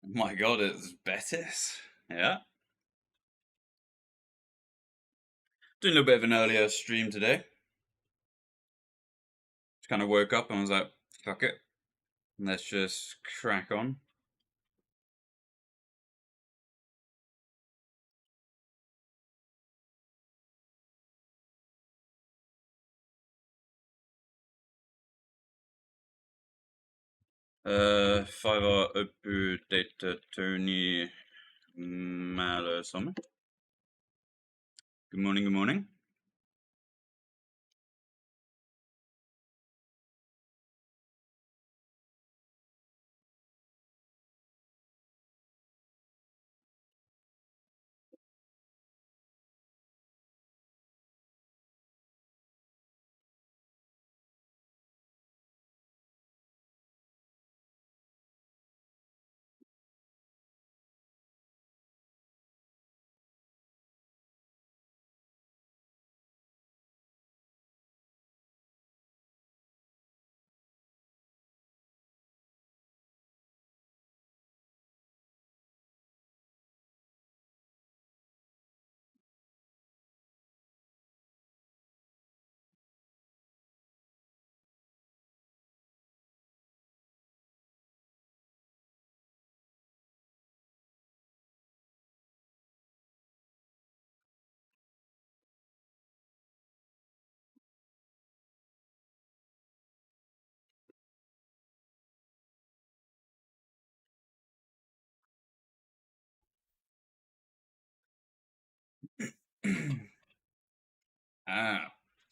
My God, it's Betis. Yeah. Doing a little bit of an earlier stream today. Just kind of woke up and was like, fuck it. Let's just crack on. Fiver uppe data Tony Mallersson. Good morning, good morning.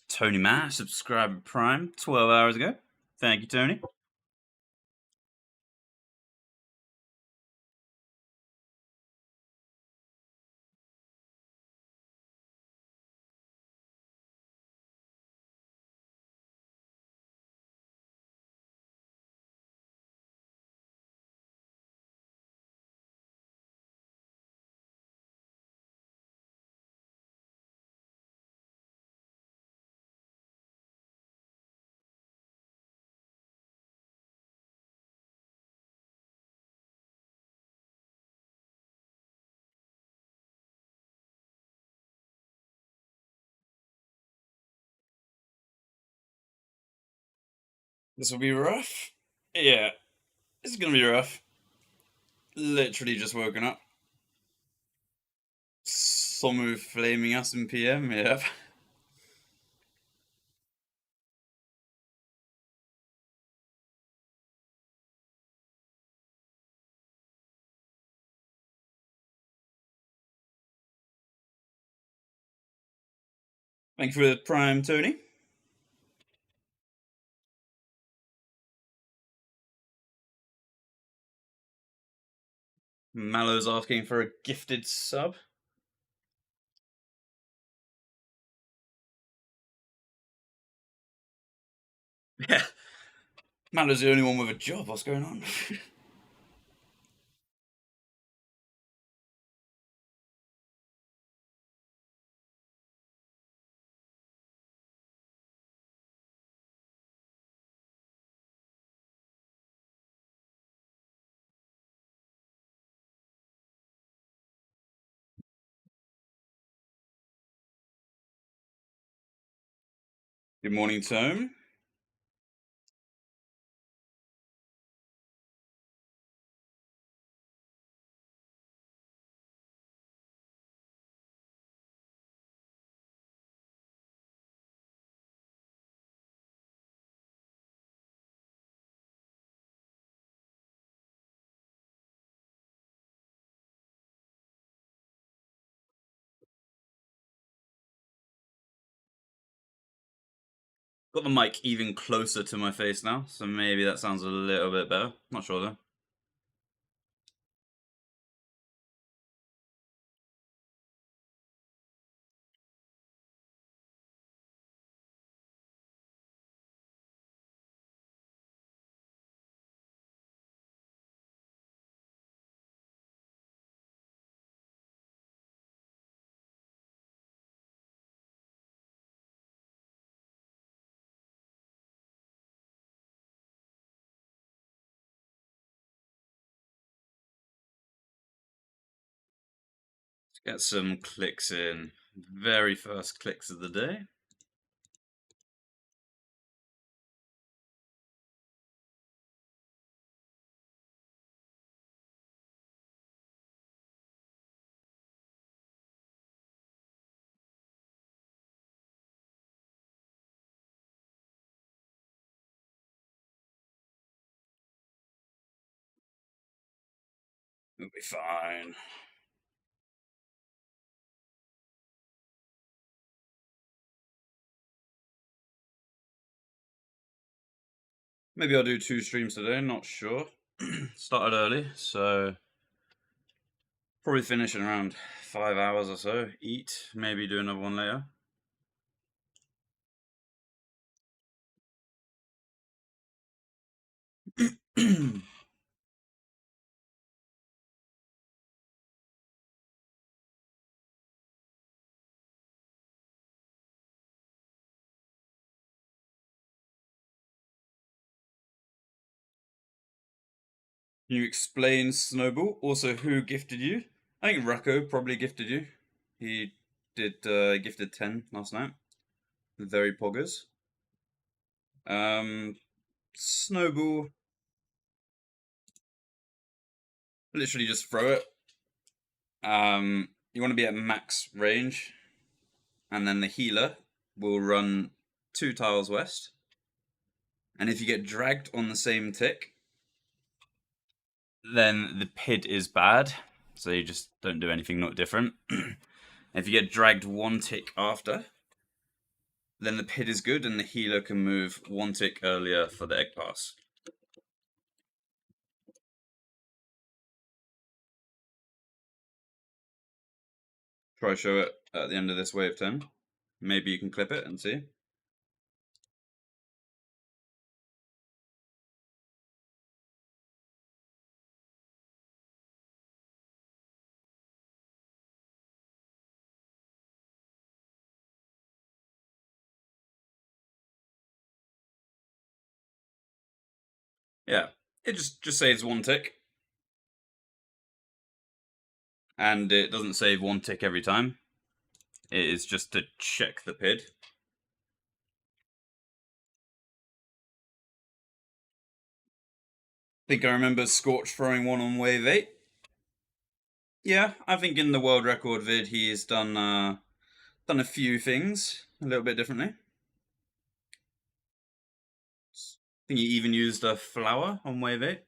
Tony Ma subscribed Prime 12 hours ago. Thank you, Tony. This will be rough. Yeah, this is gonna be rough. Literally just woken up. Someone flaming us in PM, yeah. Thank you for the Prime, Tony. Mallow's asking for a gifted sub. Yeah. Mallow's the only one with a job. What's going on? Good morning, Tome. Got the mic even closer to my face now, so maybe that sounds a little bit better. Not sure though. Let's get some clicks in. Very first clicks of the day. It'll be fine. Maybe I'll do 2 streams today, not sure. Started early, so probably finish in around 5 hours or so. Eat, maybe do another one later. Can you explain Snowball? Also, who gifted you? I think Rocco probably gifted you. He did gifted 10 last night. Very poggers. Snowball. Literally just throw it. You want to be at max range, and then the healer will run 2 tiles west. And if you get dragged on the same tick, then the PID is bad. So you just don't do anything not different. If you get dragged 1 tick after, then the PID is good and the healer can move 1 tick earlier for the egg pass. Try show it at the end of this wave 10. Maybe you can clip it and see. Yeah, it just saves 1 tick. And it doesn't save 1 tick every time. It is just to check the PID. Think I remember Scorch throwing 1 on wave 8. Yeah, I think in the world record vid he's done a few things a little bit differently. I think he even used a flower on wave 8.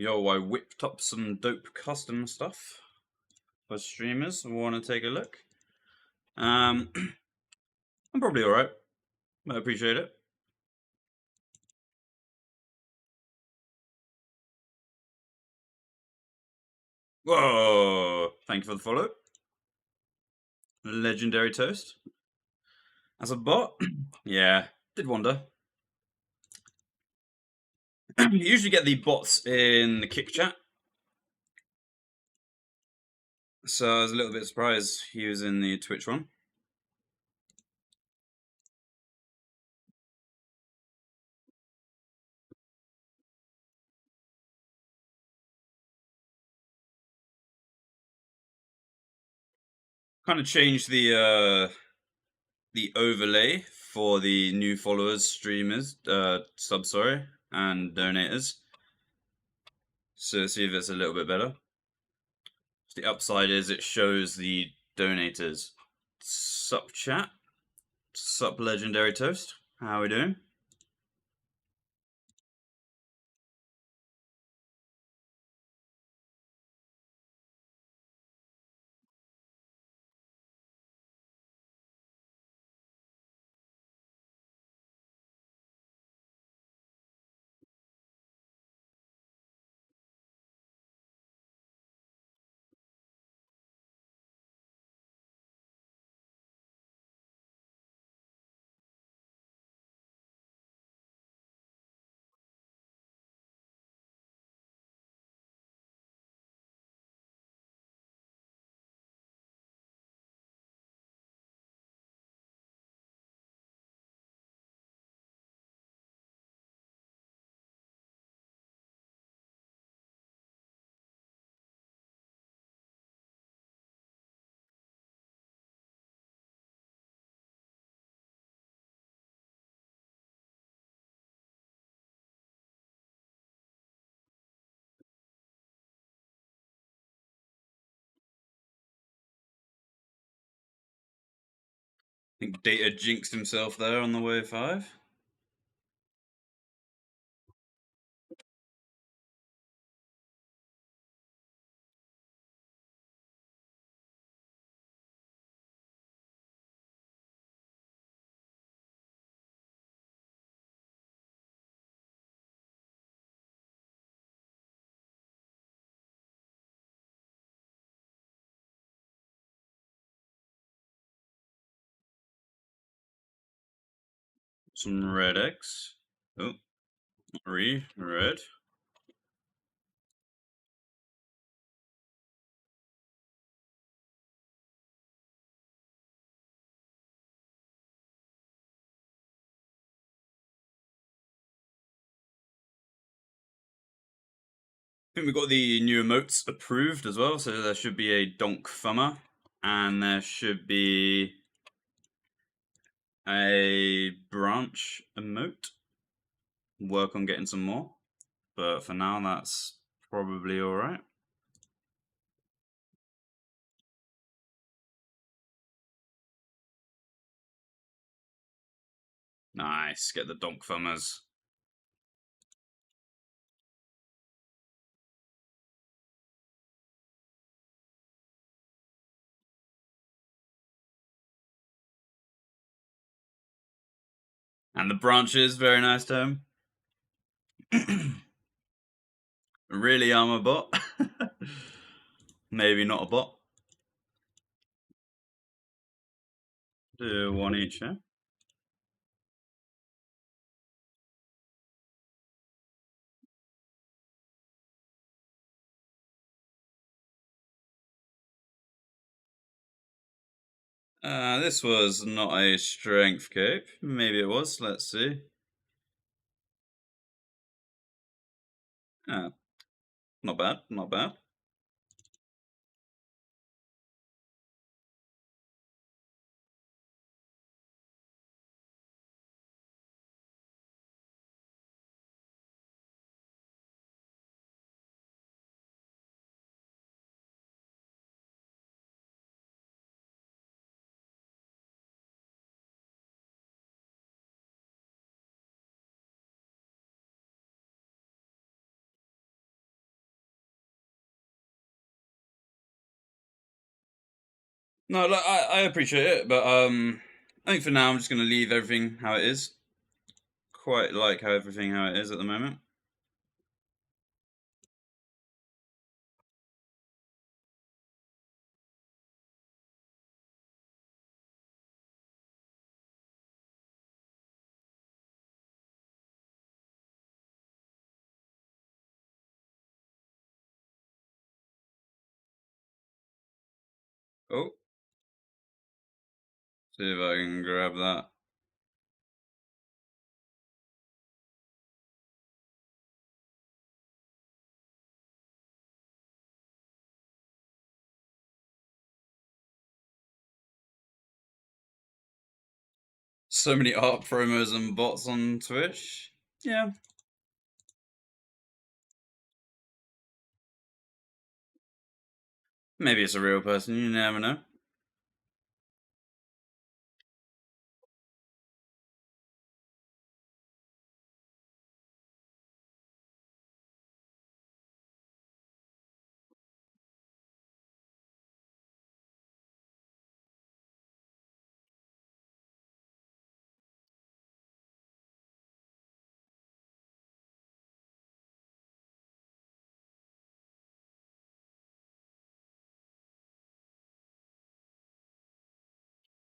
Yo, I whipped up some dope custom stuff for streamers who want to take a look. I'm probably alright. I appreciate it. Whoa! Thank you for the follow. Legendary toast. As a bot? Yeah, did wonder. You usually get the bots in the kick chat. So I was a little bit surprised he was in the Twitch one. Kind of changed the overlay for the new followers, streamers, subs, sorry, and donators. So see if it's a little bit better. The upside is it shows the donators. Sup chat, sup legendary toast. How are we doing? I think Data jinxed himself there on the wave 5. Some red X. Oh, red. I think we've got the new emotes approved as well, so there should be a donk thumber, and there should be a branch emote. Work on getting some more, but for now that's probably alright. Nice, get the donk thumbers. And the branches, very nice to him. Really, I'm a bot. Maybe not a bot. Do one each, yeah? This was not a strength cape. Maybe it was. Let's see. Ah, not bad. Not bad. No, look, I appreciate it, but I think for now I'm just gonna leave everything how it is. Quite like how everything how it is at the moment. Oh, see if I can grab that. So many art promos and bots on Twitch. Yeah. Maybe it's a real person, you never know.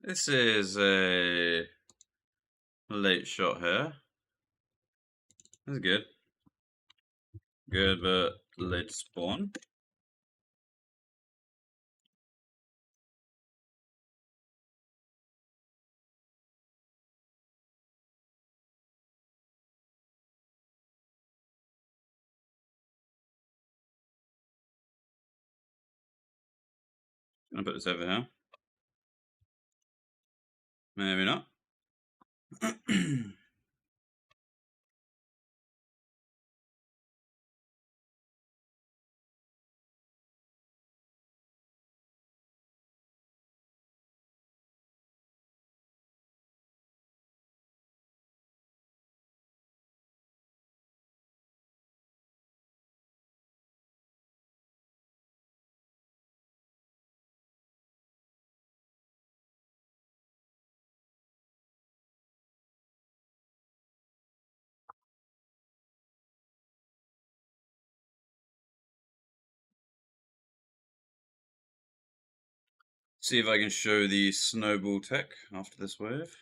This is a late shot here. That's good. Good, but late spawn. Gonna put this over here. Maybe not. See if I can show the snowball tech after this wave.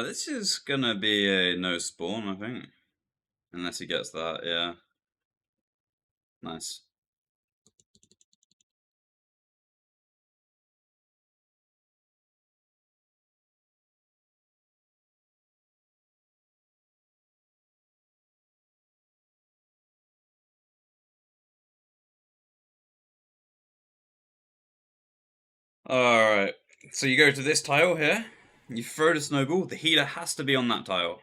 This is gonna be a no spawn, I think. Unless he gets that, yeah. Nice. Alright, so you go to this tile here, you throw the snowball, the healer has to be on that tile.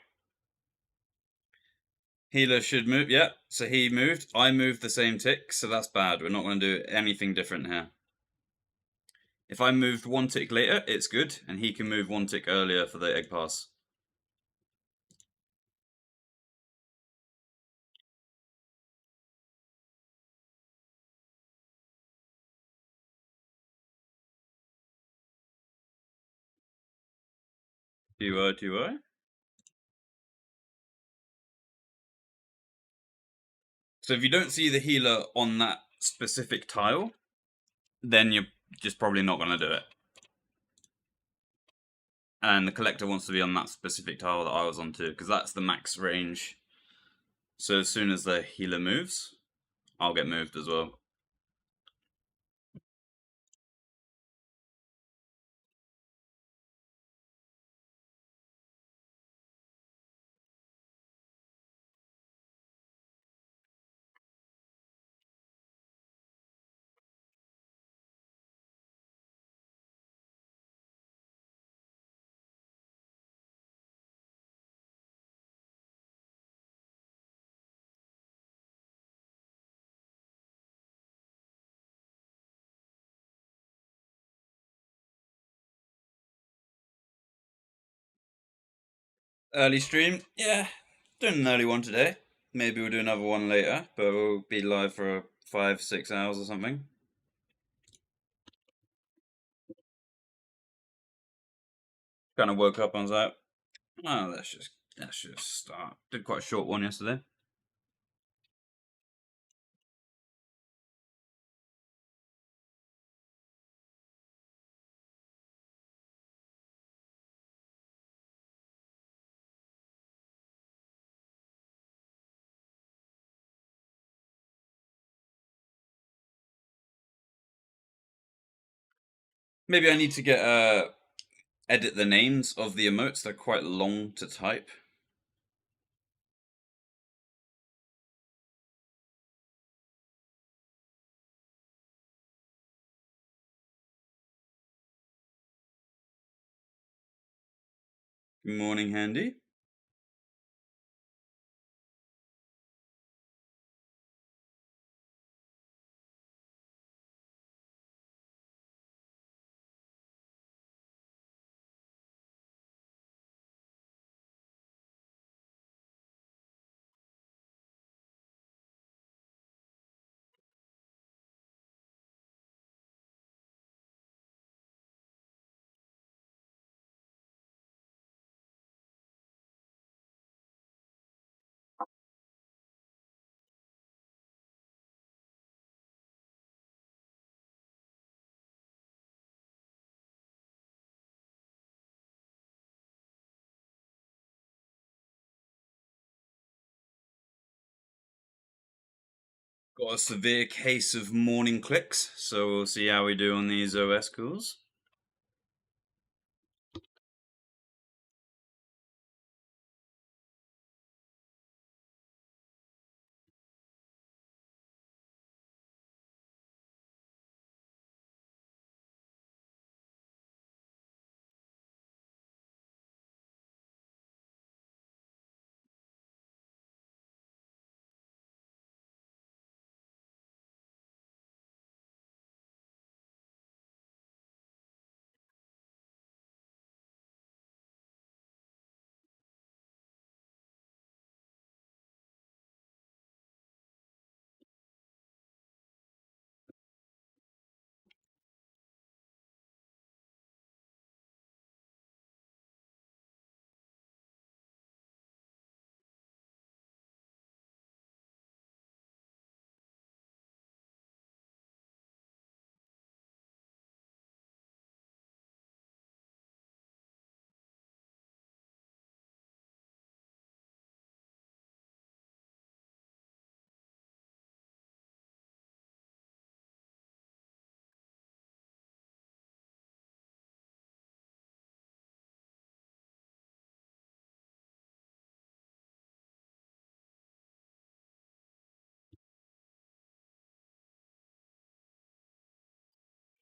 Healer should move, yeah, so he moved, I moved the same tick, so that's bad, we're not going to do anything different here. If I moved one tick later, it's good, and he can move one tick earlier for the egg pass. Do I? So if you don't see the healer on that specific tile, then you're just probably not going to do it. And the collector wants to be on that specific tile that I was on too, because that's the max range. So as soon as the healer moves, I'll get moved as well. Early stream, yeah, doing an early one today. Maybe we'll do another one later, but we'll be live for 5-6 hours or something. Kind of woke up and was like, oh, let's just Let's just start. Did quite a short one yesterday. Maybe I need to get edit the names of the emotes. They're quite long to type. Good morning, Handy. Got a severe case of morning clicks, so we'll see how we do on these OS calls.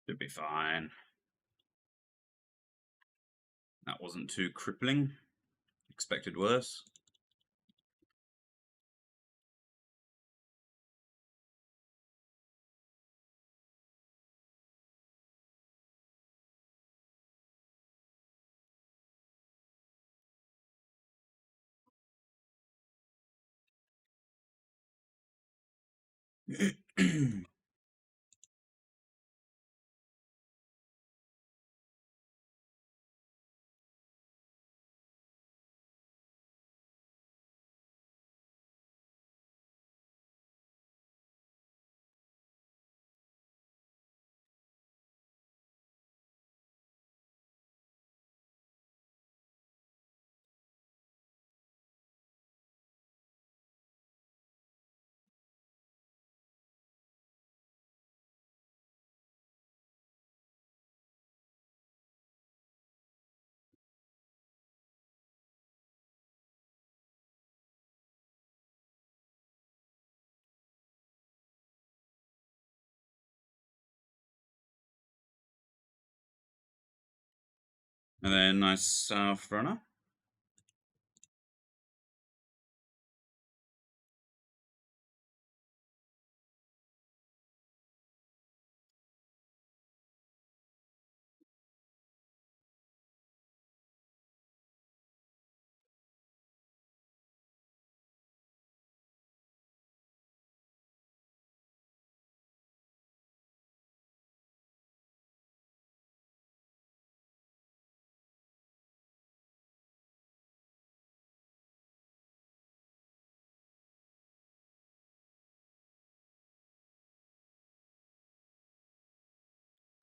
Should be fine. That wasn't too crippling. Expected worse. And then nice south runner.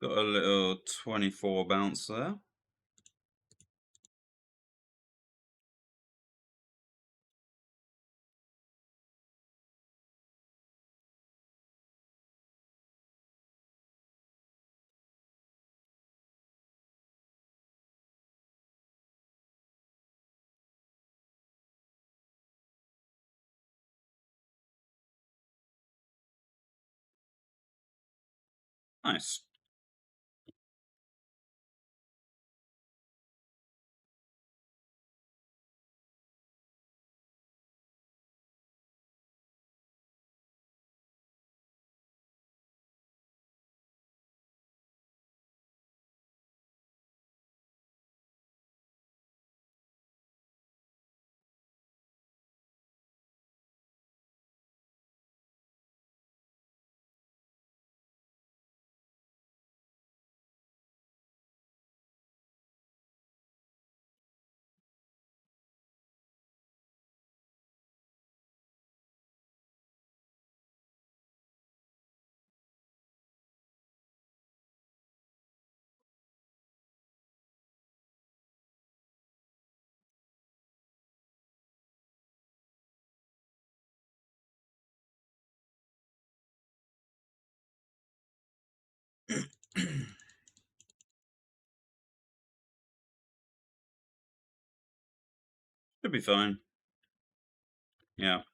Got a little 24 bounce there. Nice. Should be fine. Yeah. –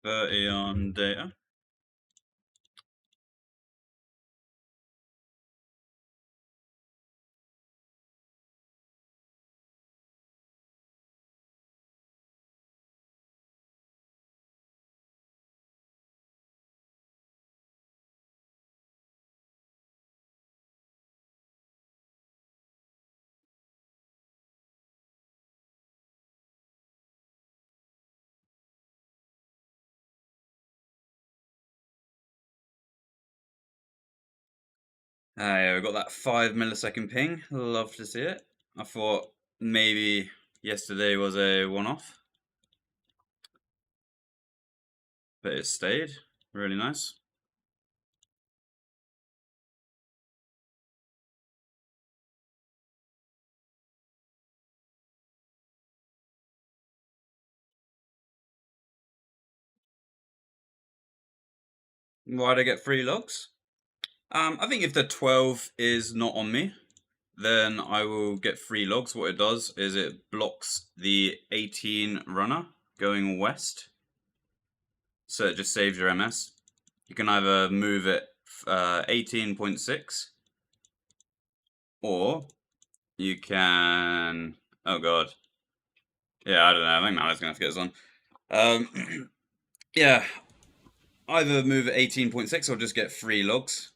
30 on data. Yeah, we got that 5 millisecond ping. Love to see it. I thought maybe yesterday was a one-off, but it stayed. Really nice. Why'd I get 3 logs? I think if the 12 is not on me, then I will get 3 logs. What it does is it blocks the 18 runner going west, so it just saves your MS. You can either move it 18.6, or you can. Oh god. Yeah, I don't know. I think Mallet's gonna have to get this on. Yeah, either move it 18.6 or just get 3 logs,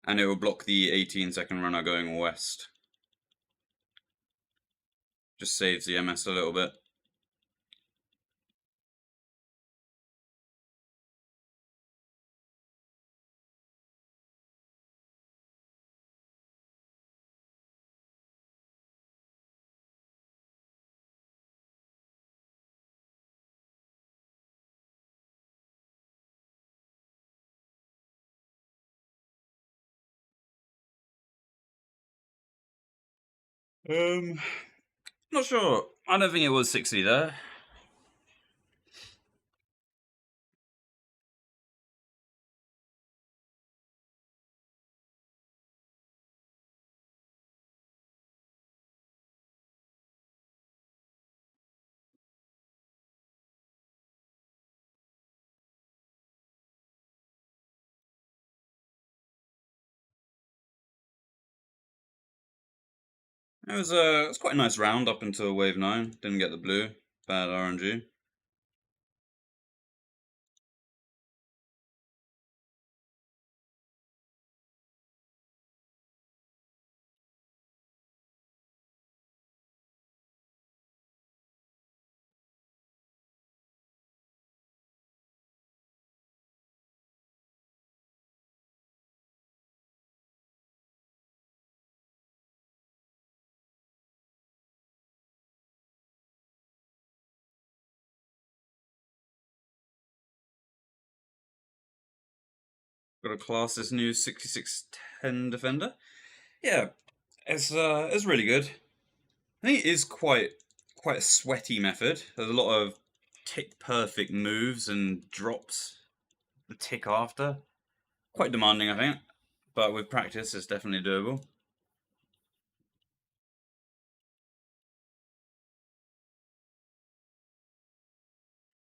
and it will block the 18-second runner going west. Just saves the MS a little bit. Not sure. I don't think it was 60 there. It was quite a nice round up until wave 9. Didn't get the blue. Bad RNG. Got to class this new 6610 defender. Yeah, it's really good. I think it is quite a sweaty method. There's a lot of tick perfect moves and drops the tick after. Quite demanding, I think, but with practice, it's definitely doable.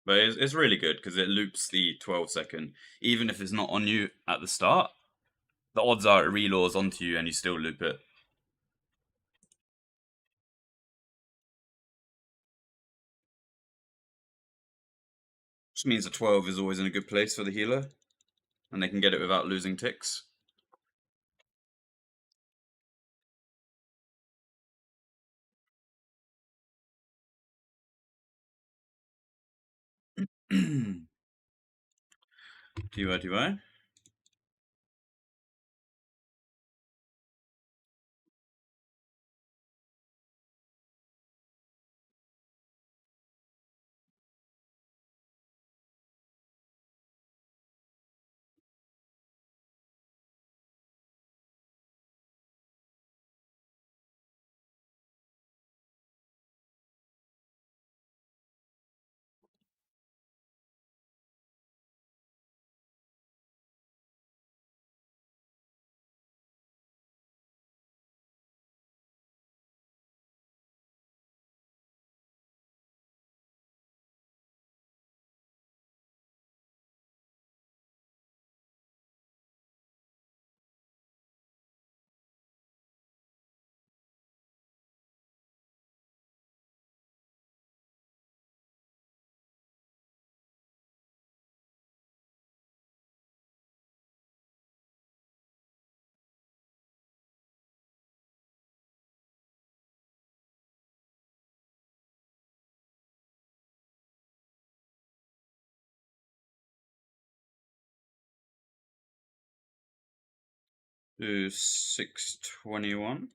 But it's really good because it loops the 12-second, even if it's not on you at the start. The odds are it relaws onto you and you still loop it. Which means the 12 is always in a good place for the healer, and they can get it without losing ticks. TY. Do 621.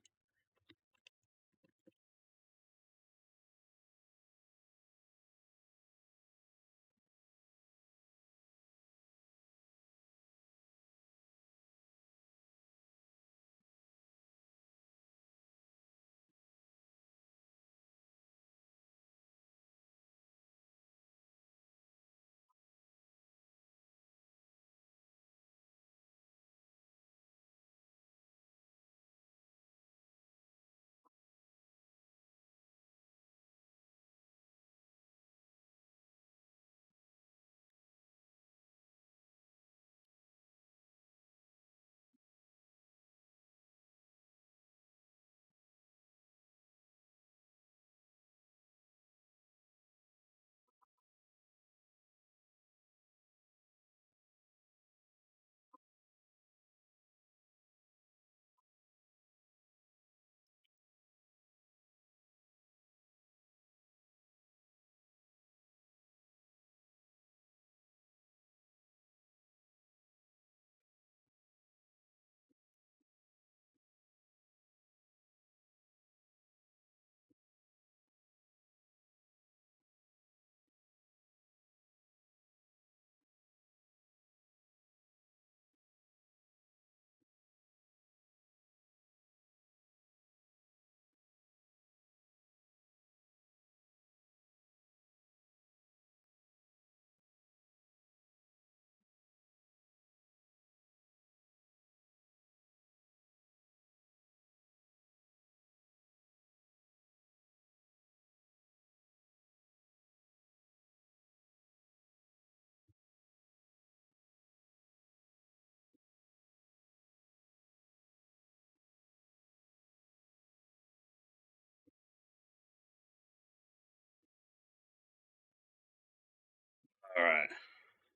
Alright.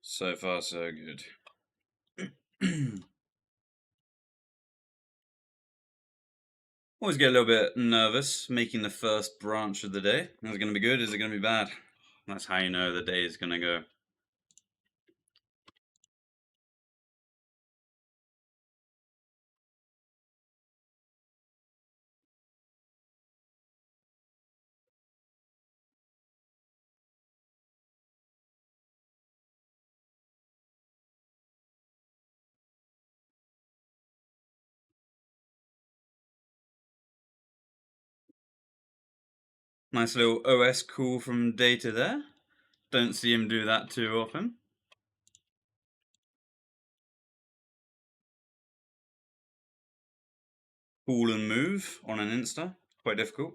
So far, so good. Always get a little bit nervous making the first branch of the day. Is it going to be good? Is it going to be bad? That's how you know the day is going to go. Nice little OS call from Data there. Don't see him do that too often. Call and move on an Insta. Quite difficult.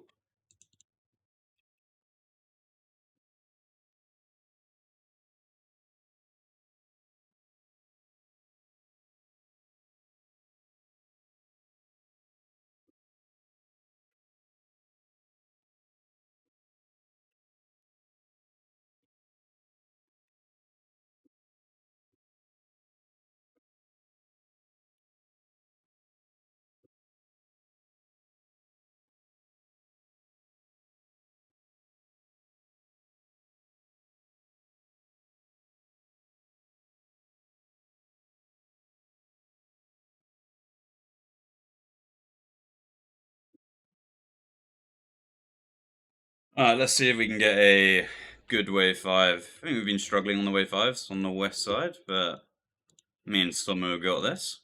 Alright, let's see if we can get a good wave 5. I think we've been struggling on the wave 5s on the west side, but me and Stomo got this.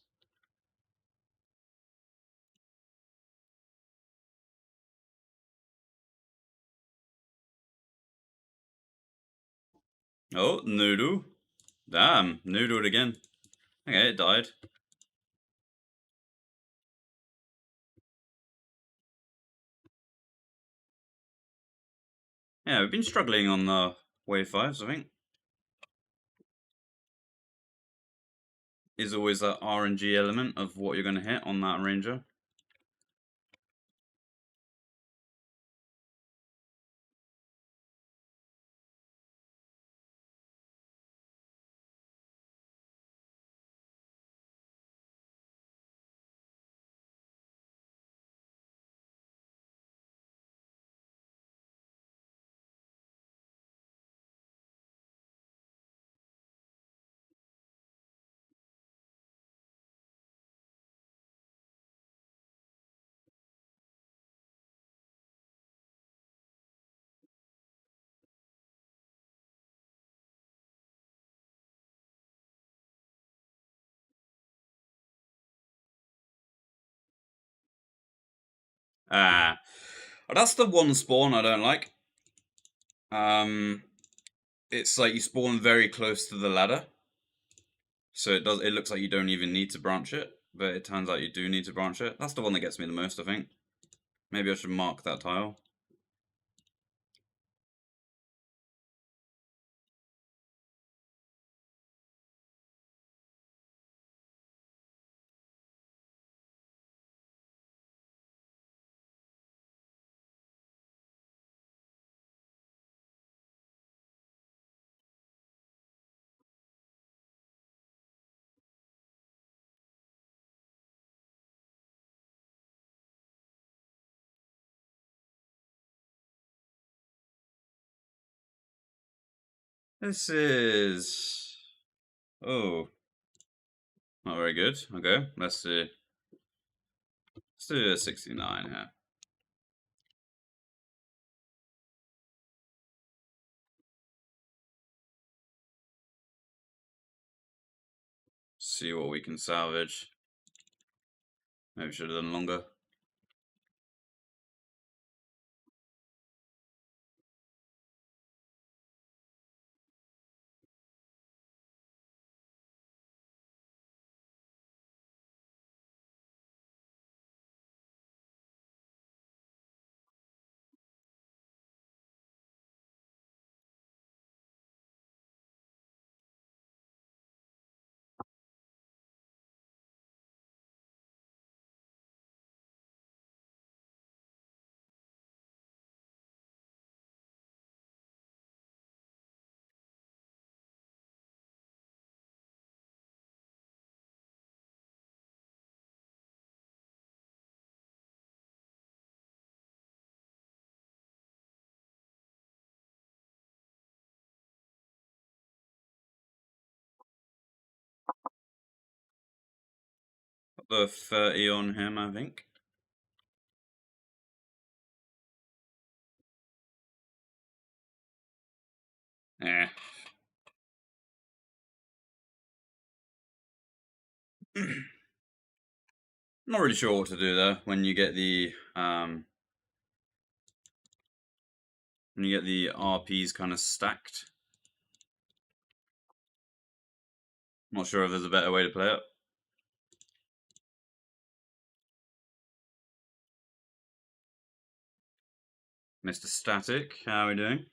Oh, noodle. Damn, noodled again. Okay, it died. Yeah, we've been struggling on the wave 5s, I think. Is always that RNG element of what you're going to hit on that ranger. Ah, that's the one spawn I don't like. It's like you spawn very close to the ladder, so it looks like you don't even need to branch it, but it turns out you do need to branch it. That's the one that gets me the most, I think. Maybe I should mark that tile. This is... Oh, not very good. Okay, let's see. Let's do a 69 here. See what we can salvage. Maybe should have done longer. Got the 30 on him, I think. Eh. Not really sure what to do there when you get the RPs kind of stacked. Not sure if there's a better way to play it. Mr. Static, how are we doing?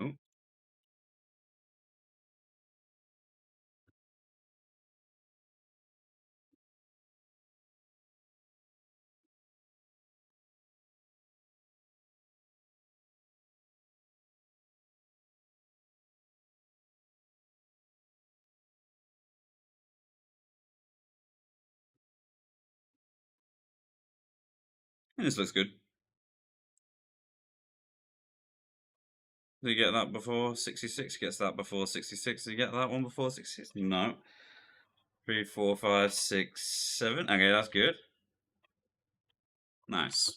Oh. This looks good. Did you get that before 66? Gets that before 66. Did you get that one before 66? No. 3, 4, 5, 6, 7. Okay, that's good. Nice.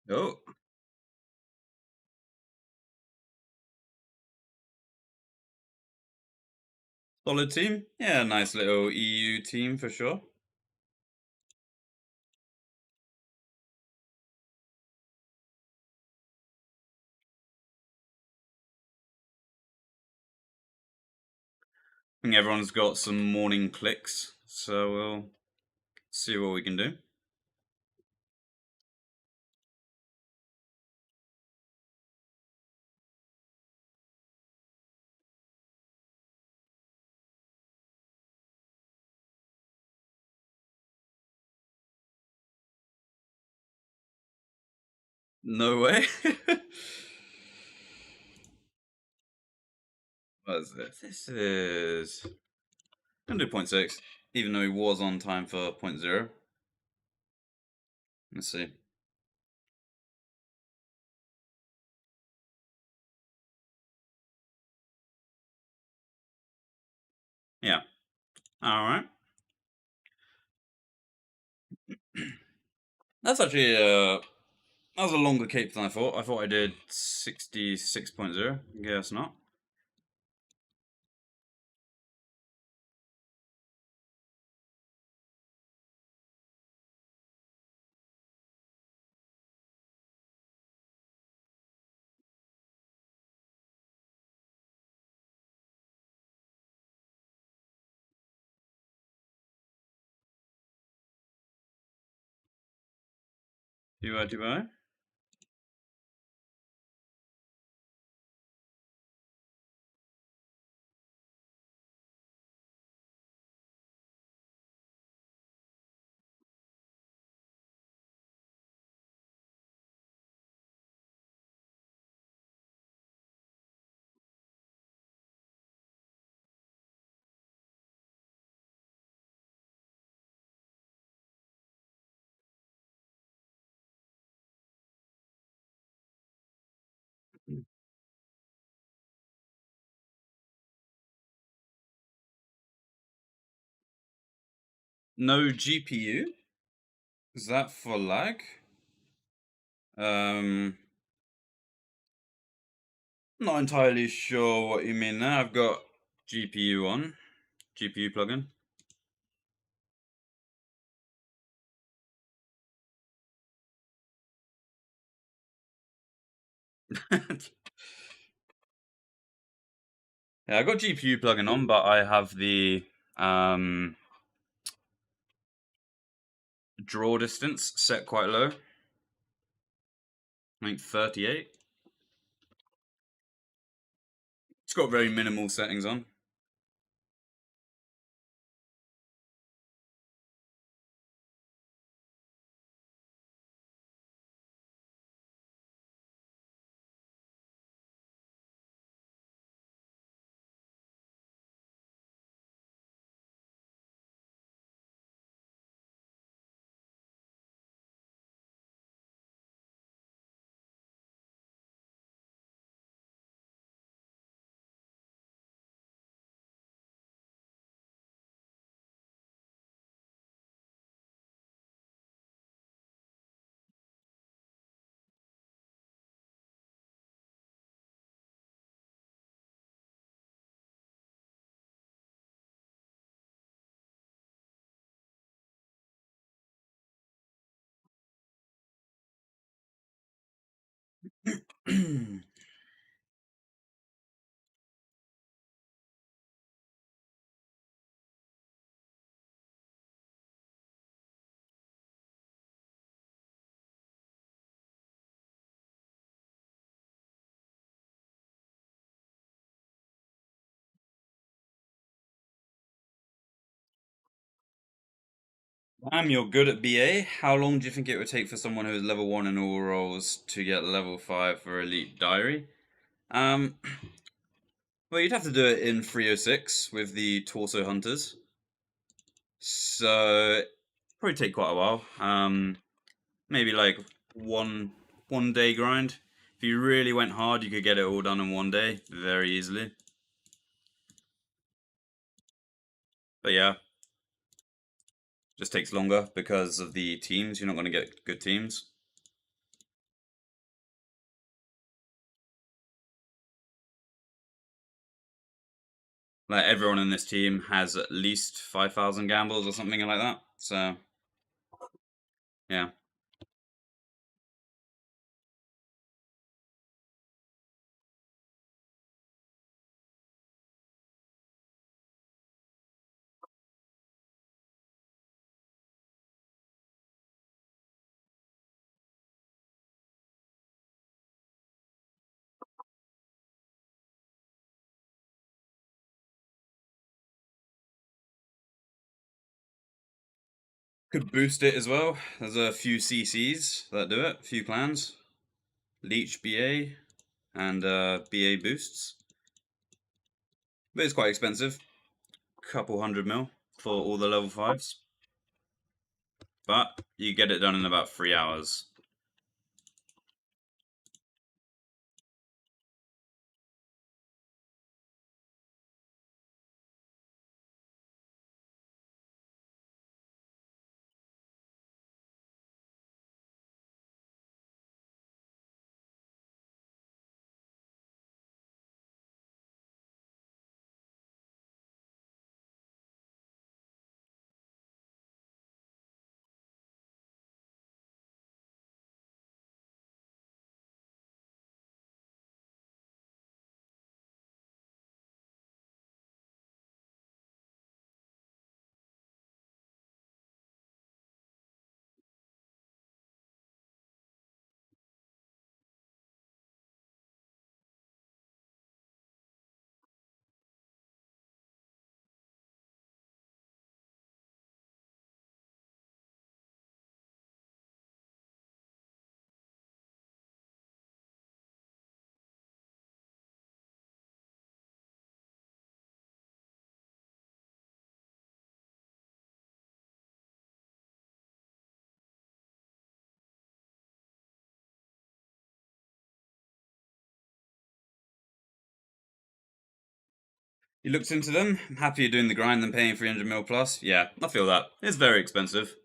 Oh. Solid team. Yeah, nice little EU team for sure. I think everyone's got some morning clicks, so we'll see what we can do. No way. What is this? This is... I'm gonna do 0.6, even though he was on time for 0.0. Let's see. Yeah. Alright. That's actually that was a longer cape than I thought. I thought I did 66.0. Guess not. Dubai. No GPU? Is that for lag? Not entirely sure what you mean there. I've got GPU on. GPU plugin. Yeah, I got GPU plugin on, but I have the draw distance set quite low. I think 38. It's got very minimal settings on. You're good at BA. How long do you think it would take for someone who is level 1 in all roles to get level 5 for Elite Diary? Um, well, you'd have to do it in 306 with the Torso Hunters. So, probably take quite a while. Maybe like one day grind. If you really went hard, you could get it all done in one day very easily. But yeah, just takes longer because of the teams. You're not going to get good teams. Like everyone in this team has at least 5,000 gambles or something like that. So yeah, could boost it as well. There's a few CCs that do it. A few clans, Leech BA and BA boosts, but it's quite expensive. Couple 100 mil for all the level 5s. But you get it done in about 3 hours. You looked into them? I'm happier doing the grind than paying 300 mil plus. Yeah, I feel that. It's very expensive.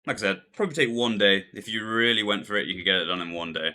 Like I said, probably take one day. If you really went for it, you could get it done in one day.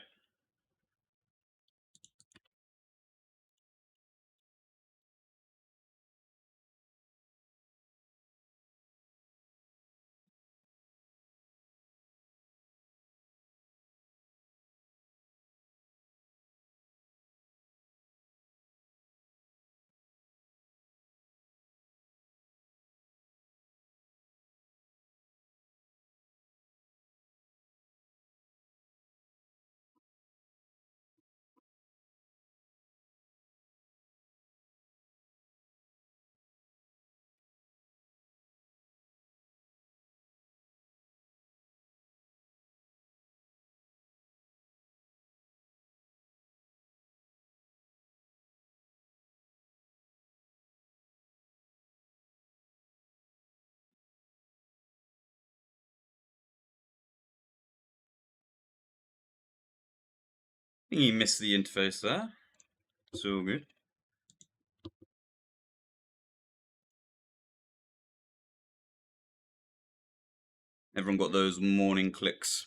think he missed the interface there. It's all good. Everyone got those morning clicks.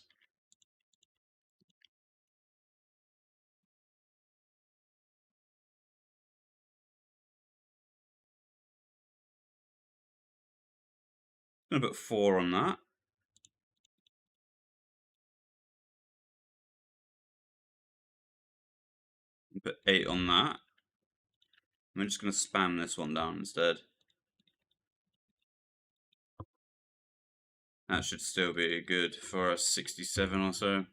I'm gonna put 4 on that. Put 8 on that. I'm just gonna spam this one down instead. That should still be good for a 67 or so.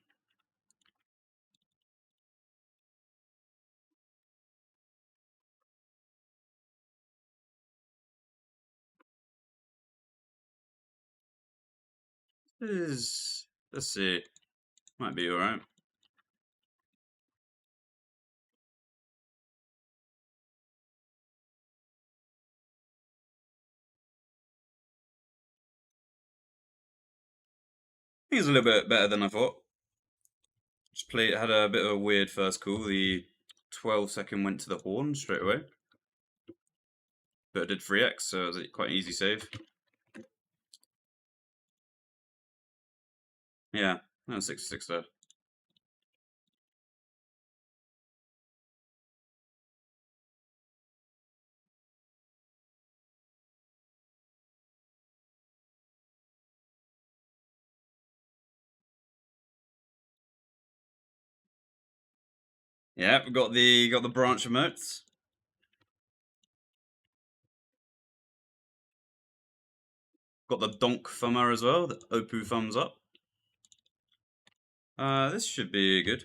Let's see, might be alright. I think it's a little bit better than I thought. Just had a bit of a weird first call. The 12-second went to the horn straight away. But I did 3x, so it was quite an easy save. Yeah, that was 66 there. Yeah, we got the branch emotes. Got the donk thumber as well, the Opoo thumbs up. This should be good.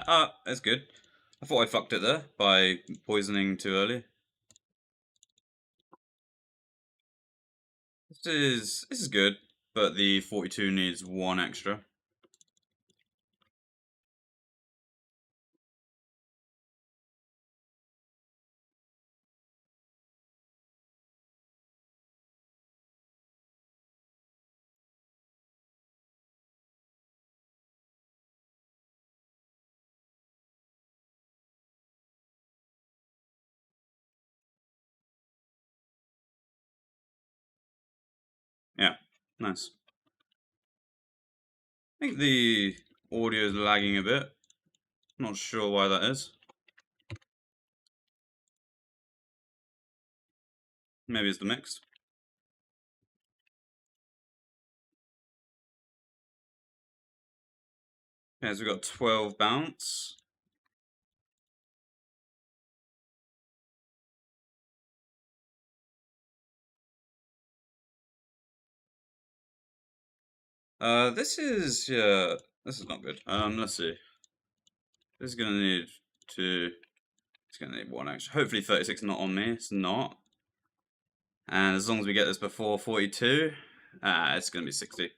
Oh, that's good. I thought I fucked it there by poisoning too early. This is good, but the 42 needs 1 extra. Yeah, nice. I think the audio is lagging a bit. Not sure why that is. Maybe it's the mix. Okay, so we've got 12 bounce. This is not good. Let's see. This is gonna need 2. It's gonna need 1 extra. Hopefully 36 not on me. It's not. And as long as we get this before 42, it's gonna be 60.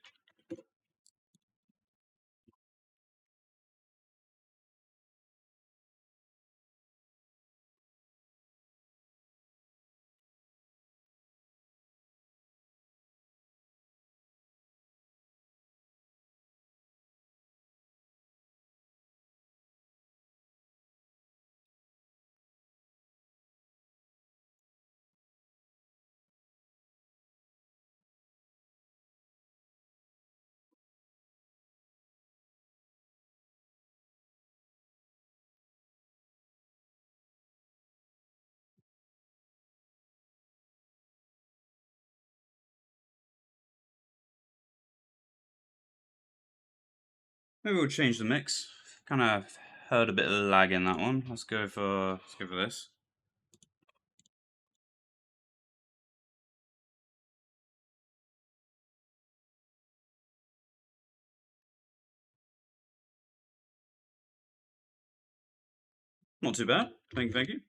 Maybe we'll change the mix. Kind of heard a bit of lag in that one. Let's go for this. Not too bad. Thank you.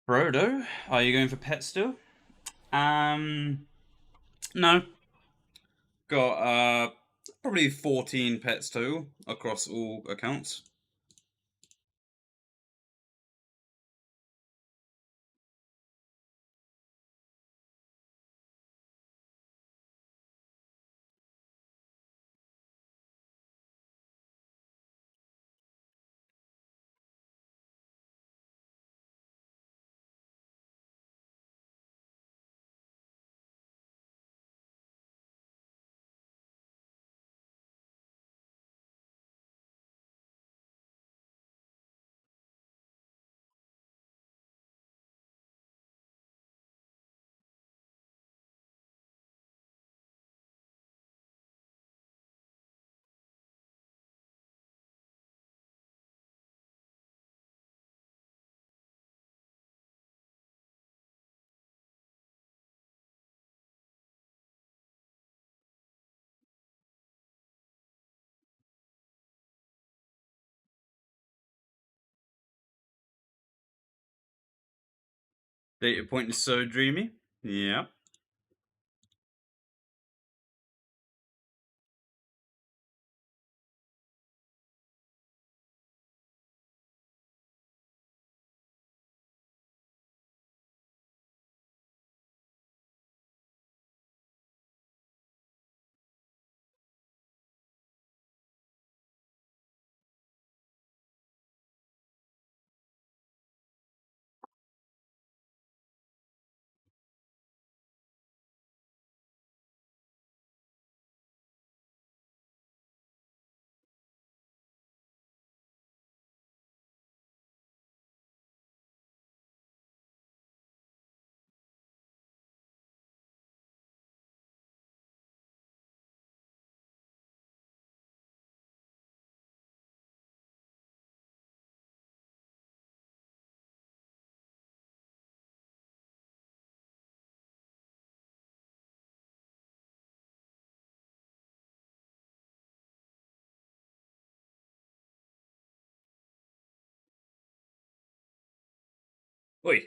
Frodo, are you going for pet still? No. Got probably 14 pets total across all accounts. Data point is so dreamy. Yeah. Oi.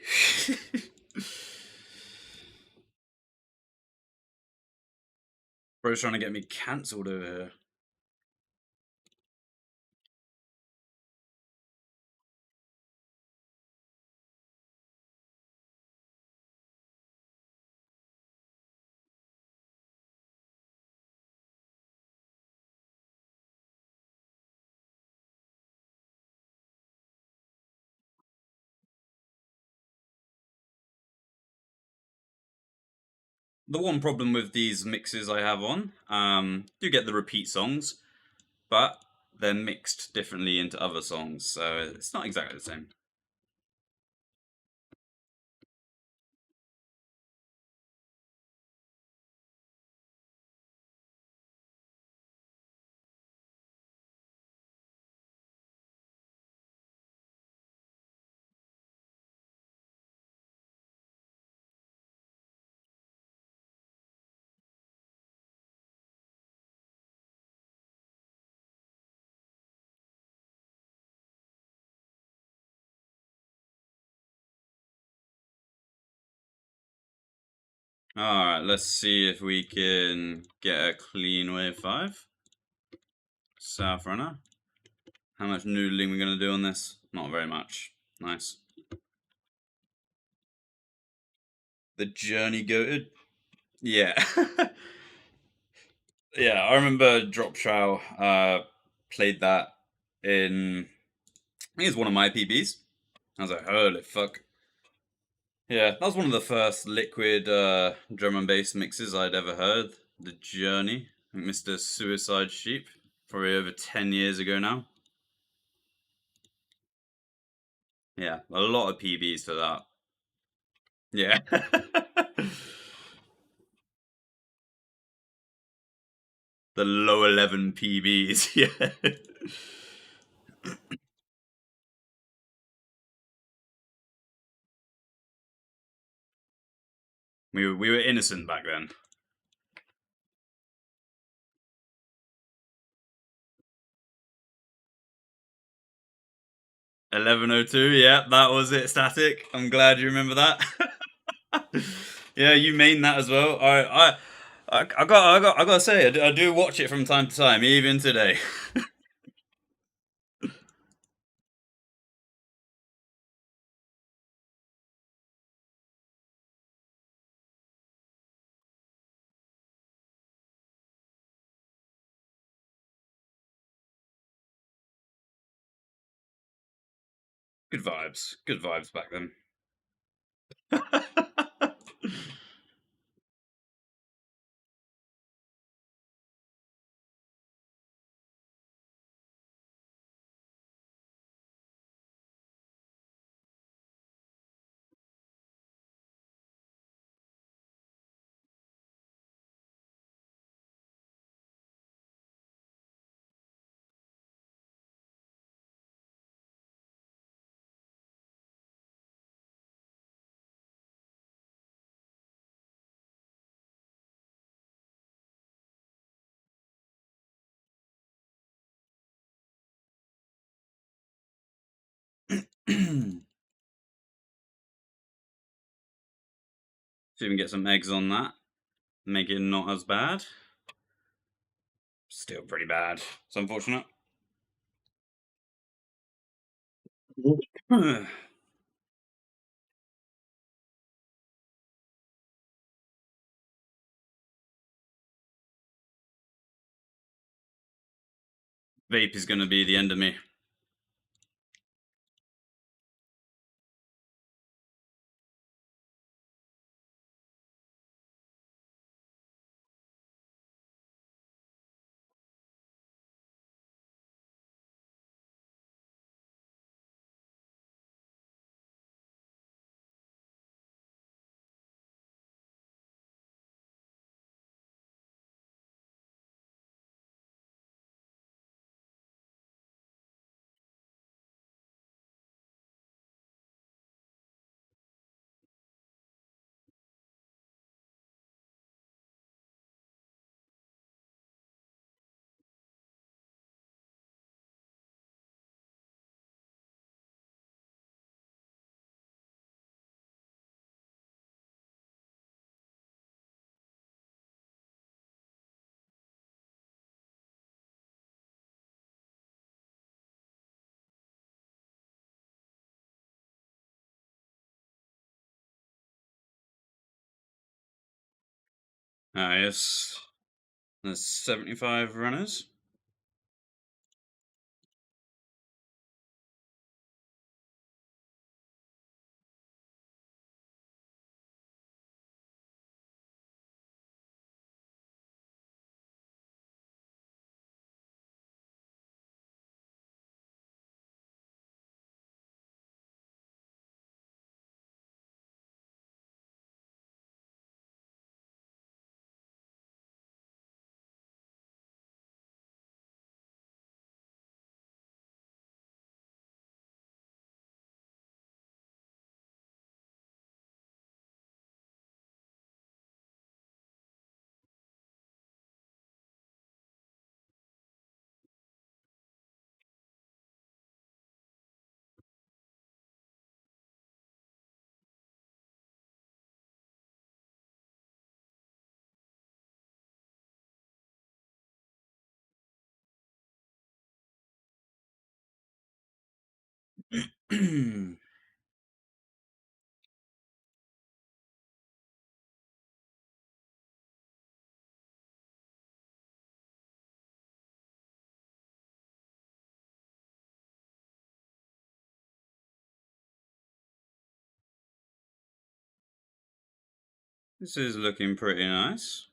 Bro's trying to get me cancelled over here. The one problem with these mixes I have on, do get the repeat songs, but they're mixed differently into other songs, so it's not exactly the same. Alright, let's see if we can get a clean wave 5. South runner. How much noodling we're going to do on this? Not very much. Nice. The journey goated. Yeah. Yeah, I remember Drop Trow played that in, I think it's one of my PBs. I was like, holy fuck. Yeah, that was one of the first liquid drum and bass mixes I'd ever heard. The Journey, Mr. Suicide Sheep, probably over 10 years ago now. Yeah, a lot of PBs for that. Yeah. The low 11 PBs, yeah. We were innocent back then. 1102, yeah, that was it, Static. I'm glad you remember that. Yeah, you mean that as well. I gotta say, I do watch it from time to time, even today. Good vibes back then. See if we can get some eggs on that. Make it not as bad. Still pretty bad. It's unfortunate. Vape is going to be the end of me. Yes. There's 75 runners. This is looking pretty nice.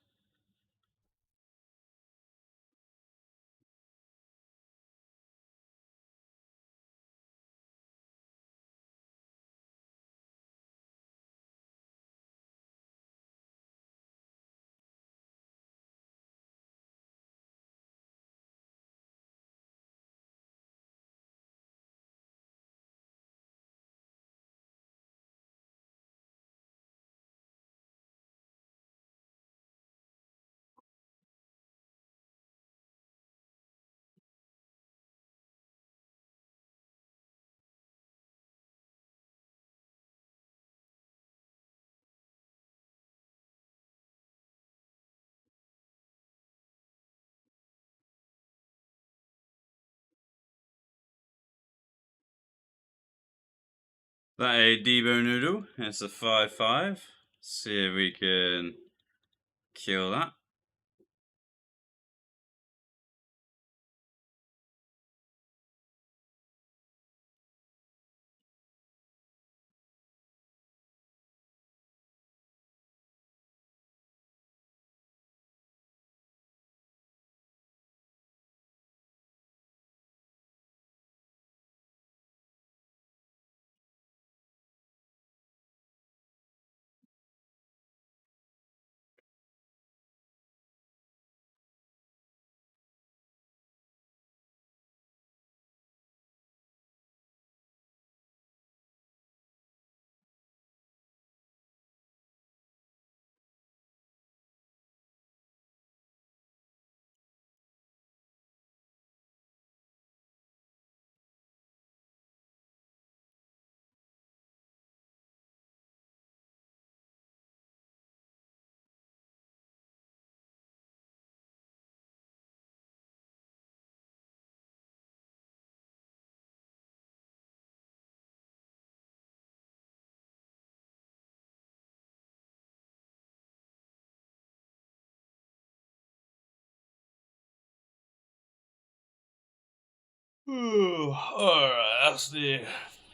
That a Debo noodle. It's a 5/5. See if we can kill that. Alright, that's the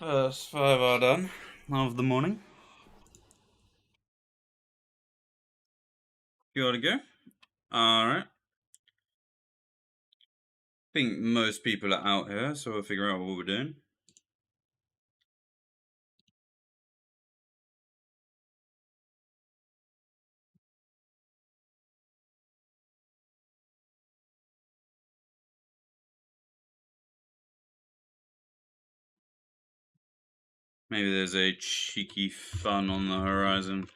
first 5 are done of the morning. You gotta go? Alright. I think most people are out here, so we'll figure out what we're doing. Maybe there's a cheeky fun on the horizon.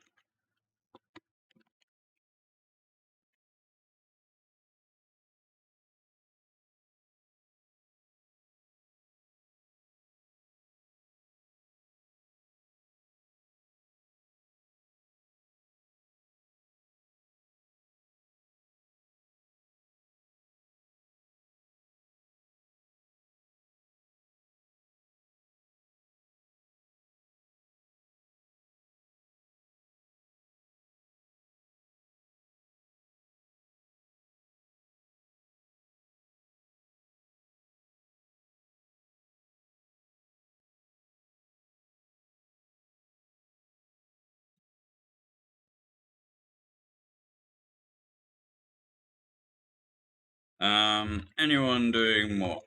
Anyone doing more?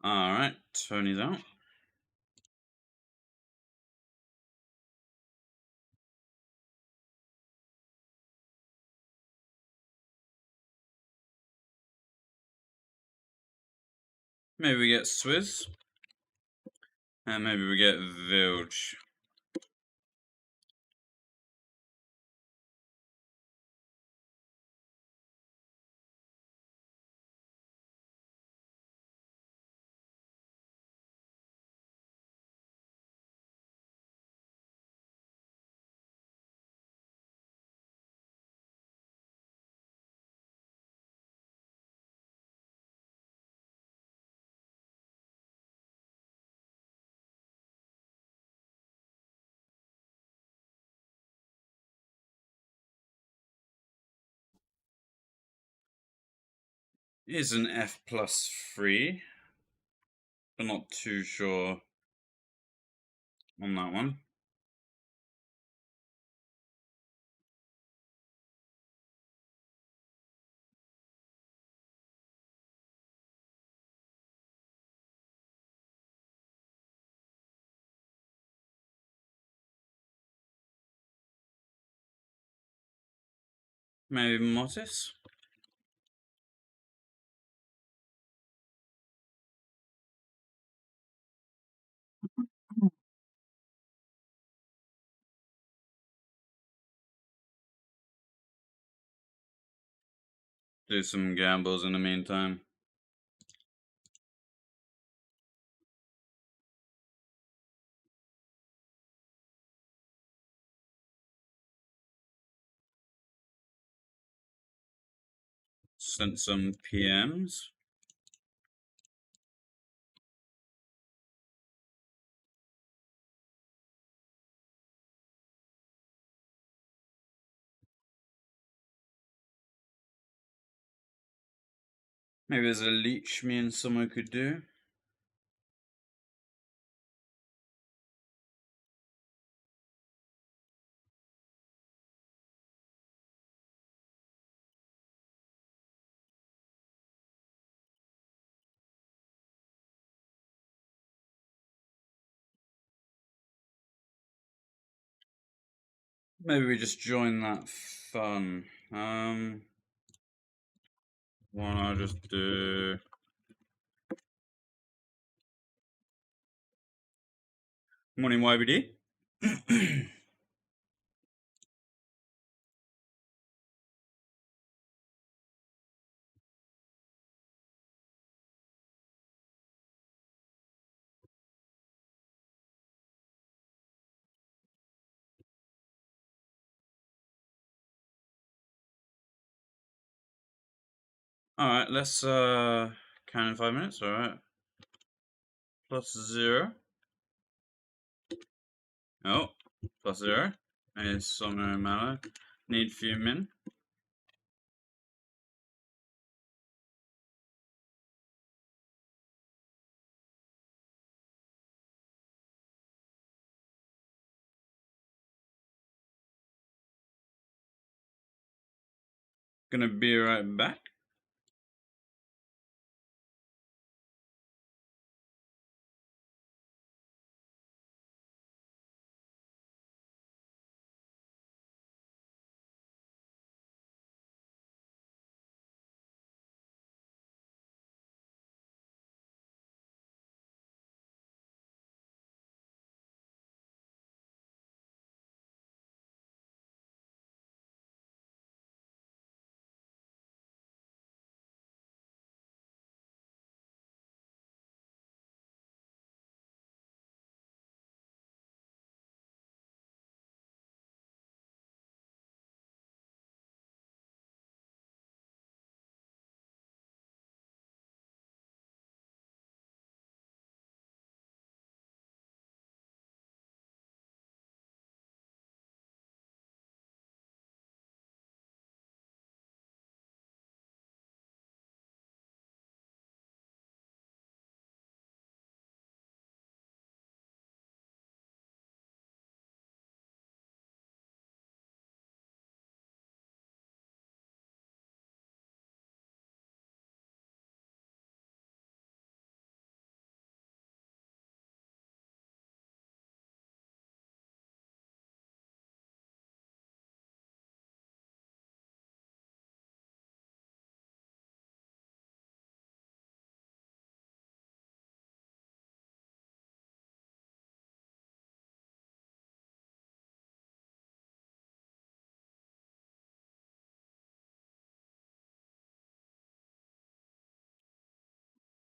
Alright, Tony's out. Maybe we get Swizz. And maybe we get Vilge. is an F plus 3, but not too sure on that one. Maybe Mortis? Do some gambles in the meantime. Sent some PMs. Maybe there's a leech me and someone could do. Maybe we just join that fun. Why not I just do... Morning, YBD. Alright, let's count in 5 minutes, alright. +0. Oh, +0. Is Summer Mana. Need few min. Gonna be right back.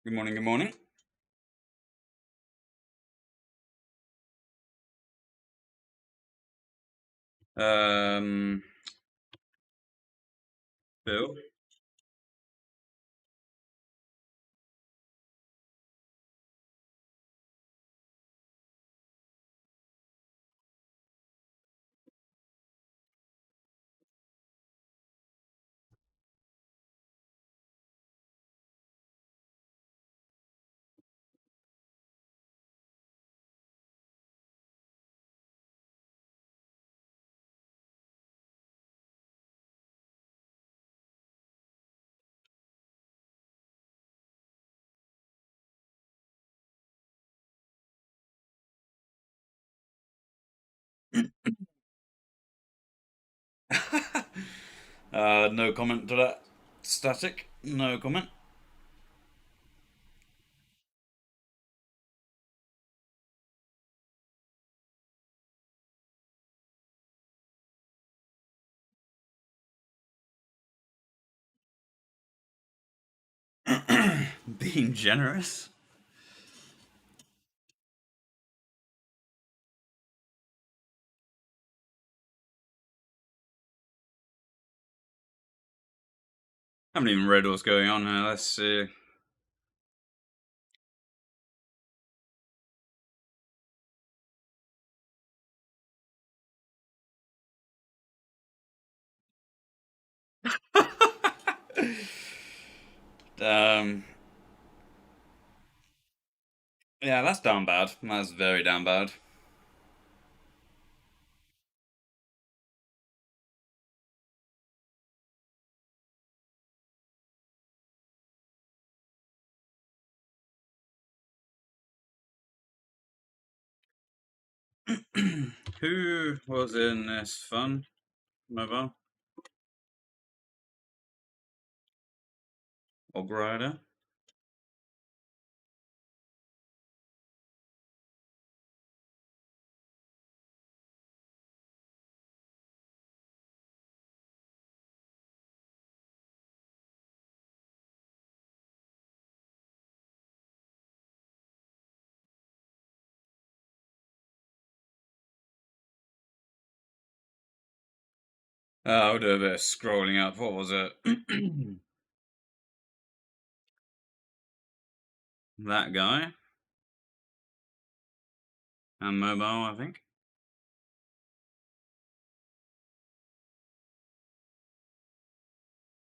Good morning, good morning. Bill. No comment to that. Static. No comment. Being generous. I haven't even read what's going on here. Let's see. um, yeah, that's down bad. That's very down bad. Who was in this fun mobile? Obrider? I'll do a bit of scrolling up. What was it? That guy? And mobile, I think.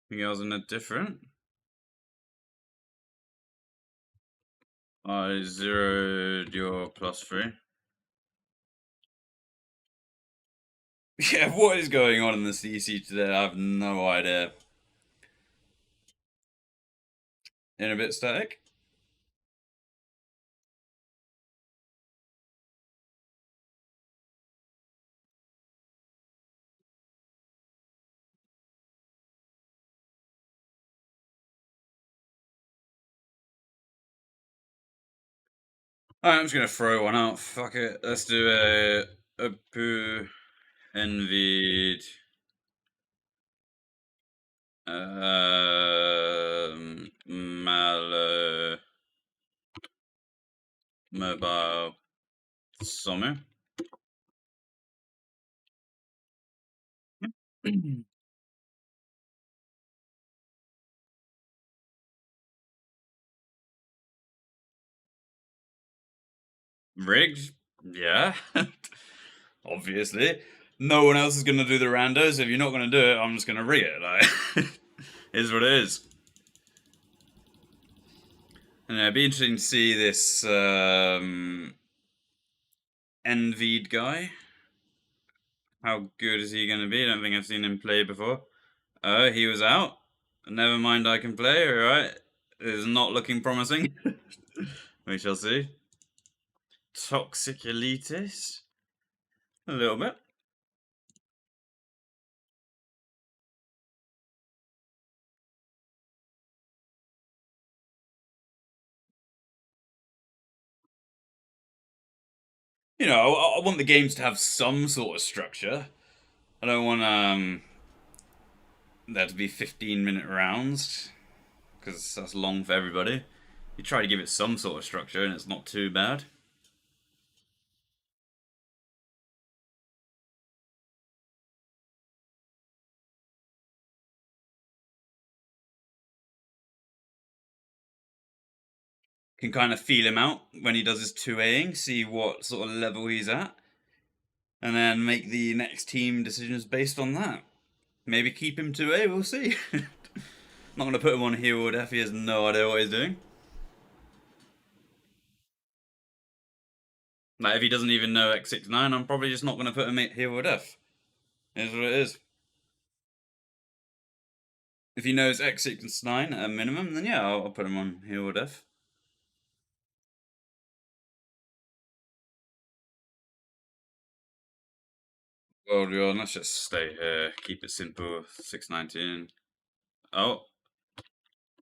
Think I was in a different. I zeroed your +3. Yeah, what is going on in the CC today? I have no idea. In a bit static? Alright, I'm just gonna throw one out. Fuck it. Let's do a poo envied malo mobile summer. Rigged? Yeah. Obviously. No one else is gonna do the randos. If you're not gonna do it, I'm just gonna rig it. Like, is what it is. And it'd be interesting to see this envied guy. How good is he gonna be? I don't think I've seen him play before. Oh, he was out. Never mind, I can play. Alright. It is not looking promising. We shall see. Toxic Elitis? A little bit. You know, I want the games to have some sort of structure. I don't want there to be 15-minute rounds, because that's long for everybody. You try to give it some sort of structure, and it's not too bad. Can kind of feel him out when he does his 2Aing, see what sort of level he's at, and then make the next team decisions based on that. Maybe keep him 2A, we'll see. Not going to put him on hero def, he has no idea what he's doing. Like, if he doesn't even know X69, I'm probably just not going to put him at hero def. It is what it is. If he knows X69 at a minimum, then yeah, I'll put him on hero def. Well, Leon, let's just stay here. Keep it simple. 619. Oh,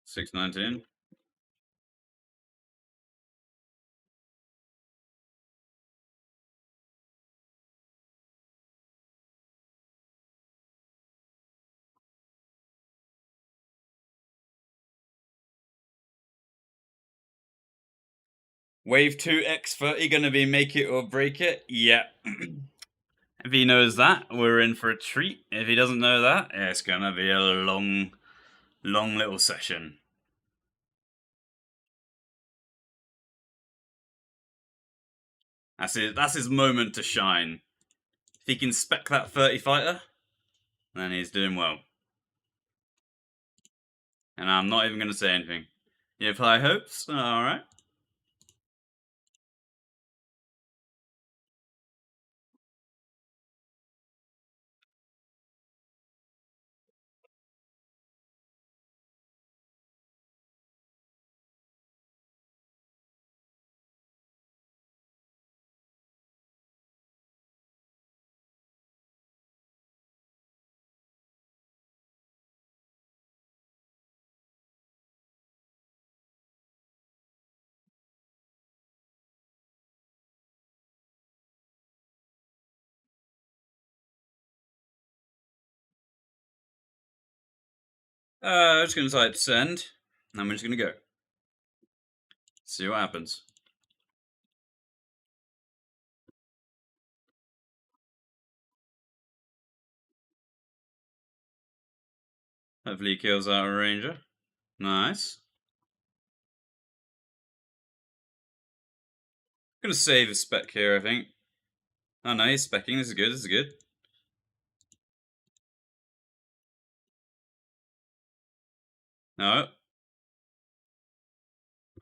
619. Wave 2 X30 gonna be make it or break it? Yeah. If he knows that, we're in for a treat. If he doesn't know that, it's gonna be a long, long little session. That's his moment to shine. If he can spec that 30 fighter, then he's doing well. And I'm not even gonna say anything. You have high hopes? Alright. Just gonna type send, and I'm just gonna go. See what happens. Hopefully he kills out a ranger. Nice. Gonna save a spec here, I think. Oh no, he's specking. This is good, this is good. No.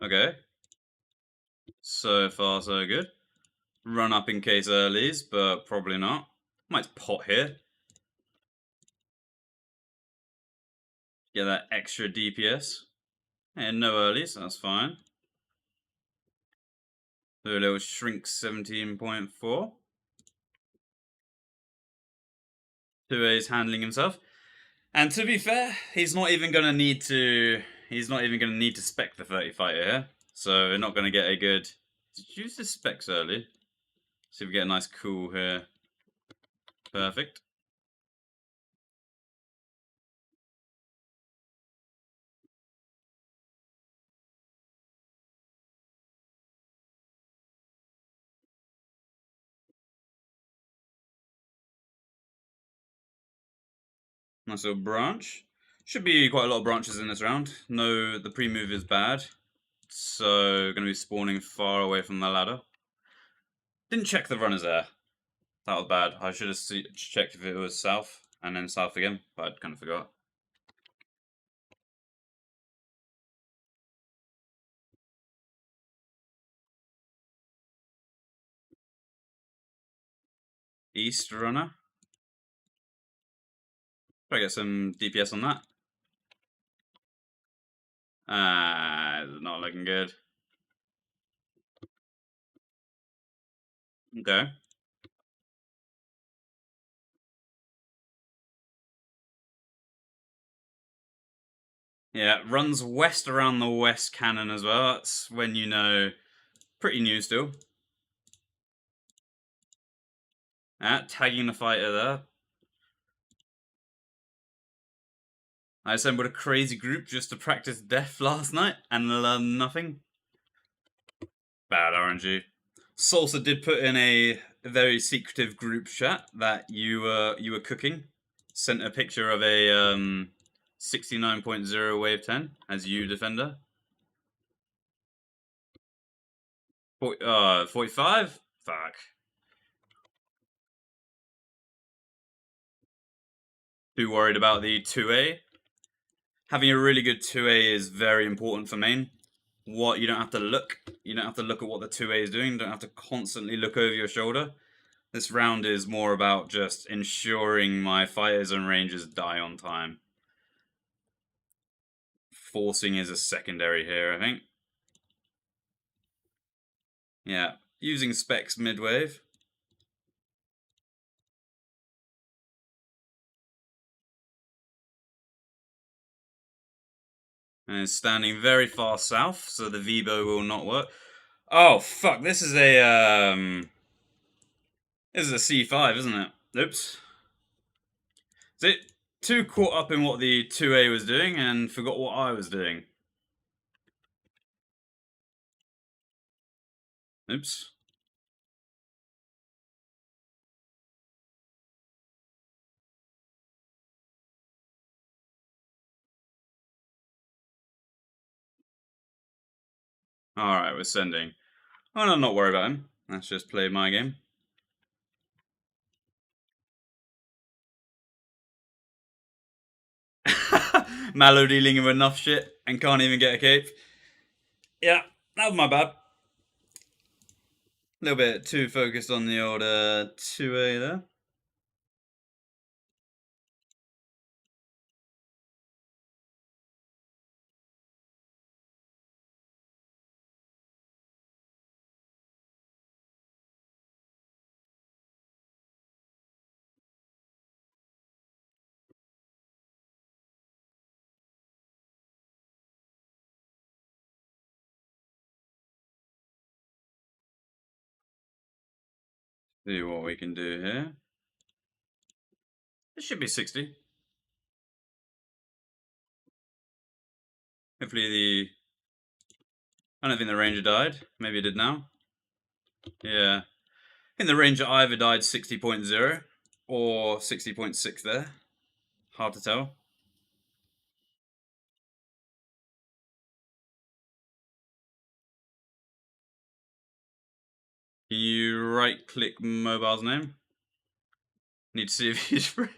Okay. So far, so good. Run up in case earlies, but probably not. Might pot here. Get that extra DPS. And no earlies, that's fine. Do a little shrink 17.4. 2A's handling himself. And to be fair, he's not even gonna need to spec the 30 fighter here. So we're not gonna get a good. Use the specs early. See if we get a nice cool here. Perfect. Nice little branch. Should be quite a lot of branches in this round. No, the pre-move is bad. So gonna be spawning far away from the ladder. Didn't check the runners there. That was bad. I should have checked if it was south and then south again, but I kind of forgot. East runner. Try to get some DPS on that. Not looking good. Okay. Yeah, runs west around the west cannon as well. That's when you know. Pretty new still. Tagging the fighter there. I assembled a crazy group just to practice death last night and learn nothing. Bad RNG. Salsa did put in a very secretive group chat that you were cooking. Sent a picture of a 69.0 wave 10 as you defender. 45? Fuck. Too worried about the 2A. Having a really good 2A is very important for main. You don't have to look. You don't have to look at what the 2A is doing. You don't have to constantly look over your shoulder. This round is more about just ensuring my fighters and rangers die on time. Forcing is a secondary here, I think. Yeah, using specs mid-wave. And it's standing very far south, so the Vibo will not work. Oh fuck! This is a C5, isn't it? Oops. Is it too caught up in what the 2A was doing and forgot what I was doing? Oops. Alright, we're sending. Oh no, not worry about him. Let's just play my game. Mallow dealing with enough shit and can't even get a cape. Yeah, that was my bad. A little bit too focused on the old 2A there. See what we can do here. It should be 60. Hopefully the... I don't think the ranger died. Maybe it did now. Yeah. I think the ranger either died 60.0 or 60.6 there. Hard to tell. Can you right click mobile's name? Need to see if he's real.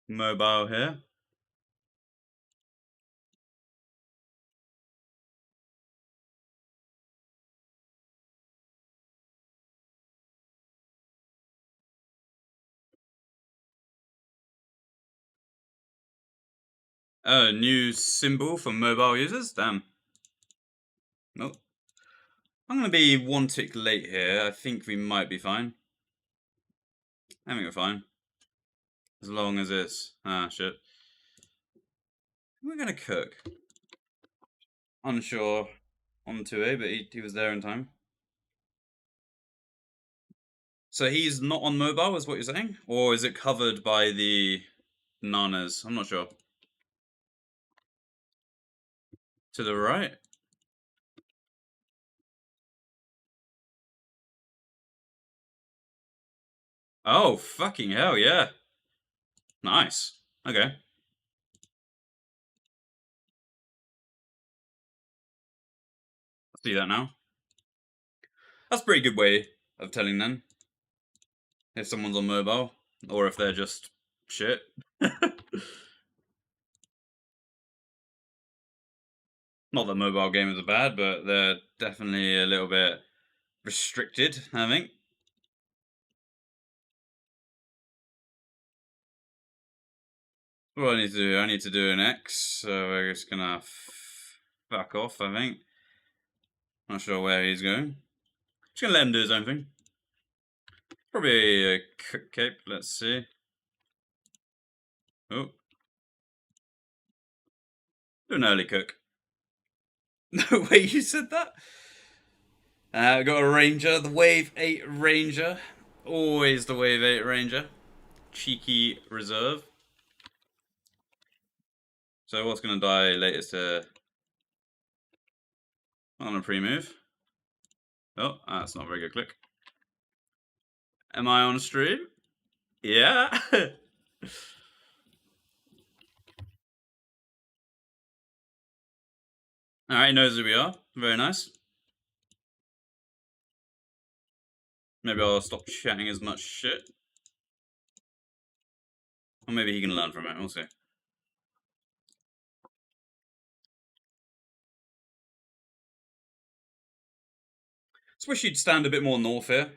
Mobile here. Oh, new symbol for mobile users? Damn. Nope. I'm going to be one tick late here. I think we might be fine. I think we're fine. As long as it's... Ah, shit. We're going to cook. Unsure on 2A, but he was there in time. So he's not on mobile, is what you're saying? Or is it covered by the nanas? I'm not sure. To the right? Oh, fucking hell, yeah. Nice. Okay. I see that now. That's a pretty good way of telling them if someone's on mobile or if they're just shit. Not that mobile gamers are bad, but they're definitely a little bit restricted, I think. What do I need to do? I need to do an X, so we're just gonna fuck off, I think. Not sure where he's going. Just gonna let him do his own thing. Probably a cape, let's see. Oh. Do an early cook. No way you said that? Got a Ranger, the Wave 8 Ranger. Always the Wave 8 Ranger. Cheeky reserve. So what's going to die latest on a pre-move? Oh, that's not a very good click. Am I on stream? Yeah. Alright, he knows who we are. Very nice. Maybe I'll stop chatting as much shit. Or maybe he can learn from it, we'll see. Just wish you'd stand a bit more north here.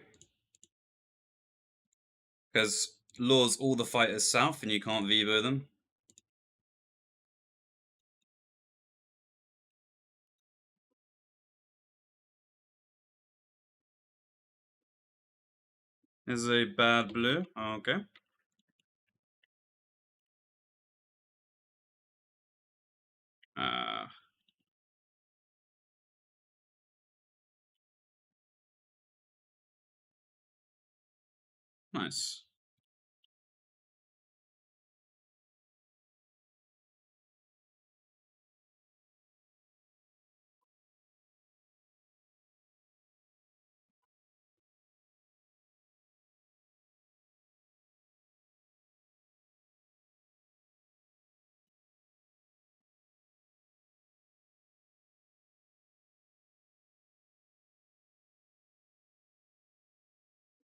Because lures all the fighters south and you can't Vivo them. Is a bad blue. Okay. Uh, nice.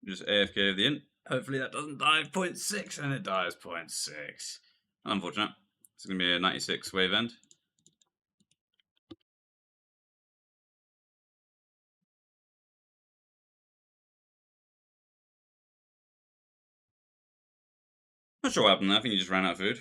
Just AFK of the int. Hopefully that doesn't die 0.6, and it dies 0.6. Unfortunate. It's going to be a 96 wave end. Not sure what happened there. I think he just ran out of food.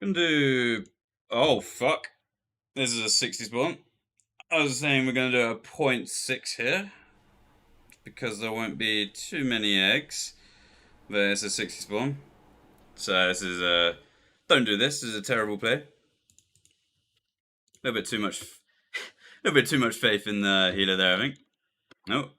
Gonna do. Oh, fuck. This is a 60 spawn. I was saying we're gonna do a 0.6 here because there won't be too many eggs. But it's a 60 spawn. So this is a. Don't do this. This is a terrible play. A little bit too much. A little bit too much faith in the healer there, I think. Nope.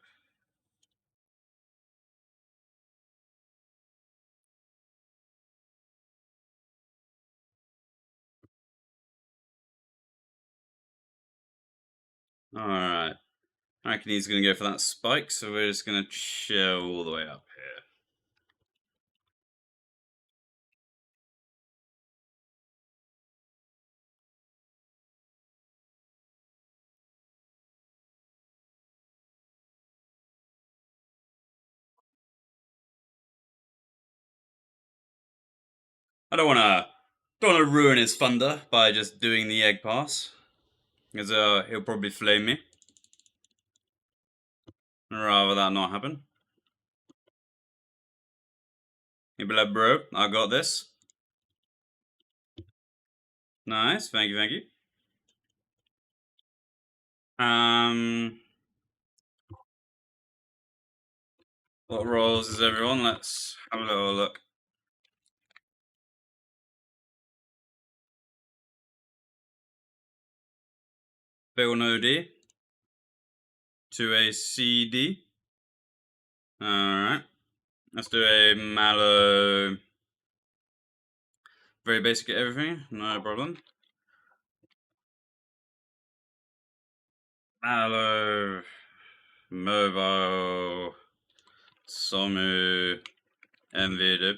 Alright. I reckon he's going to go for that spike, so we're just going to chill all the way up here. I don't want to ruin his thunder by just doing the egg pass, because he'll probably flame me. I'd rather that not happen. He'll be like, bro, I got this. Nice, thank you, thank you. What roles is everyone? Let's have a little look. Bill no D to a CD. Alright. Let's do a Mallow. Very basic at everything, no problem. Mallow. Mobile. Somu. MVD.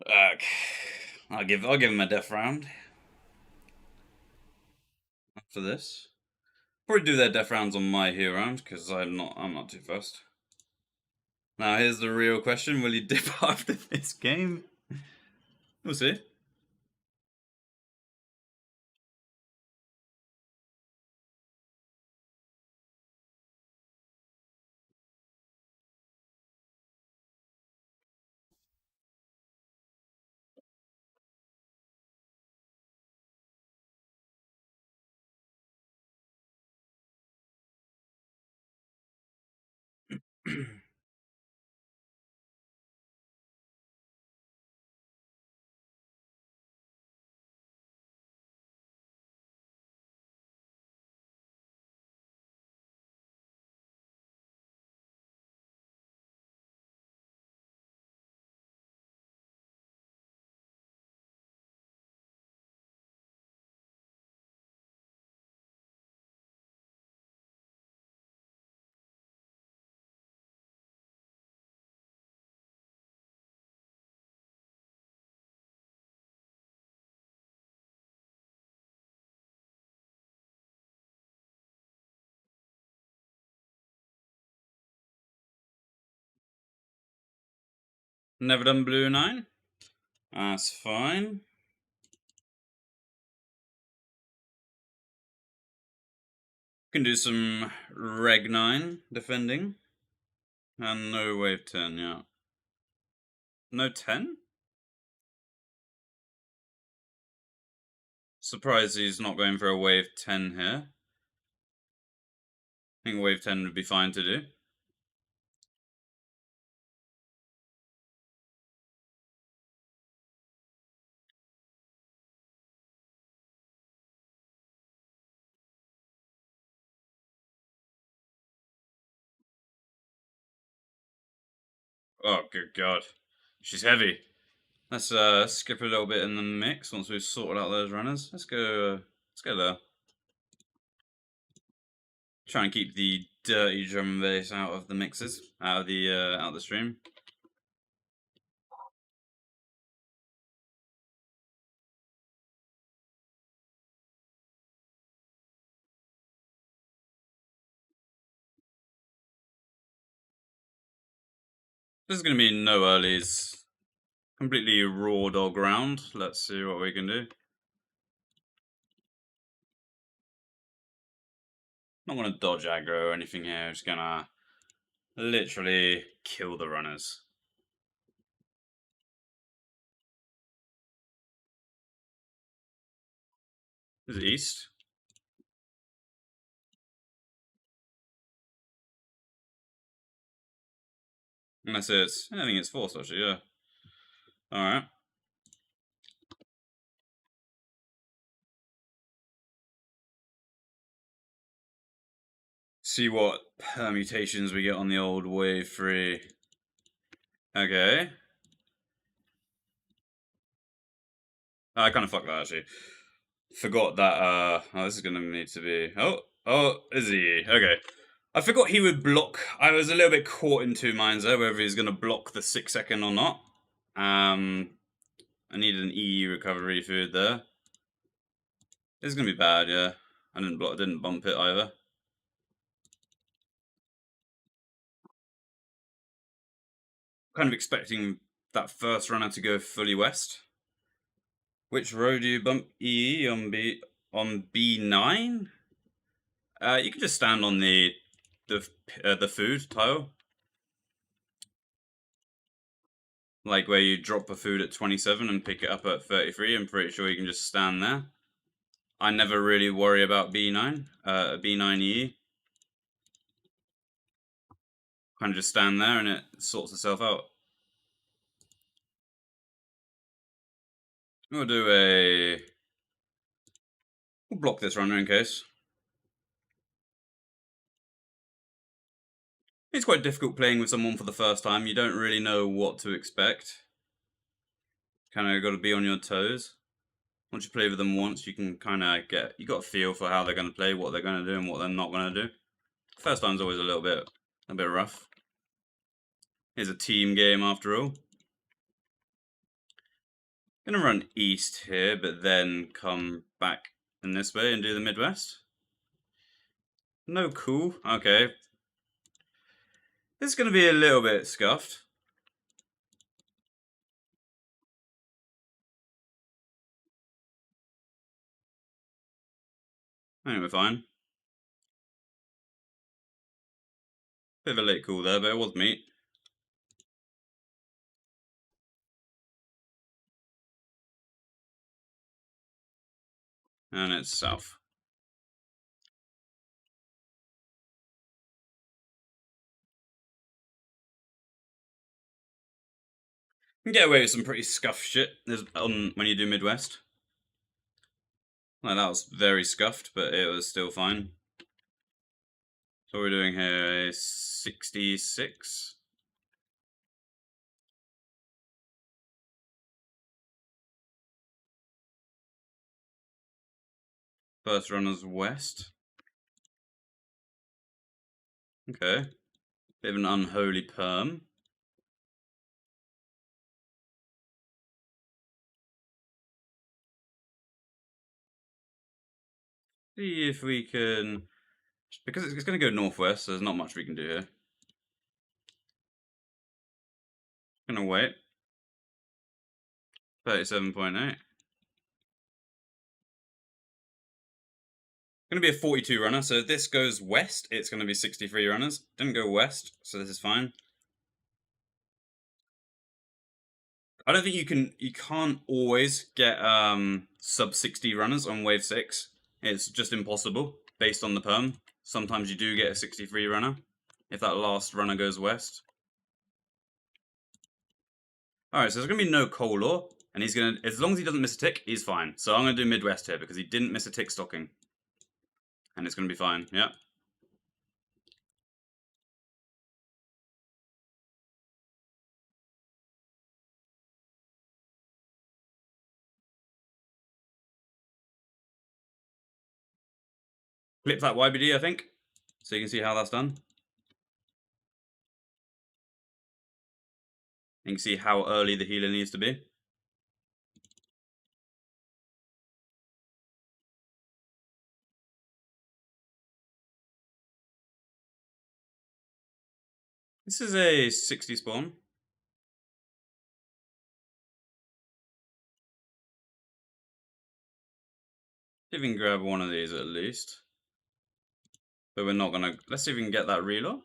Okay. I'll give him a death round after this. Probably do their death rounds on my hero round because I'm not too fussed. Now here's the real question: will he dip after this game? We'll see. Never done blue 9. That's fine. Can do some reg 9 defending. And no wave 10, yeah. No 10? Surprised he's not going for a wave 10 here. I think wave 10 would be fine to do. Oh, good god. She's heavy. Let's skip a little bit in the mix once we've sorted out those runners. Let's go there. Try and keep the dirty drum and bass out of the mixes, out of the stream. This is going to be no earlies. Completely raw dog round. Let's see what we can do. Not going to dodge aggro or anything here. Just going to literally kill the runners. Is it east? Unless it's... I think it's force actually, yeah. Alright. See what permutations we get on the old wave 3. Okay. I kind of fucked that actually. Forgot that, oh, this is gonna need to be... Oh, is he? Okay. I forgot he would block. I was a little bit caught in two minds there, whether he's gonna block the 6 second or not. I needed an EE recovery food there. This is gonna be bad, yeah. I didn't bump it either. Kind of expecting that first runner to go fully west. Which row do you bump EE on B9? You can just stand on the food tile, like where you drop a food at 27 and pick it up at 33. I'm pretty sure you can just stand there. I never really worry about B9, B9E. Kind of just stand there and it sorts itself out. We'll block this runner in case. It's quite difficult playing with someone for the first time. You don't really know what to expect. Kind of got to be on your toes. Once you play with them once, you can kind of you got a feel for how they're going to play, what they're going to do, and what they're not going to do. First time's always a bit rough. Here's a team game after all. Gonna run east here, but then come back in this way and do the Midwest. No cool. Okay. This is gonna be a little bit scuffed. I think we're fine. Bit of a late call there, but it was meat. And it's south. You can get away with some pretty scuffed shit when you do Midwest. Like that was very scuffed, but it was still fine. So we're doing here is 66. First runner's west. Okay. Bit of an unholy perm. See if we can... Because it's going to go northwest, so there's not much we can do here. Gonna wait. 37.8. Going to be a 42 runner, so if this goes west, it's going to be 63 runners. Didn't go west, so this is fine. I don't think you can't always get sub 60 runners on wave 6. It's just impossible based on the perm. Sometimes you do get a 63 runner if that last runner goes west. Alright, so there's going to be no Color, and he's going to, as long as he doesn't miss a tick, he's fine. So I'm going to do Midwest here because he didn't miss a tick stocking. And it's going to be fine, yeah. Clip that YBD, I think, so you can see how that's done. You can see how early the healer needs to be. This is a 60 spawn. See if we can grab one of these at least. But we're not gonna. Let's see if we can get that reload.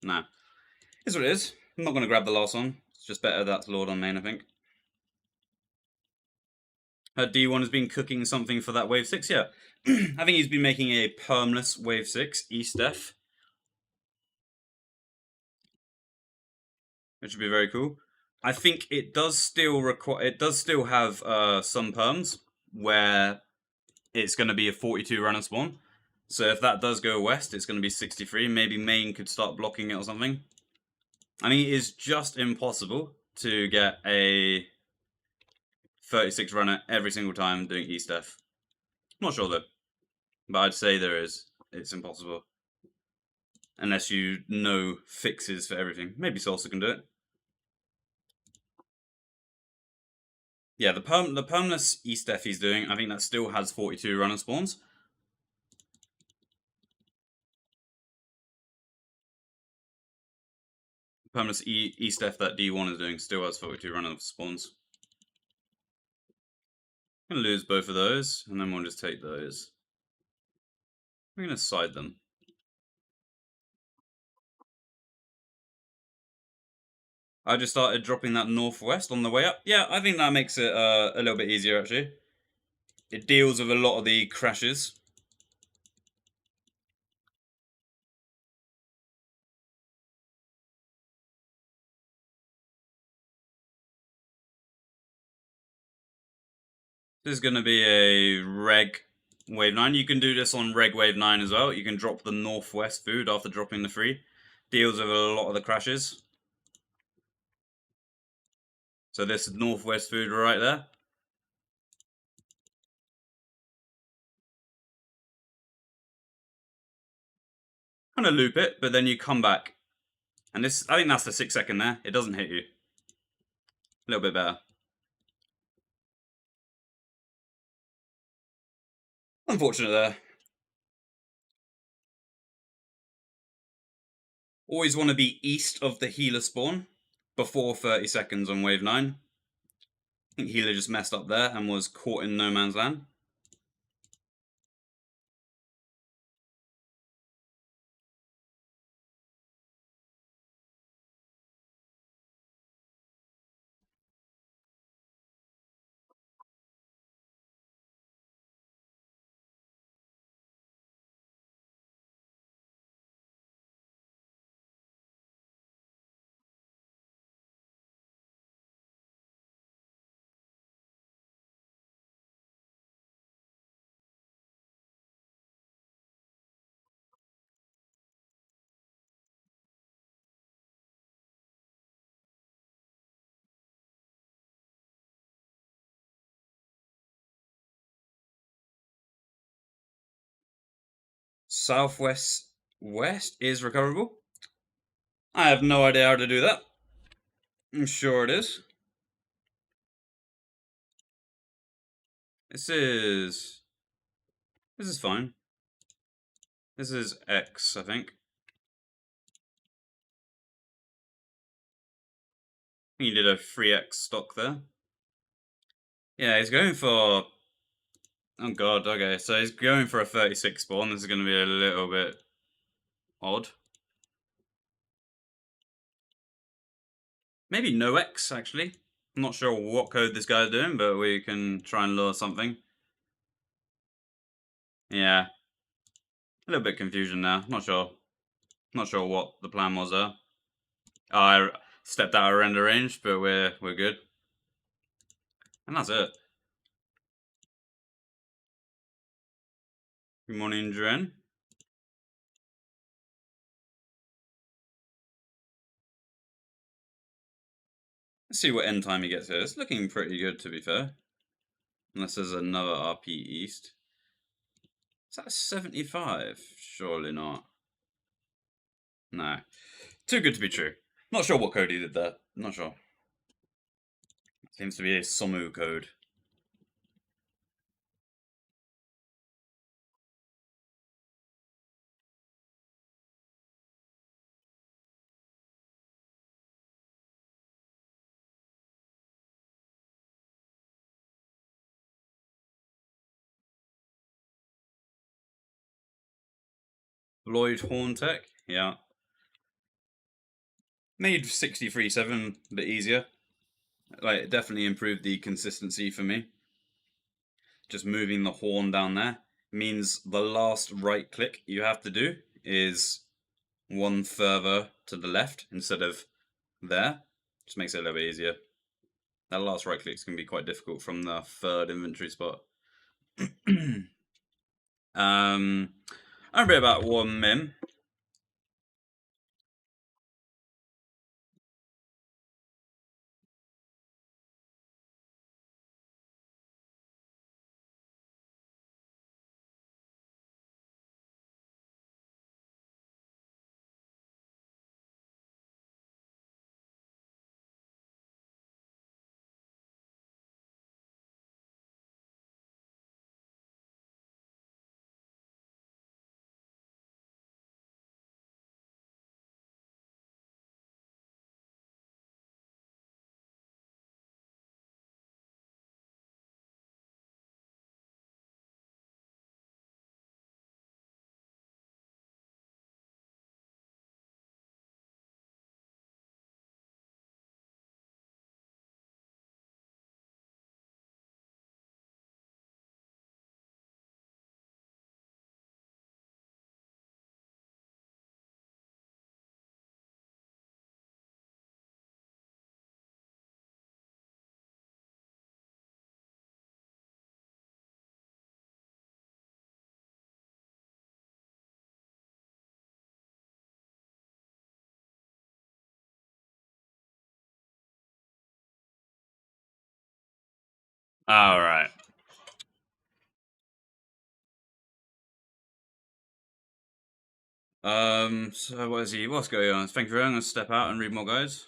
Nah. Here's what it is. I'm not gonna grab the last one. It's just better that's Lord on main, I think. Her D1 has been cooking something for that wave 6, yeah. I think he's been making a permless wave 6, East Def. Which would be very cool. I think it does still have some perms where it's going to be a 42 runner spawn. So if that does go west, it's going to be 63. Maybe main could start blocking it or something. I mean, it is just impossible to get a 36 runner every single time doing East Def. Not sure though, but I'd say there is. It's impossible. Unless you know fixes for everything. Maybe Salsa can do it. Yeah, the permless East Def he's doing, I think that still has 42 runner spawns. Permanent East Def that D1 is doing still has 42 runner spawns. I'm going to lose both of those, and then we'll just take those. We're going to side them. I just started dropping that northwest on the way up. Yeah, I think that makes it a little bit easier, actually. It deals with a lot of the crashes. This is going to be a reg wave 9. You can do this on reg wave 9 as well. You can drop the northwest food after dropping the free. Deals with a lot of the crashes. So this is northwest food right there. Kind of loop it, but then you come back. And this, I think that's the 6 second there. It doesn't hit you. A little bit better. Unfortunate there. Always want to be east of the healer spawn before 30 seconds on wave 9. I think healer just messed up there and was caught in no man's land. Southwest west is recoverable. I have no idea how to do that. I'm sure it is. This is fine. This is X, I think. You did a 3X stock there. Yeah, he's going for... Oh god, okay. So he's going for a 36 spawn. This is going to be a little bit odd. Maybe no X, actually. I'm not sure what code this guy's doing, but we can try and lure something. Yeah. A little bit confusion now. Not sure. Not sure what the plan was there. Oh, I stepped out of render range, but we're good. And that's it. Good morning, Dren. Let's see what end time he gets here. It's looking pretty good, to be fair. Unless there's another RP East. Is that 75? Surely not. No. Too good to be true. Not sure what code he did there. Not sure. Seems to be a Somu code. Lloyd Horntech, yeah. Made 63-7 a bit easier. Like, it definitely improved the consistency for me. Just moving the horn down there means the last right click you have to do is one further to the left instead of there. Just makes it a little bit easier. That last right click is going to be quite difficult from the third inventory spot. I'm a bit about 1 min. All right. So what is he? What's going on? Thank you very much. I'm gonna step out and read more guys.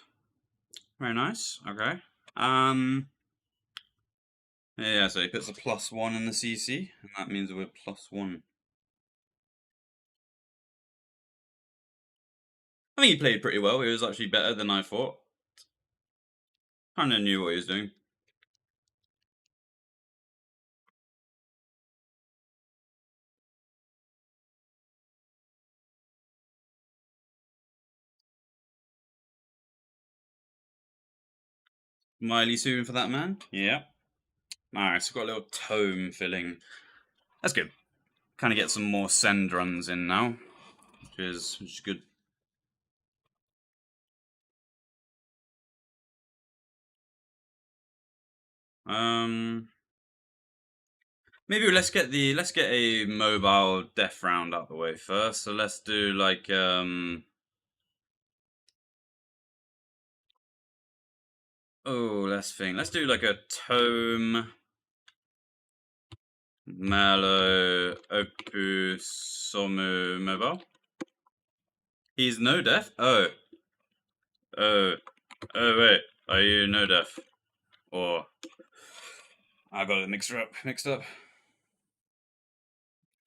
Very nice. Okay. Yeah, so he puts a +1 in the CC, and that means we're +1. I think he played pretty well. He was actually better than I thought. Kinda knew what he was doing. Miley soon for that man. Yeah. Alright, so got a little tome filling. That's good. Kind of get some more send runs in now, which is good. Maybe let's get a mobile death round out the way first. So let's do like oh, let's think. Let's do like a tome Malo Opus Somu mobile. He's no death? Oh. Oh. Oh wait. Are you no death? Or I got it mixed up.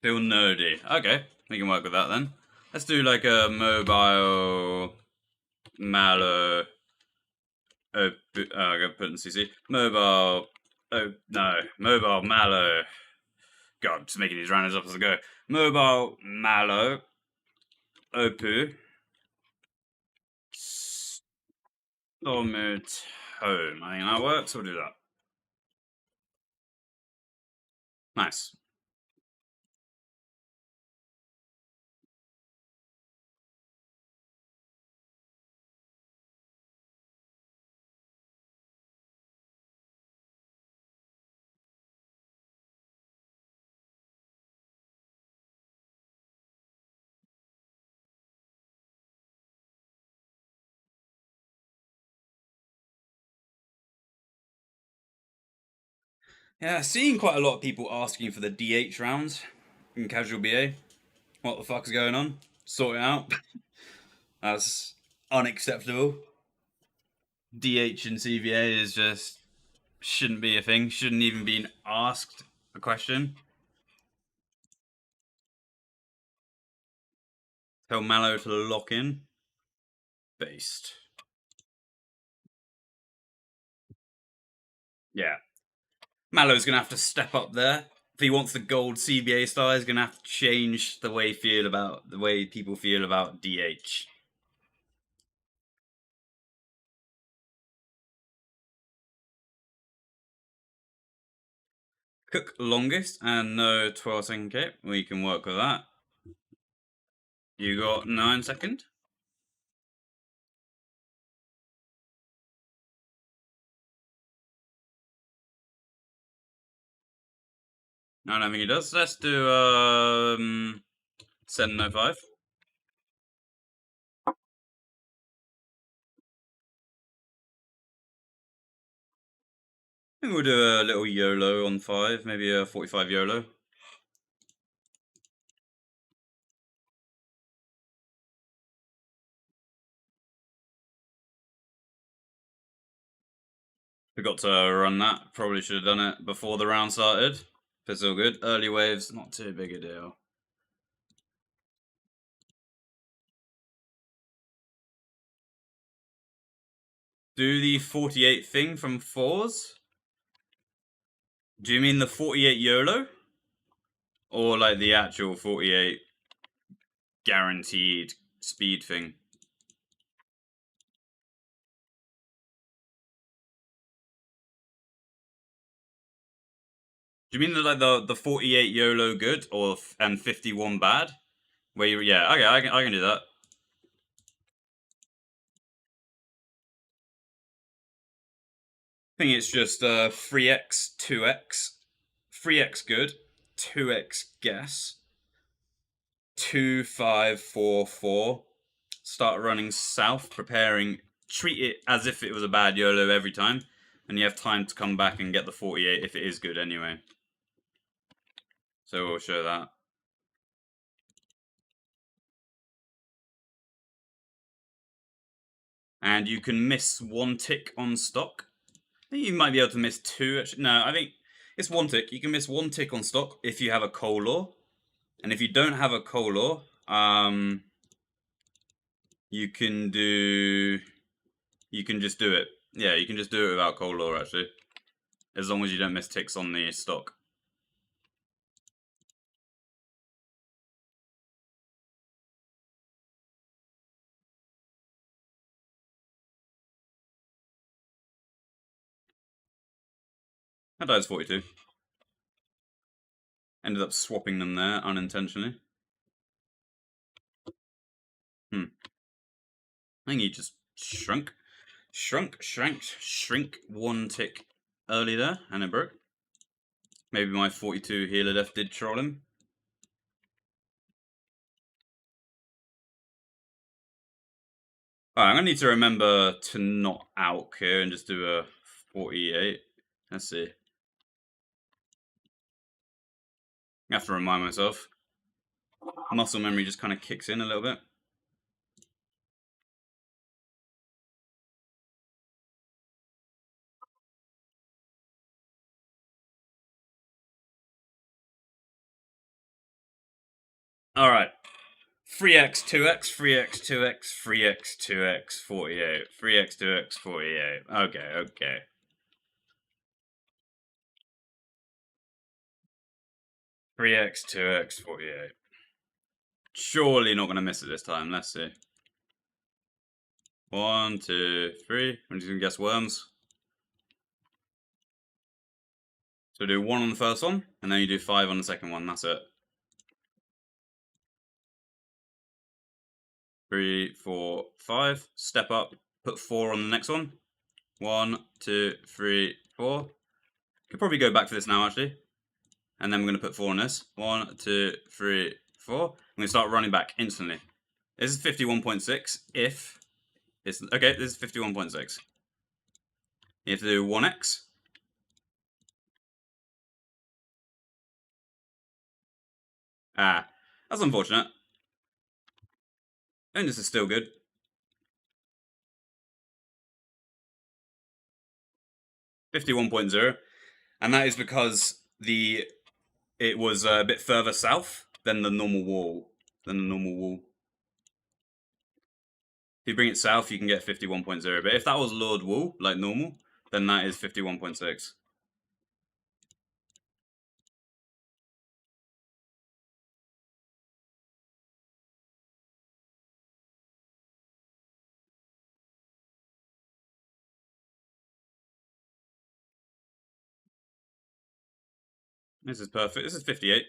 Feel nerdy. Okay, we can work with that then. Let's do like a mobile Malo. I gotta put in CC. Mobile Oh, no. Mobile Mallow. God, just making these rounders up as I go. Mobile Mallow. Opu. Stormut Home. I think that works. We'll do that. Nice. Yeah, seeing quite a lot of people asking for the DH rounds in casual BA. What the fuck's going on? Sort it out. That's unacceptable. DH and CVA is just shouldn't be a thing. Shouldn't even been asked a question. Tell Mallow to lock in. Based. Yeah. Mallow's gonna have to step up there. If he wants the gold CBA star, he's gonna have to change the way people feel about DH. Cook longest and no 12-second cape. We can work with that. You got 9 second. No, I don't think he does. Let's do 705. I think we'll do a little YOLO on 5, maybe a 45 YOLO. Forgot to run that. Probably should have done it before the round started. But it's all good. Early waves, not too big a deal. Do the 48 thing from 4s? Do you mean the 48 YOLO? Or like the actual 48 guaranteed speed thing? Do you mean the 48 YOLO good or and 51 bad? Where you yeah, okay, I can do that. I think it's just 3x, 2x, 3x good, 2x guess, 2, 5, 4, 4. Start running south, preparing. Treat it as if it was a bad YOLO every time, and you have time to come back and get the 48 if it is good anyway. So we'll show that. And you can miss 1 tick on stock. I think you might be able to miss 2. Actually. No, I think it's 1 tick. You can miss 1 tick on stock if you have a color. And if you don't have a color, you can just do it. Yeah, you can just do it without color actually. As long as you don't miss ticks on the stock. That dies 42. Ended up swapping them there unintentionally. I think he just shrunk. Shrink 1 tick early there, and it broke. Maybe my 42 healer death did troll him. Alright, I'm gonna need to remember to not out here and just do a 48. Let's see. I have to remind myself. Muscle memory just kind of kicks in a little bit. Alright. 3x, 2x, 3x, 2x, 3x, 2x, 48. 3x, 2x, 48. Okay. 3x, 2x, 48. Surely not going to miss it this time. Let's see. 1, 2, 3. I'm just going to guess worms. So do 1 on the first one, and then you do 5 on the second one. That's it. 3, 4, 5. Step up. Put 4 on the next one. 1, 2, 3, 4. Could probably go back for this now, actually. And then we're going to put 4 on this. 1, 2, 3, 4. I'm going to start running back instantly. This is 51.6 if it's... Okay, this is 51.6. You have to do 1x. Ah, that's unfortunate. And this is still good. 51.0. And that is because it was a bit further south than the normal wall. If you bring it south, you can get 51.0. But if that was lured wool, like normal, then that is 51.6. This is perfect. This is 58.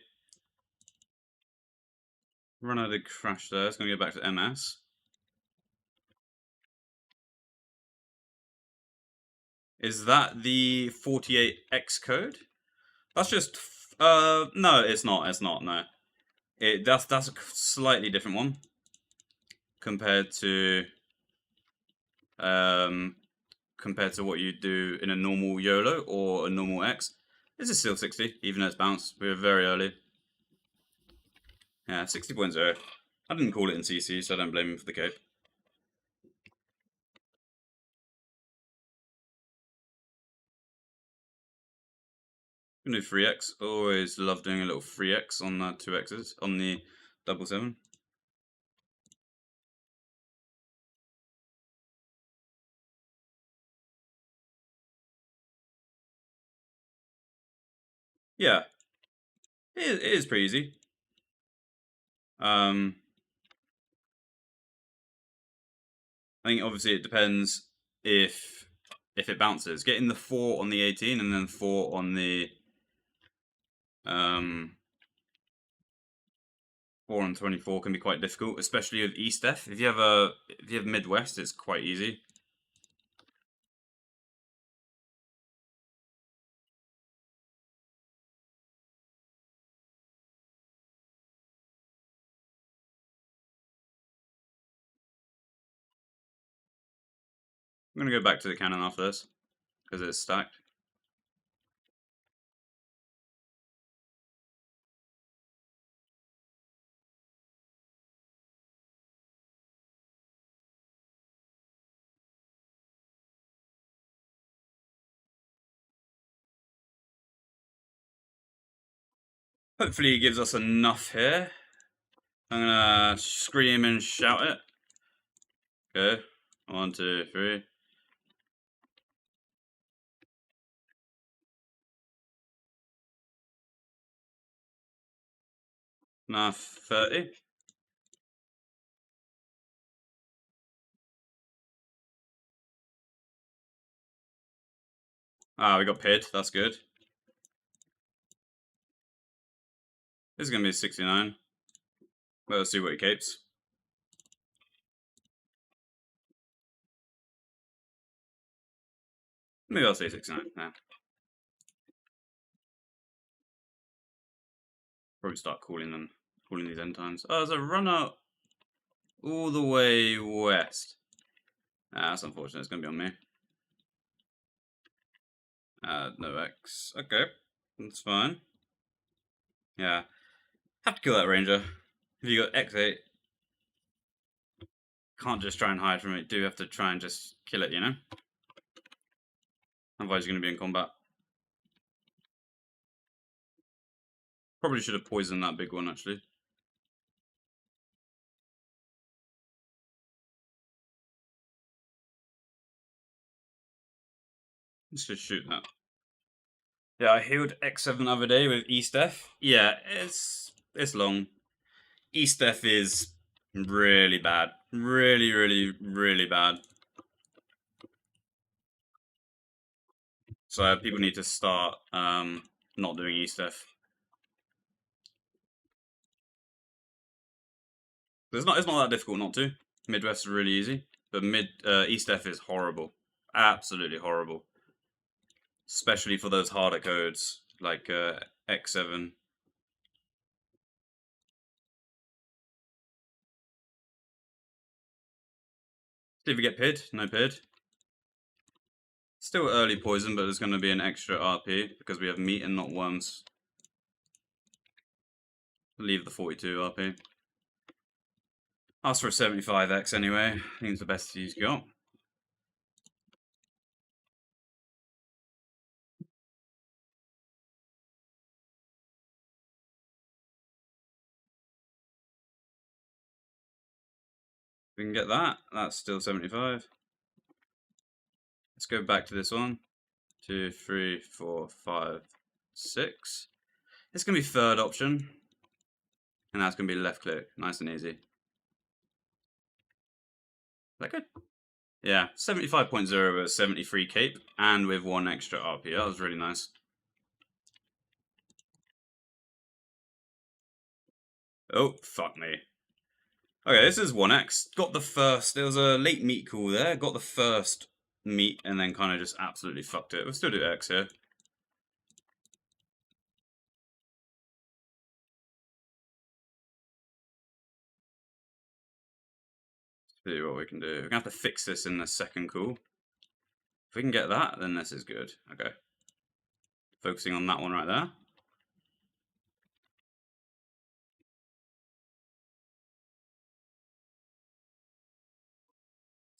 Runner did crash there. It's going to go back to MS. Is that the 48X code? That's just... no, it's not. It's not, no. That's a slightly different one. Compared to... compared to what you do in a normal YOLO or a normal X. This is still 60, even though it's bounced. We were very early. Yeah, 60.0. I didn't call it in CC, so I don't blame him for the cape. We can do 3x. Always love doing a little 3x on 2x's, on the 777. Yeah, it is pretty easy. I think obviously it depends if it bounces. Getting the 4 on the 18 and then 4 on the 4 on 24 can be quite difficult, especially with E-Steph. If you have Midwest, it's quite easy. I'm gonna go back to the cannon after this because it's stacked. Hopefully he gives us enough here. I'm gonna scream and shout it. Okay, 1, 2, 3. Now 30. Ah, we got PID. That's good. This is gonna be 69. Let's see what he capes. Maybe I'll say 69. Yeah. Probably start calling these end times. Oh, there's a runner all the way west. Ah, that's unfortunate. It's gonna be on me. No X. Okay, that's fine. Yeah, have to kill that ranger. If you got X8, can't just try and hide from it. Do have to try and just kill it, you know? Otherwise you're gonna be in combat. Probably should have poisoned that big one, actually. Let's just shoot that. Yeah, I healed X7 the other day with E-Steph. Yeah, it's long. E-Steph is really bad. Really, really, really bad. So people need to start not doing E-Steph. It's not that difficult not to. Midwest is really easy, but E-Steph is horrible. Absolutely horrible. Especially for those harder codes like X7. Did we get PID? No PID. Still early poison, but there's going to be an extra RP because we have meat and not worms. Leave the 42 RP. Ask for a 75x anyway. I think it's the best he's got. We can get that. That's still 75. Let's go back to this one. 2, 3, 4, 5, 6. It's going to be third option. And that's going to be left click. Nice and easy. Is that good? Yeah, 75.0 with 73 cape and with 1 extra RP. That was really nice. Oh, fuck me. Okay, this is 1x. Got the first. There was a late meat call there. Got the first meat and then kind of just absolutely fucked it. We'll still do X here. See what we can do. We're going to have to fix this in the second call. If we can get that, then this is good. Okay. Focusing on that one right there.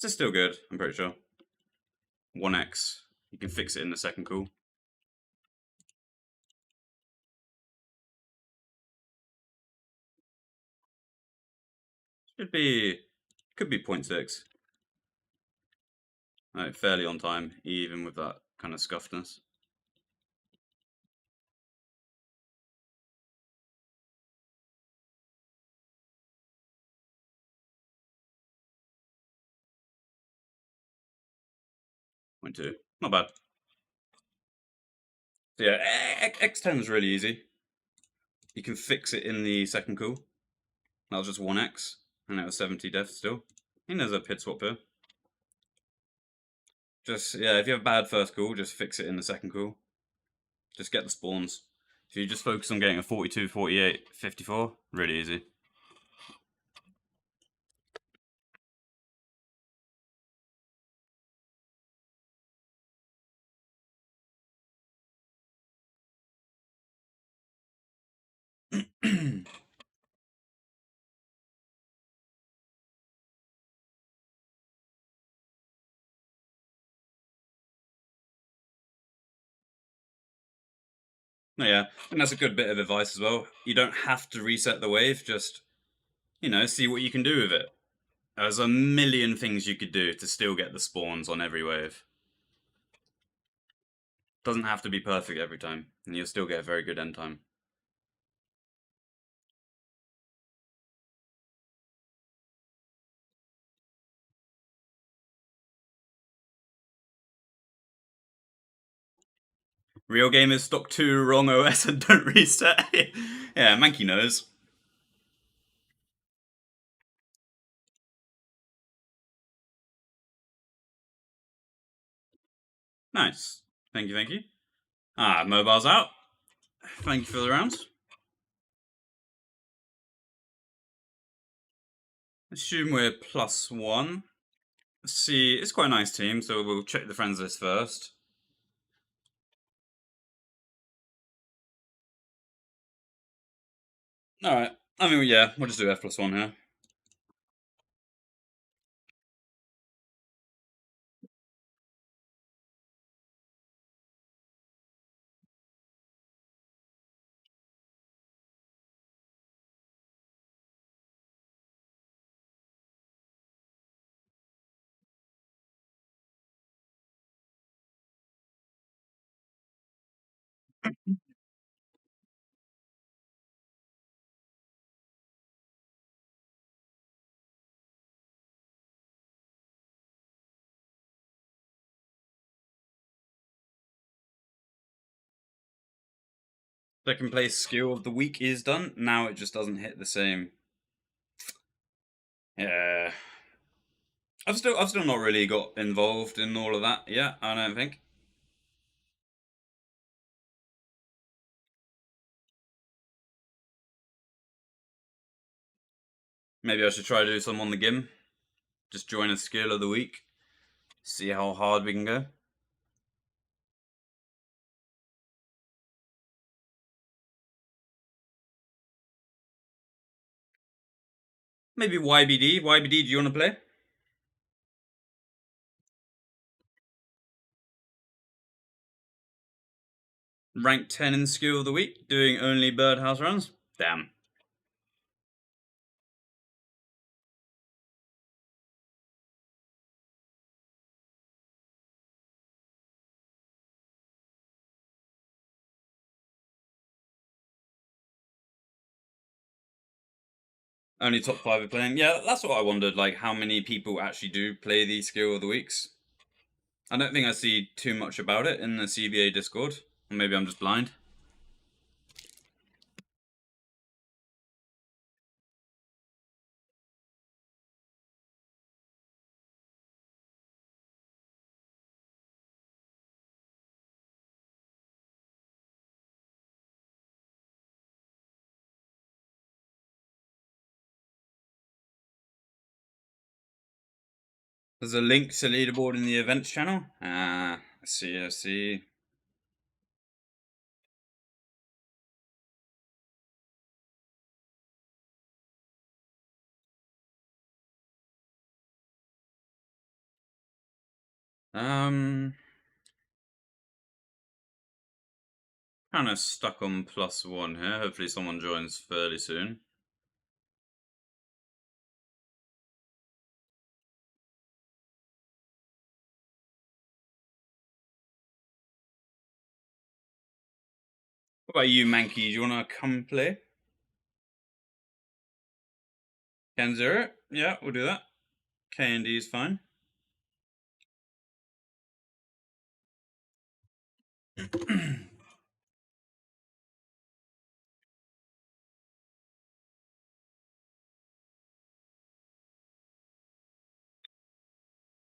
This is still good, I'm pretty sure. 1x. You can fix it in the second call. Could be 0.6. Right, fairly on time, even with that kind of scuffedness. Point 2. Not bad. So yeah, X10 is really easy. You can fix it in the second call. That was just 1x, and it was 70 death still. I think there's a pit swap here. Just, yeah, if you have a bad first call, just fix it in the second call. Just get the spawns. If you just focus on getting a 42, 48, 54, really easy. Yeah, and that's a good bit of advice as well. You don't have to reset the wave, just, see what you can do with it. There's a million things you could do to still get the spawns on every wave. Doesn't have to be perfect every time, and you'll still get a very good end time. Real gamers stock 2 wrong OS and don't reset. Yeah, Mankey knows. Nice. Thank you, thank you. Mobile's out. Thank you for the round. Assume we're +1. Let's see, it's quite a nice team, so we'll check the friends list first. Alright, I mean, yeah, we'll just do F+1 here. Second place skill of the week is done. Now it just doesn't hit the same. Yeah. I've still not really got involved in all of that yet, I don't think. Maybe I should try to do some on the gim. Just join a skill of the week. See how hard we can go. Maybe YBD. YBD, do you want to play? Rank 10 in skill of the week, doing only birdhouse runs. Damn. Only top 5 are playing. Yeah, that's what I wondered, like how many people actually do play these skill of the weeks. I don't think I see too much about it in the CBA Discord. Or maybe I'm just blind. There's a link to leaderboard in the events channel. I see. Um, kind of stuck on +1 here. Hopefully someone joins fairly soon. What about you, Mankey? Do you want to come play? Can 0? Yeah, we'll do that. K and D is fine.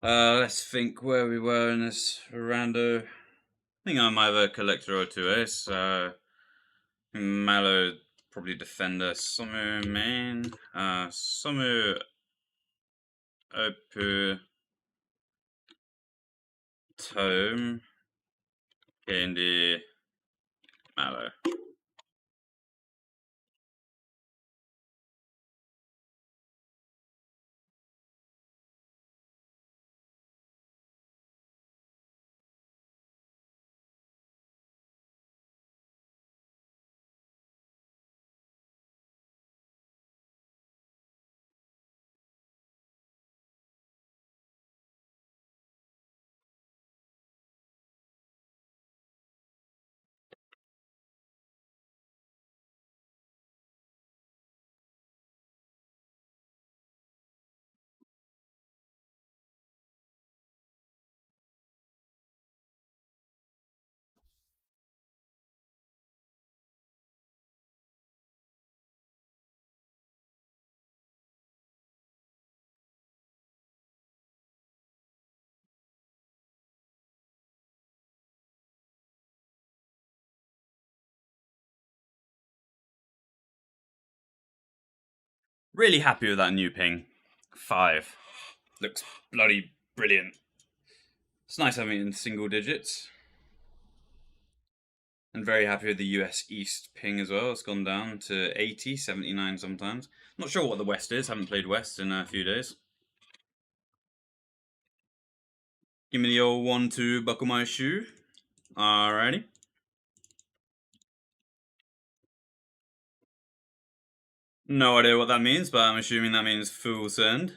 Let's think where we were in this rando. I think I'm either collector or 2 ace. Mallow probably defender. Somu main. Somu Opu Tome. Candy Mallow. Really happy with that new ping. 5. Looks bloody brilliant. It's nice having it in single digits. And very happy with the US East ping as well. It's gone down to 80, 79 sometimes. Not sure what the West is. Haven't played West in a few days. Give me the old 1-2, buckle my shoe. Alrighty. No idea what that means, but I'm assuming that means full send.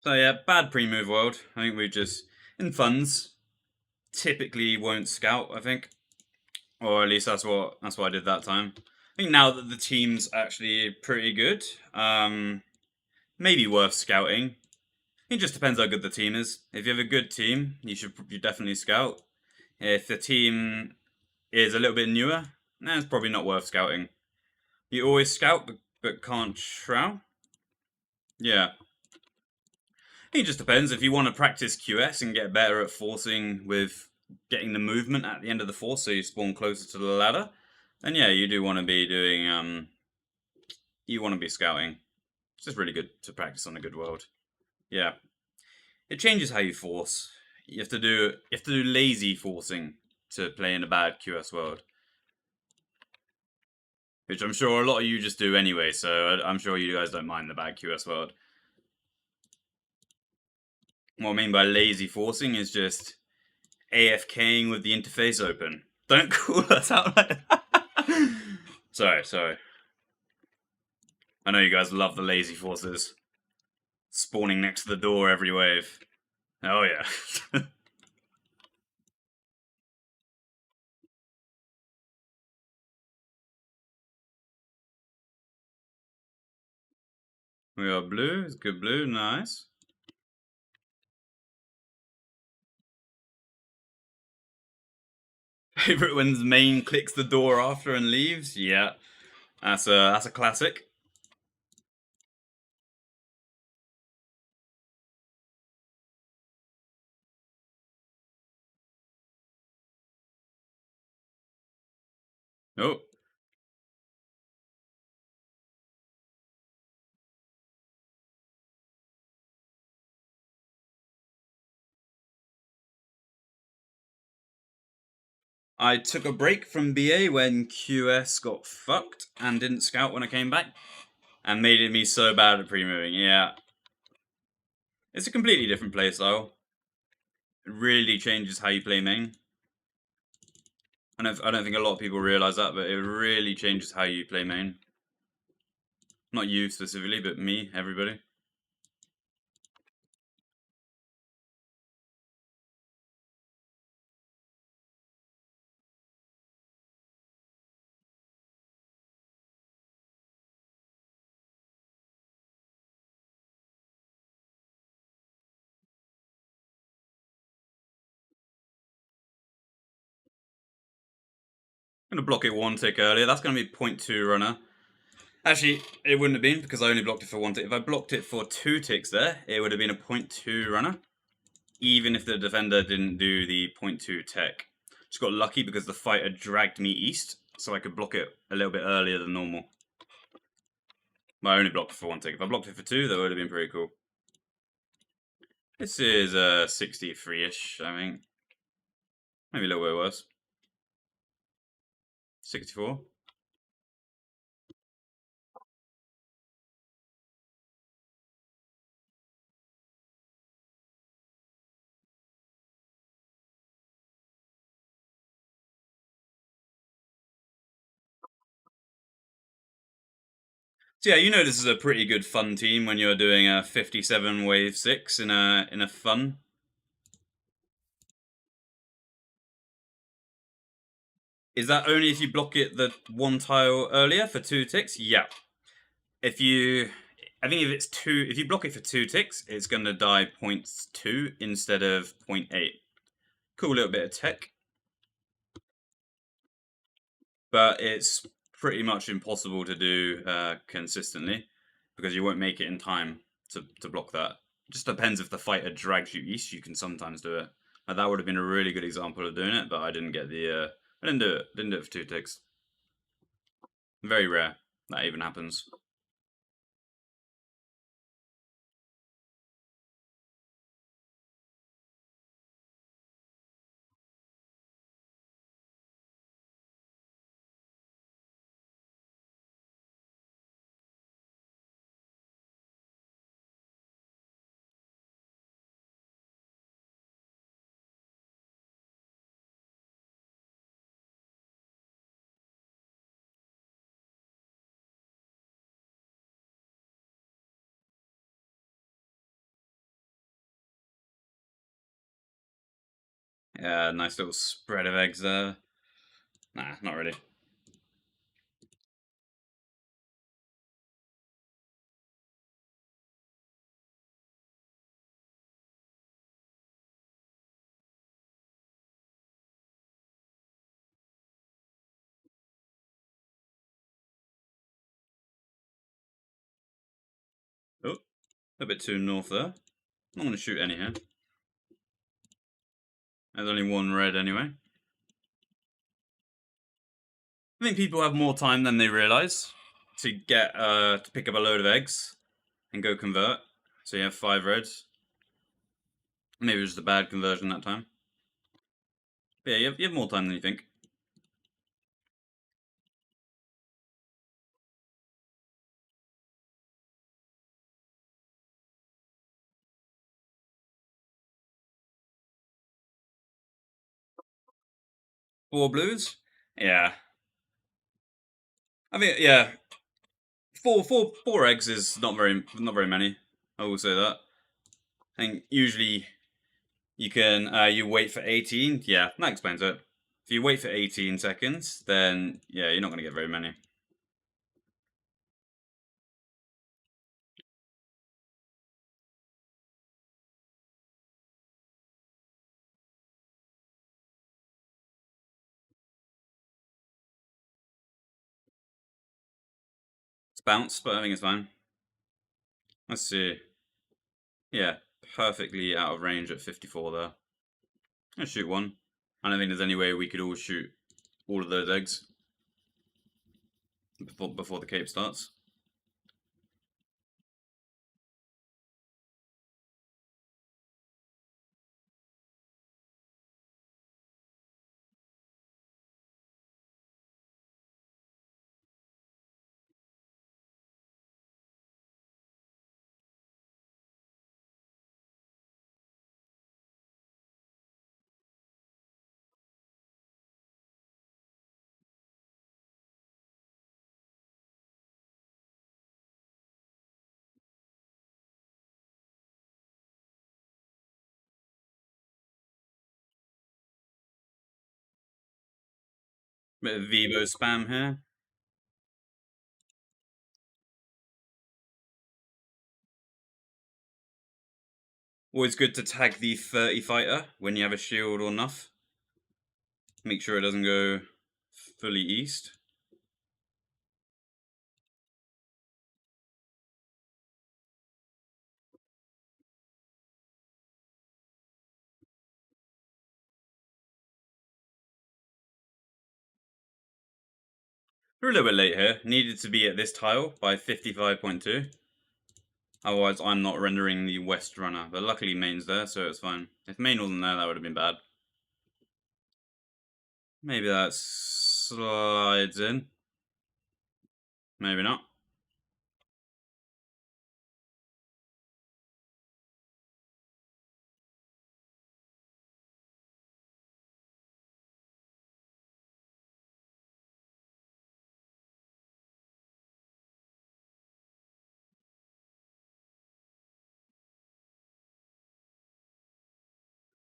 So yeah, bad pre-move world. I think we just in funds typically won't scout. I think, or at least that's what I did that time. I think now that the team's actually pretty good, maybe worth scouting. It just depends how good the team is. If you have a good team, you definitely scout. If the team is a little bit newer, it's probably not worth scouting. You always scout, but can't shroud. Yeah, it just depends. If you want to practice QS and get better at forcing with getting the movement at the end of the force, so you spawn closer to the ladder, then yeah, you do want to be doing you want to be scouting. It's just really good to practice on a good world. Yeah, it changes how you force. You have to do lazy forcing to play in a bad QS world, which I'm sure a lot of you just do anyway. So I'm sure you guys don't mind the bad QS world. What I mean by lazy forcing is just AFKing with the interface open. Don't call us out like that. Sorry. I know you guys love the lazy forces. Spawning next to the door every wave. Oh yeah. We got blue. It's good blue. Nice. Favorite when main clicks the door after and leaves? Yeah. That's a classic. Oh. I took a break from BA when QS got fucked and didn't scout when I came back. And made me so bad at pre-moving. Yeah. It's a completely different playstyle. It really changes how you play main. I don't think a lot of people realize that, but it really changes how you play main. Not you specifically, but me, everybody. I'm gonna block it one tick earlier. That's gonna be 0.2 runner. Actually, it wouldn't have been because I only blocked it for one tick. If I blocked it for 2 ticks there, it would have been a 0.2 runner. Even if the defender didn't do the 0.2 tech. Just got lucky because the fighter dragged me east, so I could block it a little bit earlier than normal. I only blocked it for one tick. If I blocked it for two, that would have been pretty cool. This is 63-ish, I think. Maybe a little bit worse. 64. So yeah, this is a pretty good fun team when you're doing a 57 wave 6 in a fun. Is that only if you block it the one tile earlier for 2 ticks? Yeah. I think if you block it for 2 ticks, it's gonna die 0.2 instead of 0.8. Cool little bit of tech, but it's pretty much impossible to do consistently because you won't make it in time to block that. Just depends if the fighter drags you east. You can sometimes do it. That would have been a really good example of doing it, but I didn't get the. I didn't do it. Didn't do it for 2 ticks. Very rare that even happens. Yeah, nice little spread of eggs there. Nah, not really. Oh, a bit too north there. I'm not going to shoot any here. There's only one red anyway. I think people have more time than they realise to get to pick up a load of eggs and go convert. So you have 5 reds. Maybe it was just a bad conversion that time. But yeah, you have more time than you think. 4 blues. Yeah, I mean, yeah, four eggs is not very many. I will say that. I think usually you can you wait for 18. Yeah, that explains it. If you wait for 18 seconds, then yeah, you're not going to get very many. It's bounced, but I think it's fine. Let's see. Yeah, perfectly out of range at 54 there. Let's shoot one. I don't think there's any way we could all shoot all of those eggs before the cape starts. Bit of Vivo spam here. Always good to tag the 30 fighter when you have a shield or enough. Make sure it doesn't go fully east. We're a little bit late here. Needed to be at this tile by 55.2. Otherwise, I'm not rendering the west runner. But luckily, main's there, so it's fine. If main wasn't there, that would have been bad. Maybe that slides in. Maybe not.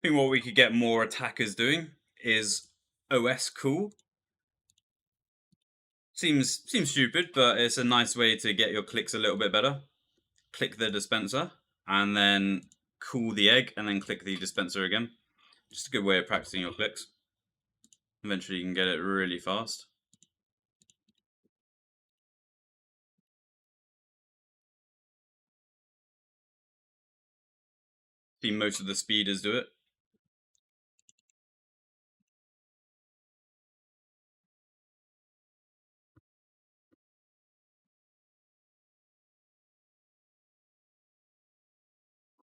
I think what we could get more attackers doing is OS cool. Seems stupid, but it's a nice way to get your clicks a little bit better. Click the dispenser, and then cool the egg, and then click the dispenser again. Just a good way of practicing your clicks. Eventually you can get it really fast. See most of the speeders do it.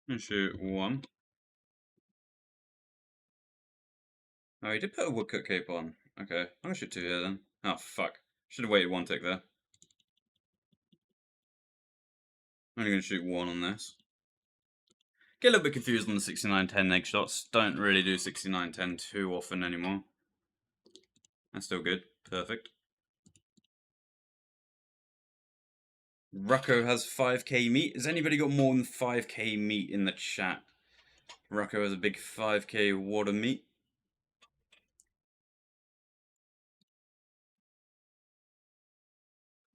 And shoot one. Oh, he did put a woodcut cape on. Okay, I'm gonna shoot 2 here then. Oh, fuck. Should have waited 1 tick there. I'm only gonna shoot 1 on this. Get a little bit confused on the 69-10 egg shots. Don't really do 69-10 too often anymore. That's still good. Perfect. Rucko has 5k meat. Has anybody got more than 5k meat in the chat? Rucko has a big 5k wad of meat.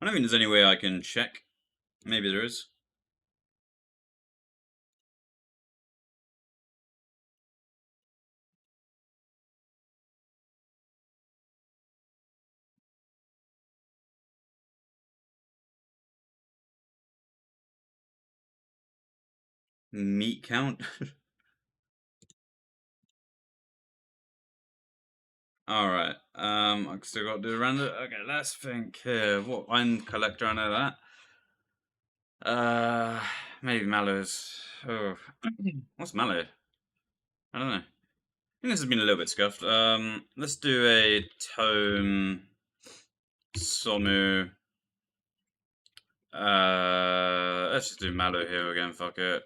I don't think there's any way I can check. Maybe there is. Meat count. Alright. I still got to do random. Okay, let's think here. What wine collector? I know that. Uh, maybe mallows. Oh, what's mallow? I don't know. I think this has been a little bit scuffed. Let's do a tome somu. Let's just do mallow here again. Fuck it.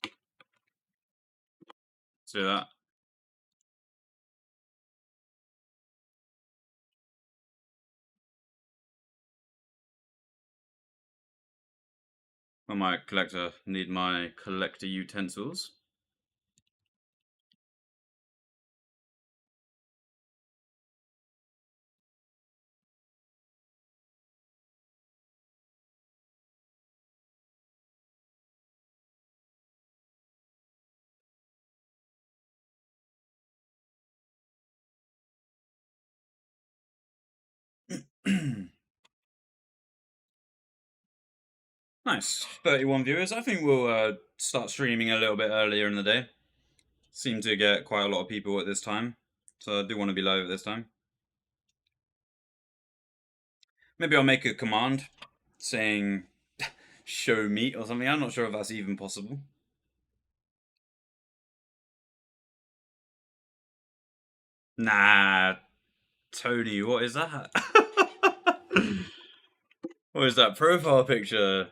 Let's do that. On my collector, need my collector utensils. Nice. 31 viewers. I think we'll start streaming a little bit earlier in the day. Seem to get quite a lot of people at this time. So I do want to be live at this time. Maybe I'll make a command saying show meat or something. I'm not sure if that's even possible. Nah, Tony, what is that? What is that profile picture?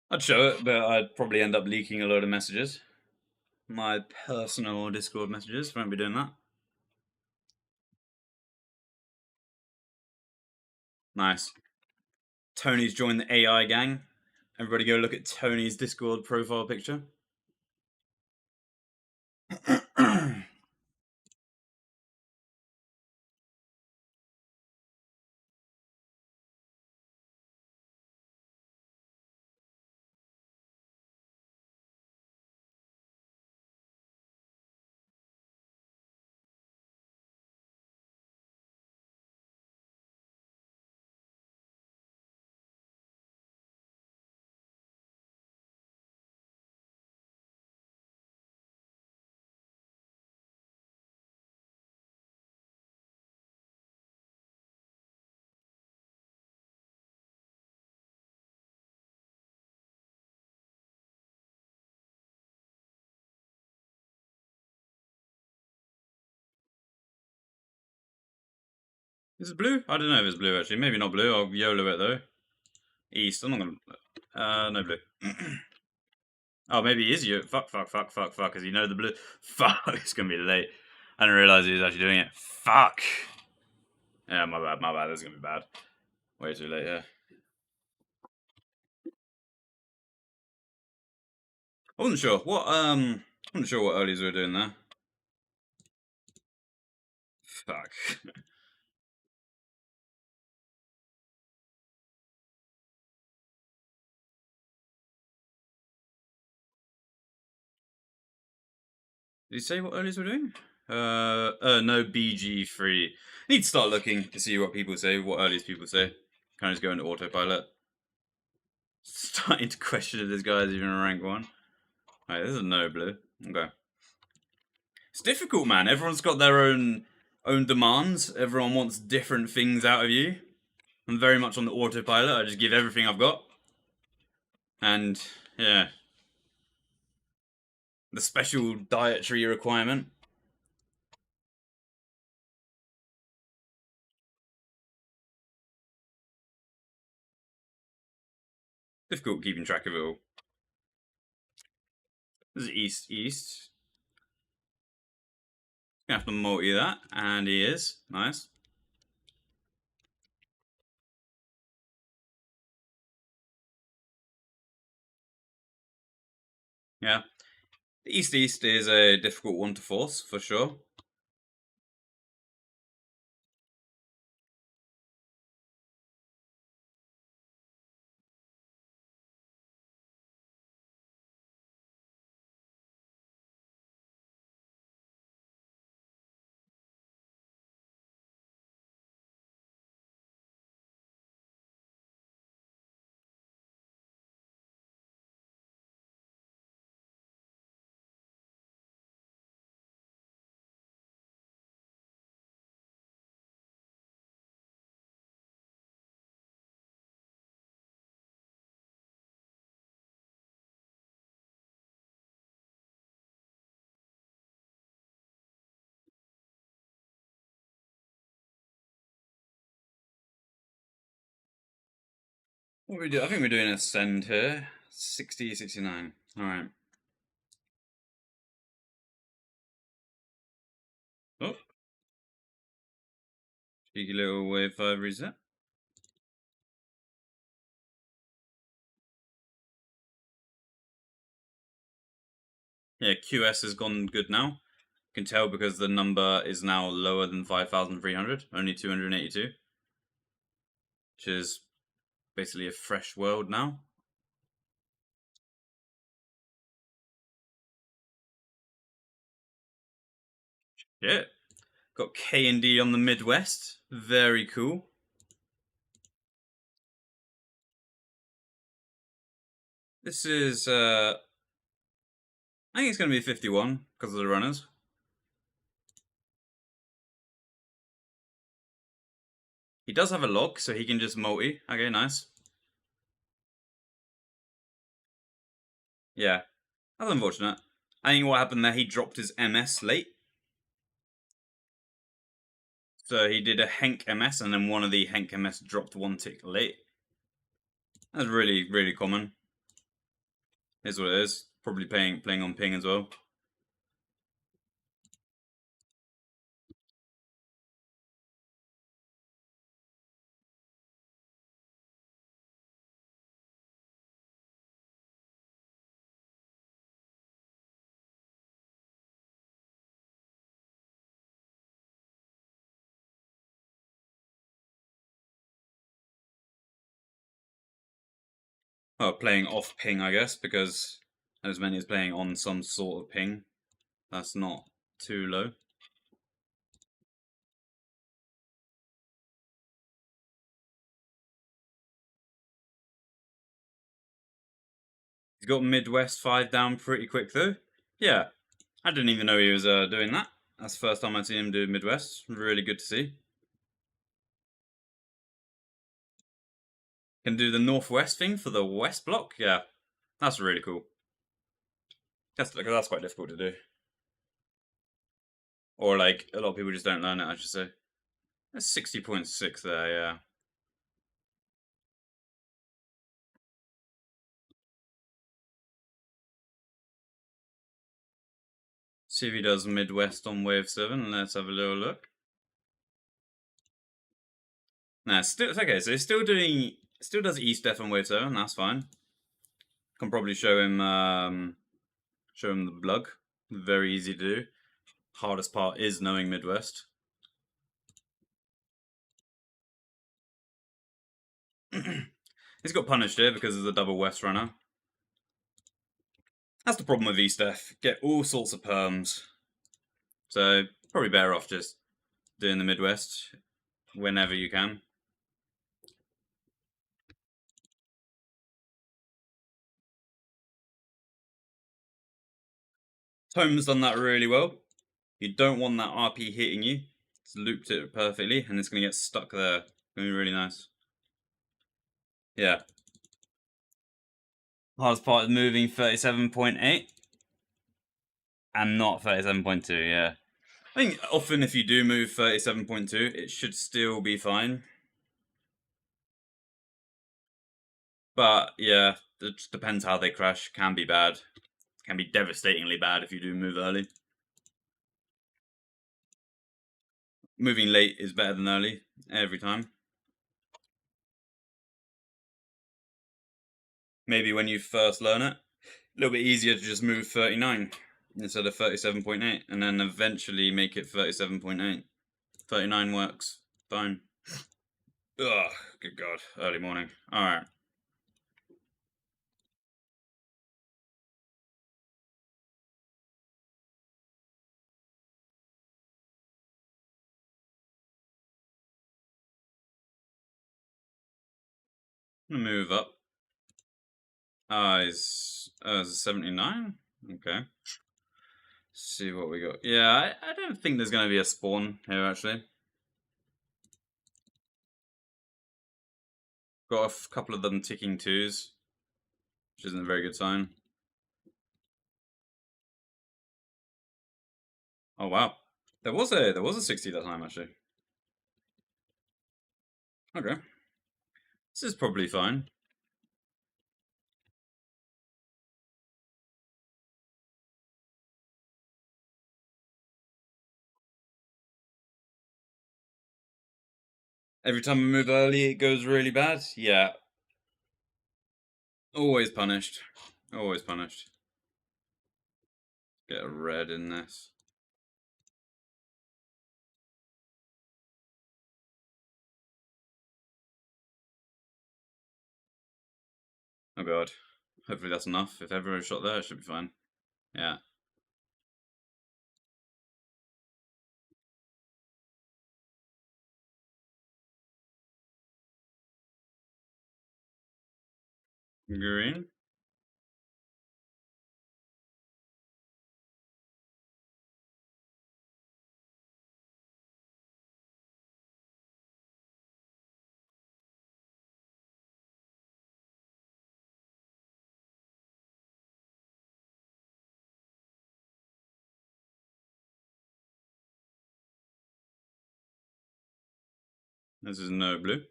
I'd show it, but I'd probably end up leaking a load of messages. My personal Discord messages. Won't be doing that. Nice. Tony's joined the AI gang. Everybody go look at Tony's Discord profile picture. Is it blue? I don't know if it's blue actually. Maybe not blue. I'll YOLO it though. East. I'm not gonna. No blue. Oh, maybe he is you. Fuck, fuck, fuck, fuck, fuck. Because you know the blue. Fuck, it's gonna be late. I didn't realize he was actually doing it. Fuck. Yeah, my bad, my bad. This is gonna be bad. Way too late, yeah. I wasn't sure. I wasn't sure what earlies we were doing there. Fuck. Did he say what earlies we're doing? No BG3. Need to start looking to see what people say, what earliest people say. Kind of just go into autopilot. Starting to question if this guy is even a rank 1. Alright, this is no blue. Okay. It's difficult, man. Everyone's got their own demands. Everyone wants different things out of you. I'm very much on the autopilot. I just give everything I've got. And, yeah. The special dietary requirement. Difficult keeping track of it all. This is east. Gonna have to multi that, and he is. Nice. Yeah. The east-east is a difficult one to force, for sure. What we do? I think we're doing ascend here. 60, 69. Alright. Oh, cheeky little wave 5 reset. Yeah, QS has gone good now. You can tell because the number is now lower than 5,300, only 282, which is basically a fresh world now. Yeah, got K and D on the Midwest. Very cool. This is, I think it's going to be 51 because of the runners. He does have a lock, so he can just multi. Okay, nice. Yeah, that's unfortunate. I think what happened there, he dropped his MS late. So he did a Henk MS, and then one of the Henk MS dropped one tick late. That's really, really common. Here's what it is. Probably playing on ping as well. Oh, playing off ping, I guess, because as many as playing on some sort of ping. That's not too low. He's got Midwest 5 down pretty quick, though. Yeah, I didn't even know he was doing that. That's the first time I've seen him do Midwest. Really good to see. Can do the Northwest thing for the West block. Yeah, that's really cool. That's quite difficult to do. Or like a lot of people just don't learn it, I should say. That's 60.6 there, yeah. See if he does Midwest on wave 7. Let's have a little look. Nah, still it's okay. So he's still does East Def on wave 7. That's fine. Can probably show him the blug. Very easy to do. Hardest part is knowing Midwest. He's got punished here because of the double West runner. That's the problem with East Def. Get all sorts of perms. So probably better off just doing the Midwest whenever you can. Tome's done that really well. You don't want that RP hitting you. It's looped it perfectly, and it's going to get stuck there. It's going to be really nice. Yeah. Hardest part is moving 37.8 and not 37.2, yeah. I think often if you do move 37.2, it should still be fine. But yeah, it just depends how they crash. Can be bad. Can be devastatingly bad if you do move early. Moving late is better than early, every time. Maybe when you first learn it, a little bit easier to just move 39. instead of 37.8, and then eventually make it 37.8. 39 works fine. Ugh, good God, early morning. Alright. I'm gonna move up. Is 79? Okay. See what we got. Yeah, I don't think there's gonna be a spawn here actually. Got a couple of them ticking twos, which isn't a very good sign. Oh wow. There was a 60 that time actually. Okay. This is probably fine. Every time I move early, it goes really bad. Yeah. Always punished. Always punished. Get a red in this. Oh god. Hopefully that's enough. If everyone shot there, it should be fine. Yeah. Green. This is no blue.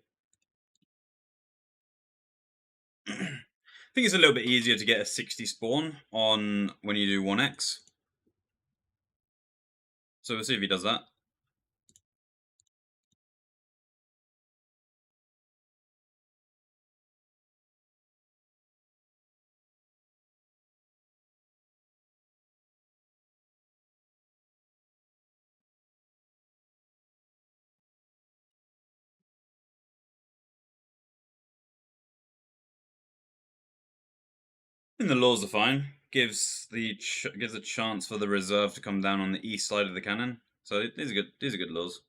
I think it's a little bit easier to get a 60 spawn on when you do 1x. So we'll see if he does that. I think the laws are fine. Gives a chance for the reserve to come down on the east side of the cannon. So these are good. These are good laws.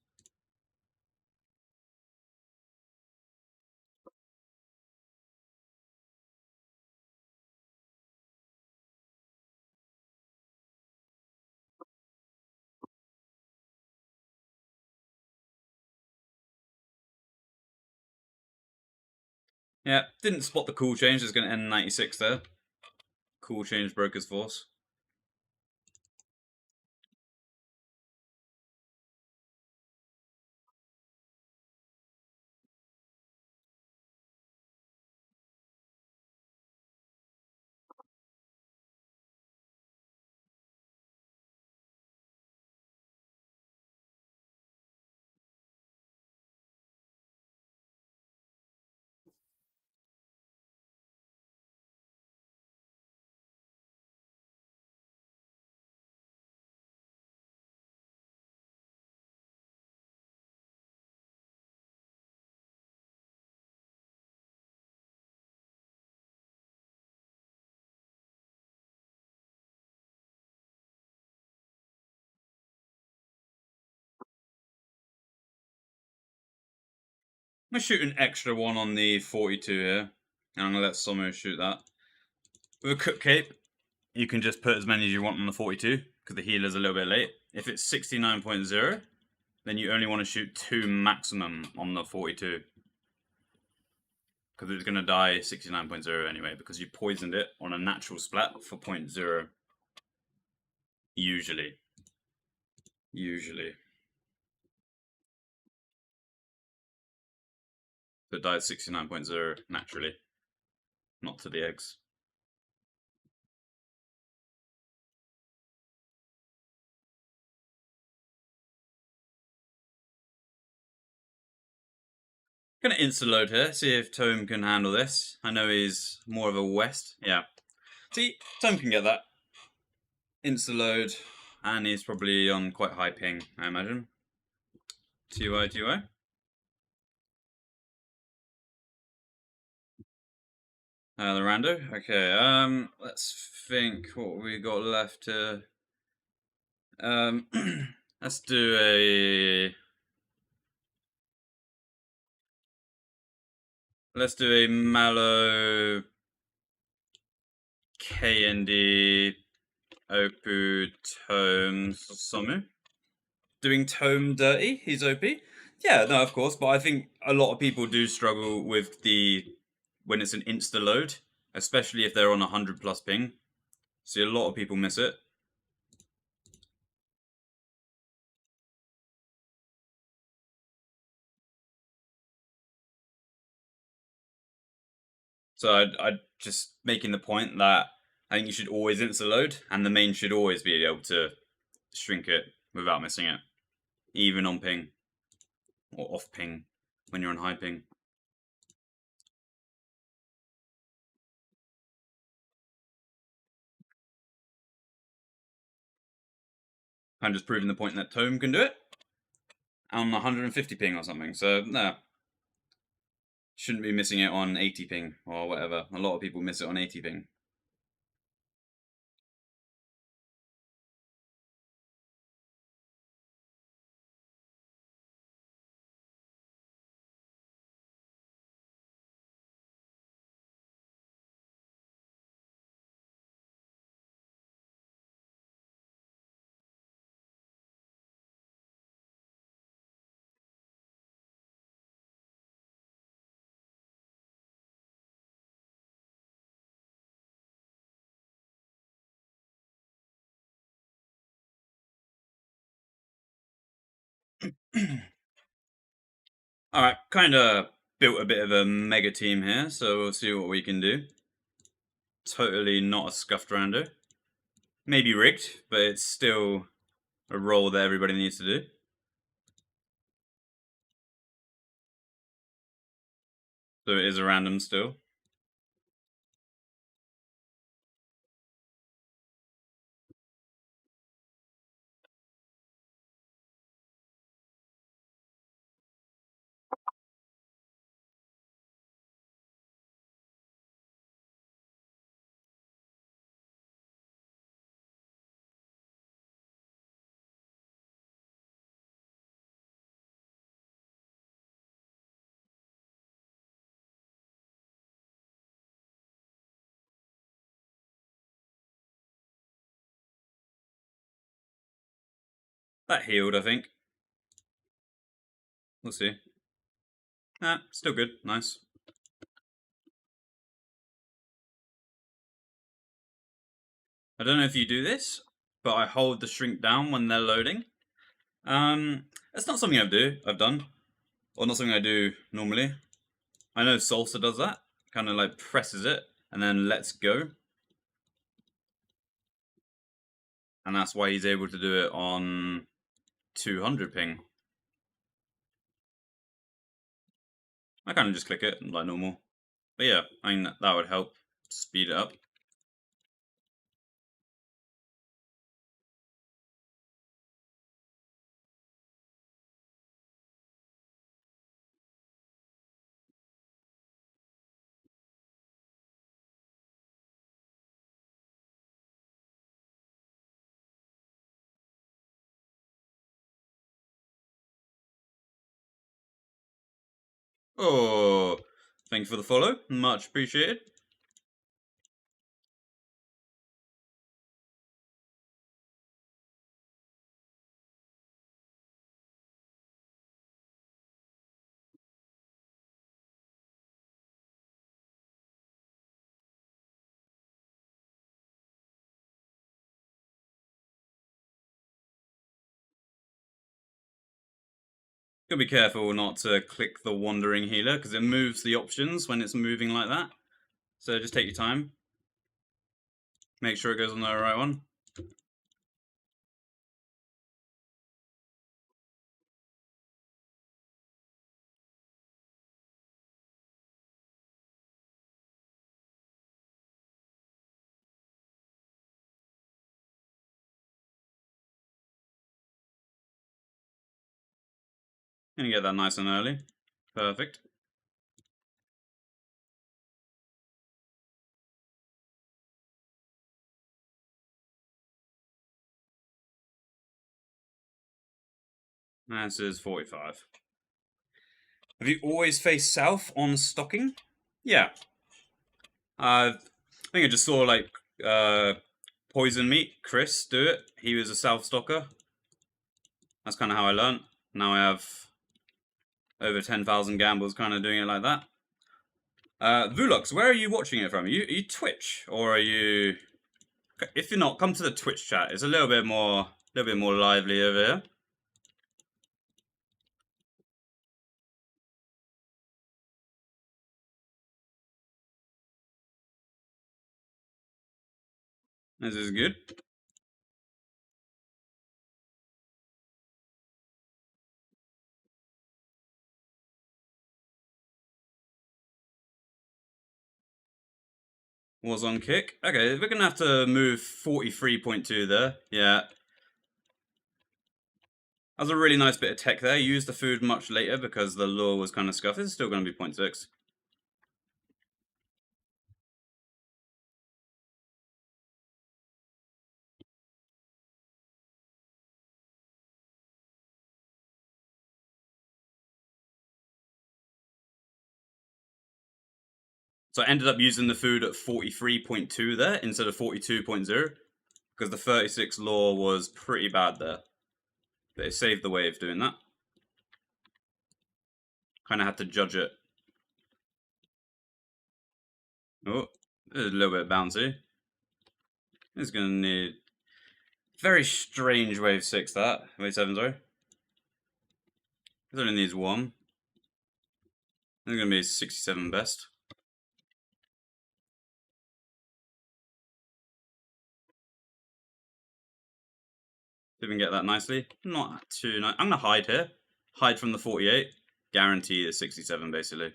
Yeah, didn't spot the cool change. It's going to end 96 there. Cool change broke his force. I'm going to shoot an extra one on the 42 here. And I'm going to let Somu shoot that. With a cook cape, you can just put as many as you want on the 42, because the healer's a little bit late. If it's 69.0, then you only want to shoot 2 maximum on the 42. Because it's going to die 69.0 anyway, because you poisoned it on a natural splat for 0.0. Usually. So it died 69.0 naturally, not to the eggs. Gonna insta-load here, see if Tome can handle this. I know he's more of a west. Yeah. See, Tome can get that. insta-load, and he's probably on quite high ping, I imagine. TY, TY. The rando. Okay, let's think what we got left to. Let's do a. Let's do a Mallow KND Opu Tome Somu. Doing Tome dirty, he's OP. Yeah, no, of course, but I think a lot of people do struggle with the when it's an insta load, especially if they're on 100 plus ping. See, a lot of people miss it. So I'd just making the point that I think you should always insta load, and the main should always be able to shrink it without missing it, even on ping or off ping when you're on high ping. I'm just proving the point that Tome can do it on 150 ping or something. So no, shouldn't be missing it on 80 ping or whatever. A lot of people miss it on 80 ping. Alright, kind of built a bit of a mega team here, so we'll see what we can do. Totally not a scuffed rando. Maybe rigged, but it's still a role that everybody needs to do. So it is a random still. That healed, I think. We'll see. Ah, still good. Nice. I don't know if you do this, but I hold the shrink down when they're loading. It's not something I've done, or not something I do normally. I know Salsa does that, kind of like presses it and then lets go, and that's why he's able to do it on 200 ping. I kind of just click it like normal, but yeah, I mean that would help speed it up. Oh, thank you for the follow, much appreciated. Gotta be careful not to click the wandering healer because it moves the options when it's moving like that. So just take your time. Make sure it goes on the right one. Gonna get that nice and early. Perfect. This is 45. Have you always faced south on stocking? Yeah. I think I just saw like Poison Meat, Chris, do it. He was a south stocker. That's kind of how I learned. Now I have over 10,000 gambles kind of doing it like that. Vulux, where are you watching it from? Are you Twitch or are you? If you're not, come to the Twitch chat. It's a little bit more lively over here. This is good. Was on kick. Okay, we're gonna have to move 43.2 there. Yeah. That was a really nice bit of tech there. Use the food much later because the lure was kind of scuffed. It's still going to be 0.6. So I ended up using the food at 43.2 there instead of 42.0 because the 36 lure was pretty bad there. But it saved the wave doing that. Kind of had to judge it. Oh, this is a little bit bouncy. It's going to need... Very strange wave 6 that. Wave 7, sorry. It only needs one. It's going to be 67 best. Didn't get that nicely. Not too nice. I'm going to hide here. Hide from the 48. Guarantee the 67 basically.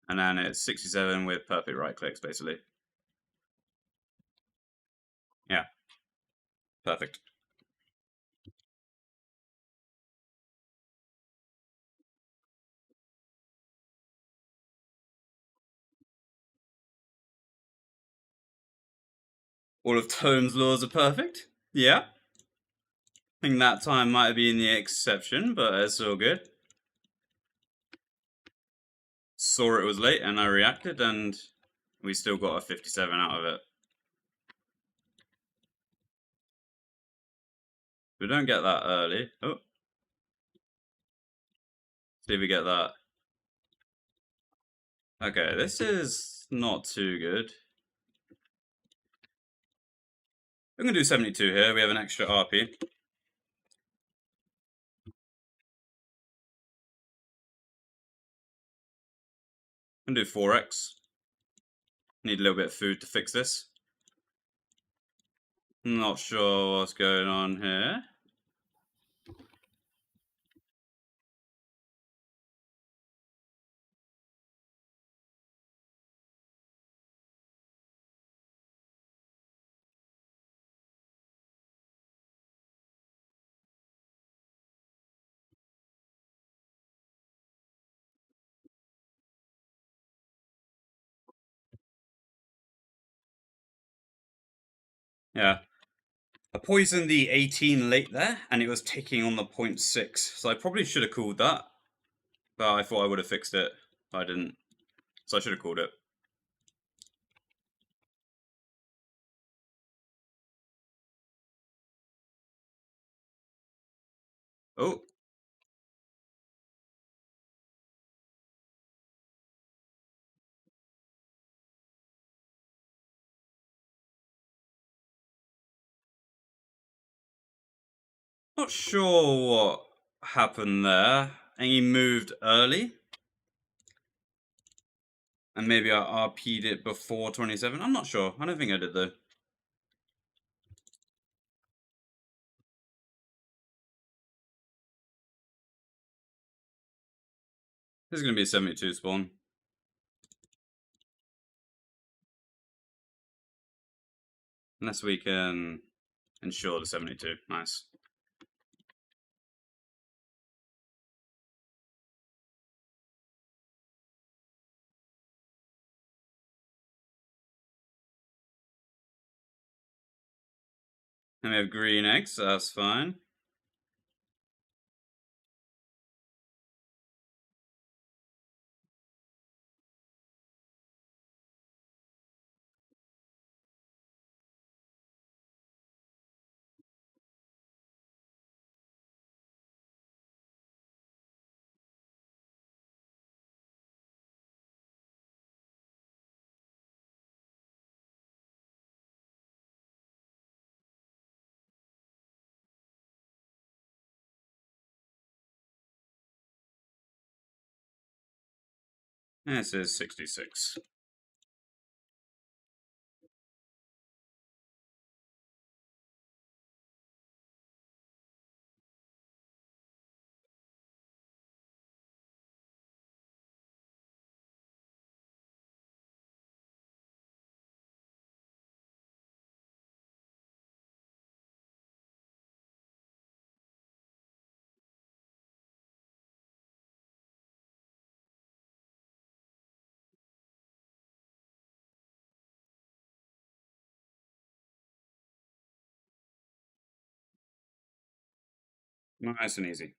And then it's 67 with perfect right clicks basically. Yeah. Perfect. All of Tone's laws are perfect. Yeah. I think that time might have been the exception, but it's all good. Saw it was late and I reacted and we still got a 57 out of it. We don't get that early. Oh. See if we get that. Okay, this is not too good. We're going to do 72 here. We have an extra RP. I'm going to do 4x. Need a little bit of food to fix this. Not sure what's going on here. Yeah. I poisoned the 18 late there, and it was ticking on the 0.6, so I probably should have called that. But I thought I would have fixed it, but I didn't. So I should have called it. Oh. Not sure what happened there. I think he moved early. And maybe I RP'd it before 27. I'm not sure. I don't think I did though. This is going to be a 72 spawn. Unless we can ensure the 72. Nice. And we have green eggs, so that's fine. This is 66. Nice and easy.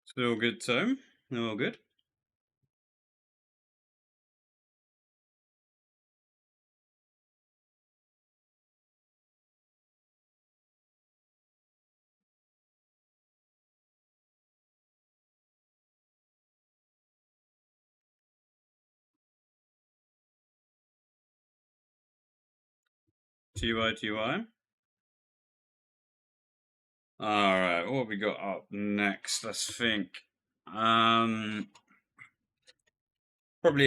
Still good, Tom. All good. TY, TY. Alright, what have we got up next? Let's think. Probably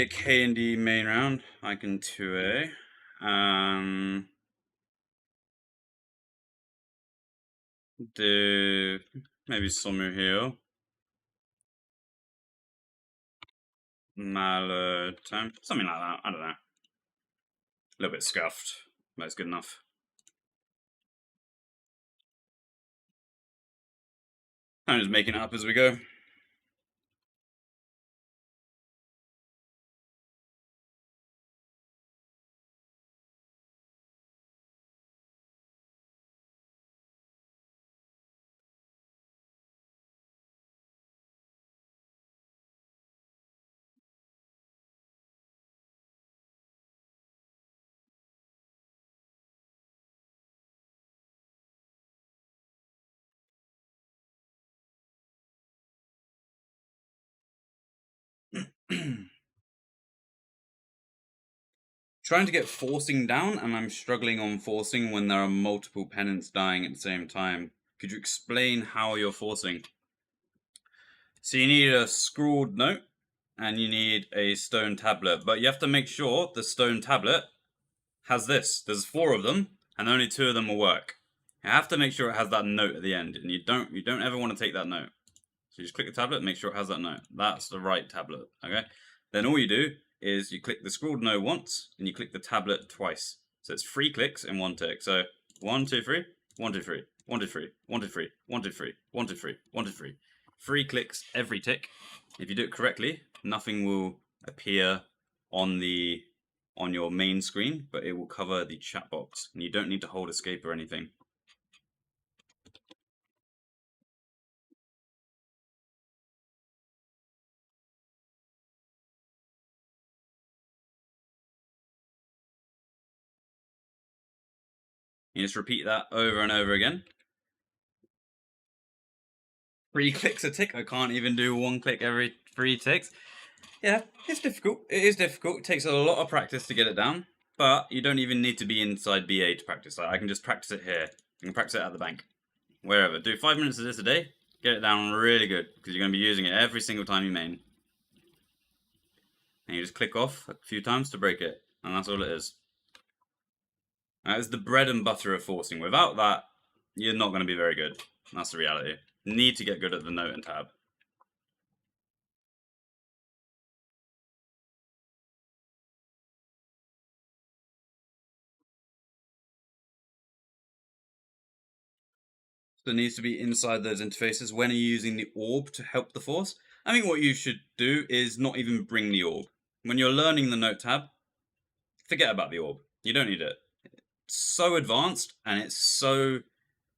a K and D main round. I can 2A. Do maybe Somu Hill. Malo time. Something like that. I don't know. A little bit scuffed, but it's good enough. I'm just making it up as we go. Trying to get forcing down, and I'm struggling on forcing when there are multiple pennants dying at the same time. Could you explain how you're forcing? So you need a scrawled note, and you need a stone tablet, but you have to make sure the stone tablet has this. There's 4 of them, and only 2 of them will work. You have to make sure it has that note at the end, and you don't ever want to take that note. So you just click the tablet, make sure it has that note. That's the right tablet, okay? Then all you do is you click the scrawled note once, and you click the tablet twice. So it's 3 clicks in 1 tick. So 1, 2, 3, 1, 2, 3, 1, 2, 3, 1, 2, 3, 1, 2, 3, 1, 2, 3, 1, 2, 3. 3 clicks every tick. If you do it correctly, nothing will appear on your main screen, but it will cover the chat box, and you don't need to hold escape or anything. You just repeat that over and over again. 3 clicks a tick. I can't even do 1 click every 3 ticks. Yeah, it's difficult. It is difficult. It takes a lot of practice to get it down, but you don't even need to be inside BA to practice that. I can just practice it here. I can practice it at the bank, wherever. Do 5 minutes of this a day. Get it down really good, because you're going to be using it every single time you main. And you just click off a few times to break it, and that's all it is. That is the bread and butter of forcing. Without that, you're not going to be very good. That's the reality. You need to get good at the note and tab. that needs to be inside those interfaces when you're using the orb to help the force. I think what you should do is not even bring the orb. When you're learning the note tab, forget about the orb. You don't need it. It's so advanced and it's so.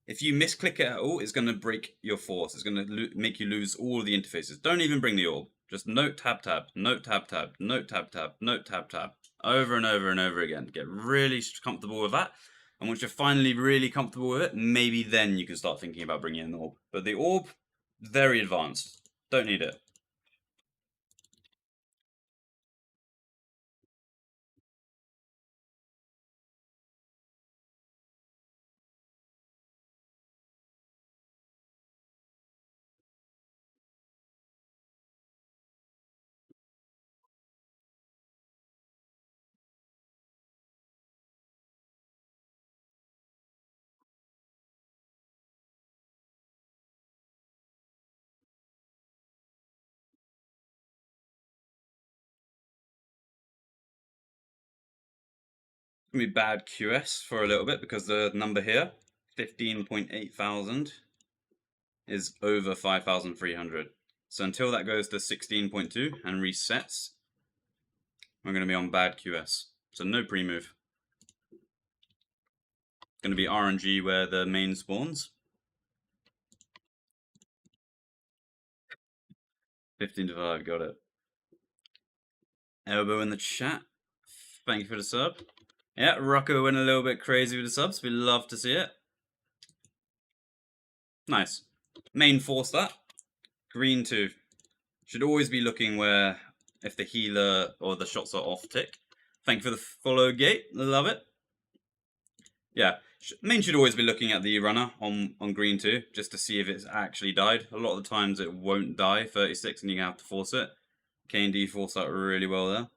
If you misclick it at all, it's going to break your force. It's going to make you lose all of the interfaces. Don't even bring the orb. Just note tab tab, note tab tab, note tab tab, note tab tab, over and over and over again. Get really comfortable with that. And once you're finally really comfortable with it, maybe then you can start thinking about bringing in the orb. But the orb, very advanced. Don't need it. It's going to be bad QS for a little bit because the number here, 15.8 thousand, is over 5,300. So until that goes to 16.2 and resets, we're going to be on bad QS. So no pre-move. Going to be RNG where the main spawns. 15 to 5, got it. Elbow in the chat. Thank you for the sub. Yeah, Rocco went a little bit crazy with the subs. We love to see it. Nice. Main force that. Green 2. Should always be looking where if the healer or the shots are off tick. Thank you for the follow gate. Love it. Yeah, main should always be looking at the runner on green 2 just to see if it's actually died. A lot of the times it won't die 36 and you have to force it. K&D force that really well there.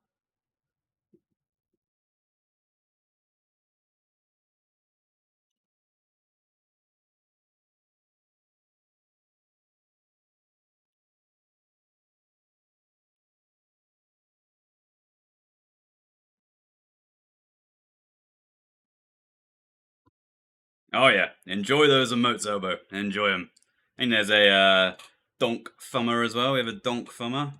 Oh yeah, enjoy those emotes, Elbow. Enjoy them. I think there's a donk thumber as well. We have a donk thumber.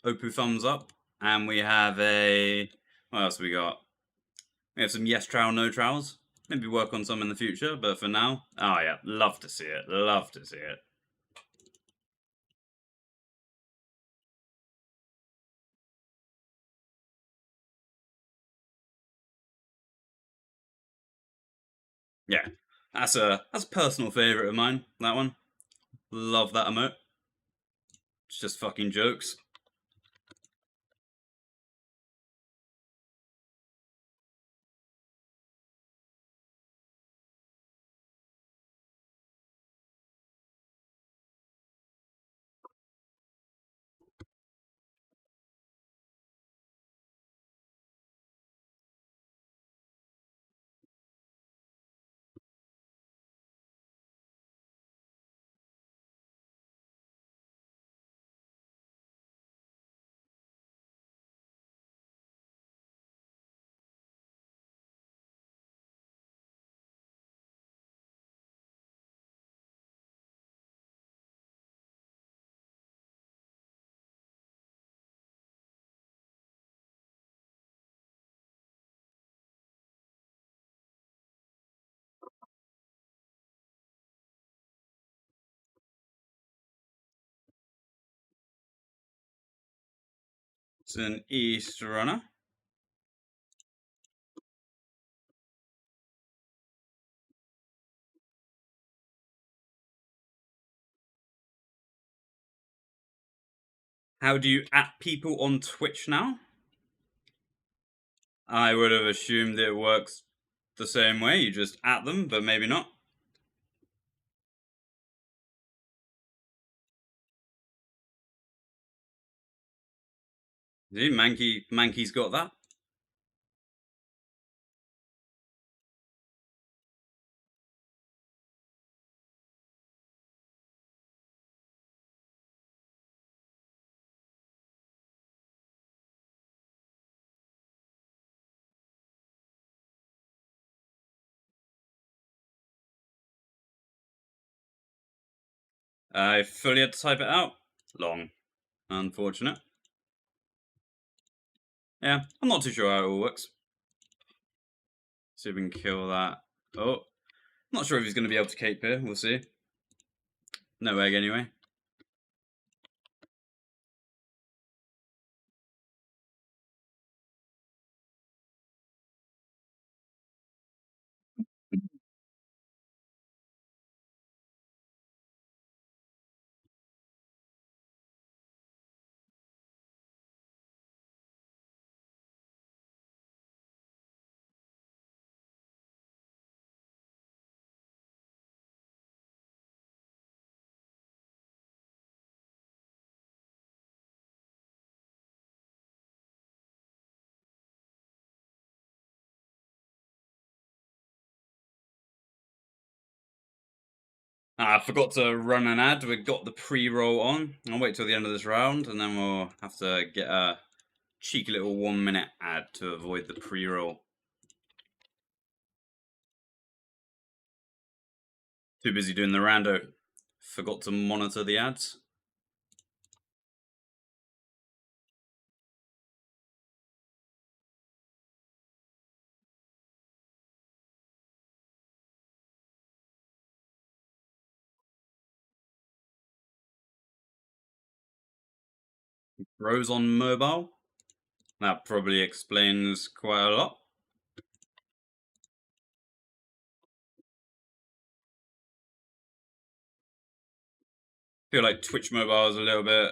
Opu thumbs up. And we have a... What else we got? We have some yes trowel, no trowels. Maybe work on some in the future, but for now... Oh yeah, love to see it. Love to see it. Yeah, that's a personal favourite of mine, that one. Love that emote. It's just fucking jokes. It's an East runner. How do you at people on Twitch now? I would have assumed it works the same way. You just at them, but maybe not. See, Mankey's got that. I fully had to type it out. Long. Unfortunate. Yeah, I'm not too sure how it all works. See if we can kill that. Oh, not sure if he's going to be able to cape here. We'll see. No egg anyway. I forgot to run an ad. We got the pre-roll on. I'll wait till the end of this round, and then we'll have to get a cheeky little 1-minute ad to avoid the pre-roll. Too busy doing the rando. Forgot to monitor the ads. Rose on mobile. That probably explains quite a lot. Feel like Twitch mobile is a little bit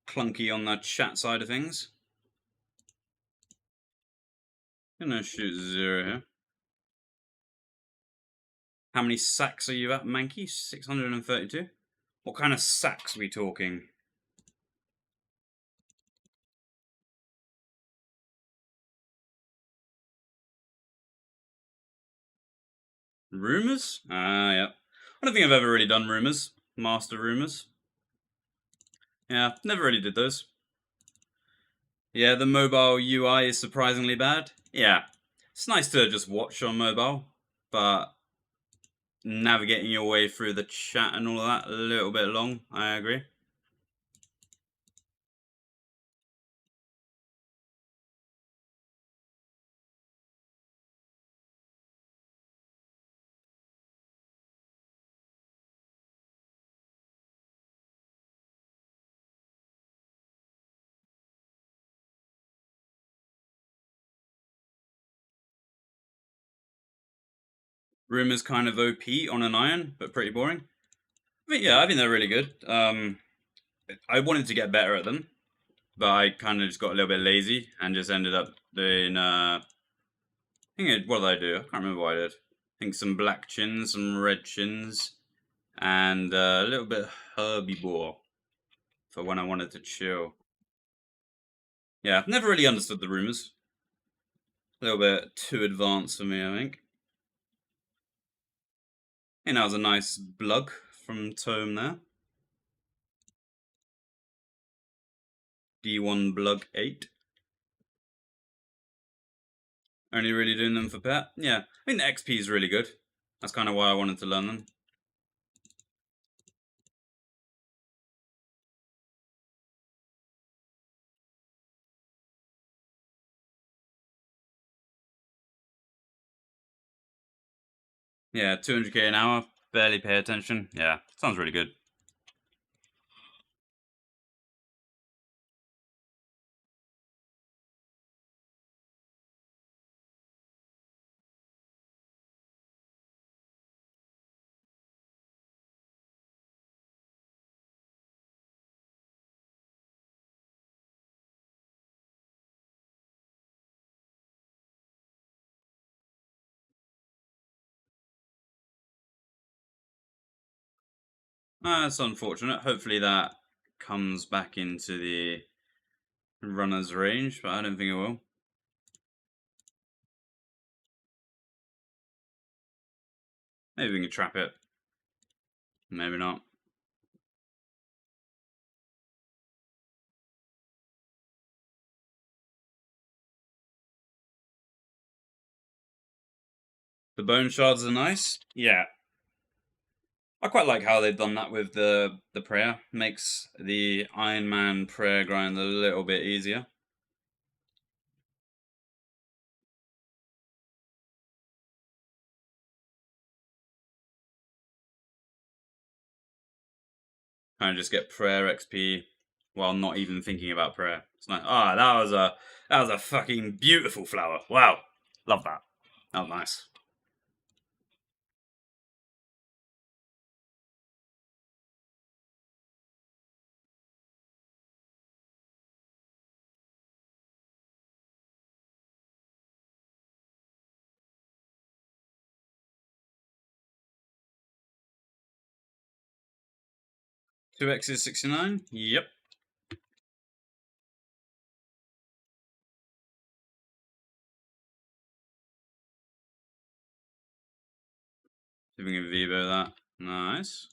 clunky on the chat side of things. Gonna shoot 0 here. How many sacks are you at, Mankey? 632? What kind of sacks are we talking? Rumors? Ah, yeah. I don't think I've ever really done rumors. Master rumors. Yeah, never really did those. Yeah, the mobile UI is surprisingly bad. Yeah, it's nice to just watch on mobile, but navigating your way through the chat and all of that, a little bit long, I agree. Rumors kind of OP on an iron, but pretty boring. But yeah, I think they're really good. I wanted to get better at them, but I kind of just got a little bit lazy and just ended up doing. What did I do? I can't remember what I did. I think some black chins, some red chins, and a little bit herbivore for when I wanted to chill. Yeah, never really understood the rumors. A little bit too advanced for me, I think. And that was a nice blug from Tome there. D1 blug 8. Only really doing them for pet. Yeah, I think the XP is really good. That's kind of why I wanted to learn them. Yeah, 200k an hour, barely pay attention. Yeah, sounds really good. That's unfortunate. Hopefully that comes back into the runner's range, but I don't think it will. Maybe we can trap it. Maybe not. The bone shards are nice. Yeah. I quite like how they've done that with the prayer. Makes the Iron Man prayer grind a little bit easier. Kind of just get prayer XP while not even thinking about prayer. It's like, that was a fucking beautiful flower. Wow, love that. That was nice. Two X is 69. Yep. See if we can Vivo that. Nice.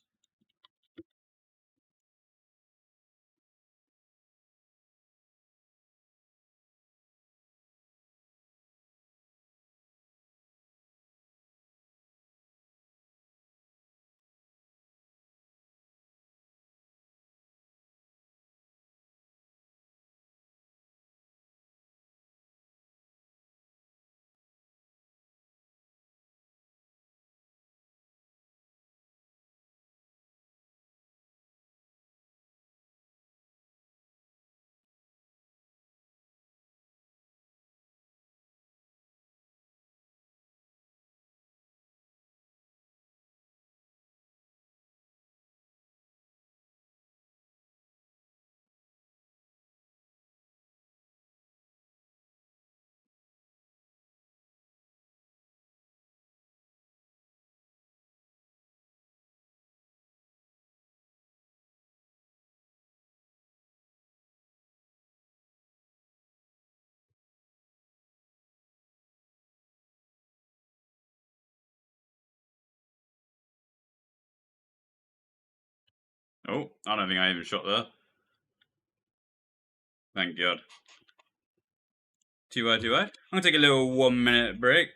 Oh, I don't think I even shot there. Thank God. 2i, 2i. I'm gonna take a little 1 minute break.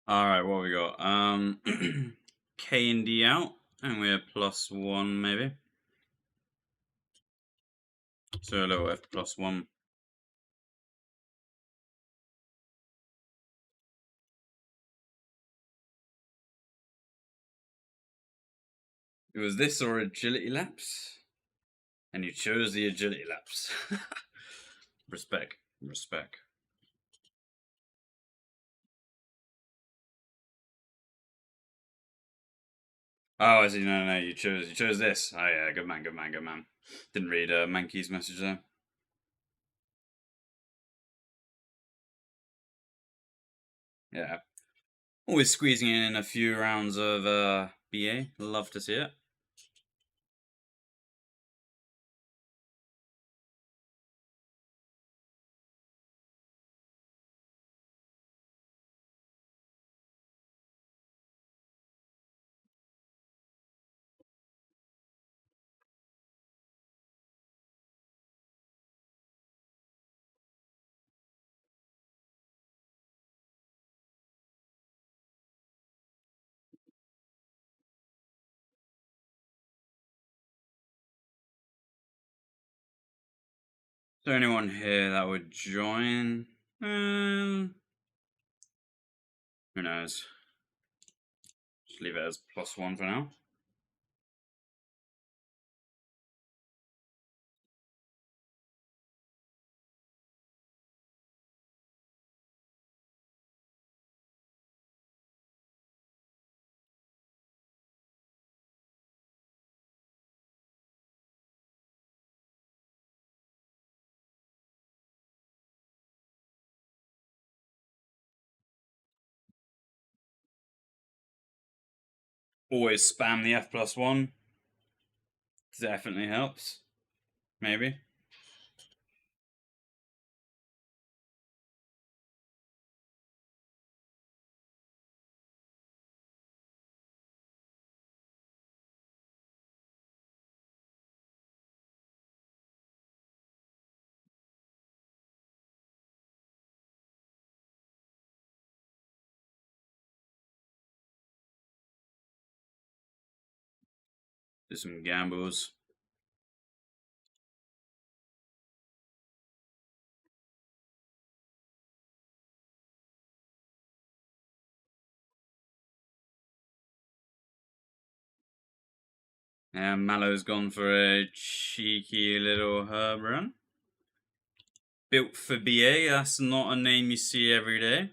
Alright, what we got? K and D out, and we're +1 maybe. So a little F +1. It was this or agility lapse, and you chose the agility lapse. Respect, respect. Oh, I see. No, no, you chose this. Oh yeah, good man, good man, good man. Didn't read Mankey's message there. Yeah. Always squeezing in a few rounds of BA. Love to see it. Is there anyone here that would join? Who knows? Just leave it as +1 for now. Always spam the F+1. Definitely helps. Maybe. Do some gambles. And Mallow's gone for a cheeky little herb run. Built for BA, that's not a name you see every day.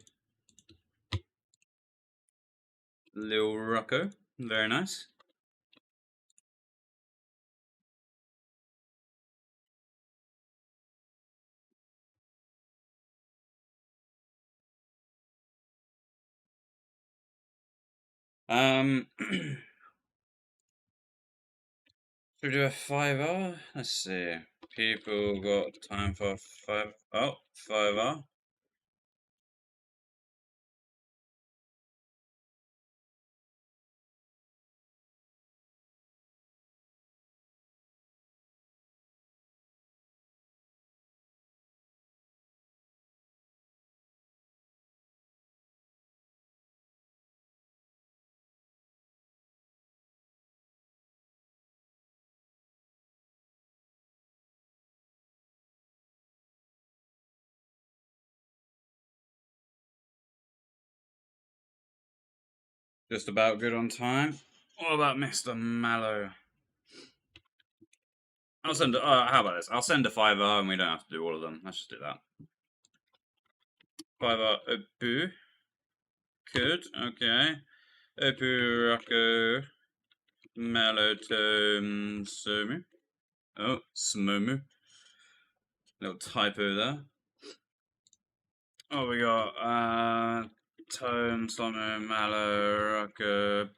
Lil Rocco, very nice. Should we do a 5R? Let's see. People got time for 5. Oh, 5R. Just about good on time. What about Mr. Mallow? I'll send. How about this? I'll send a 5R, and we don't have to do all of them. Let's just do that. 5R Opu. Good. Okay. Opu Rocco. Mellotone Somu. Oh, Smomu. Little typo there. Oh, we got Tone Somu Mallow Rocco.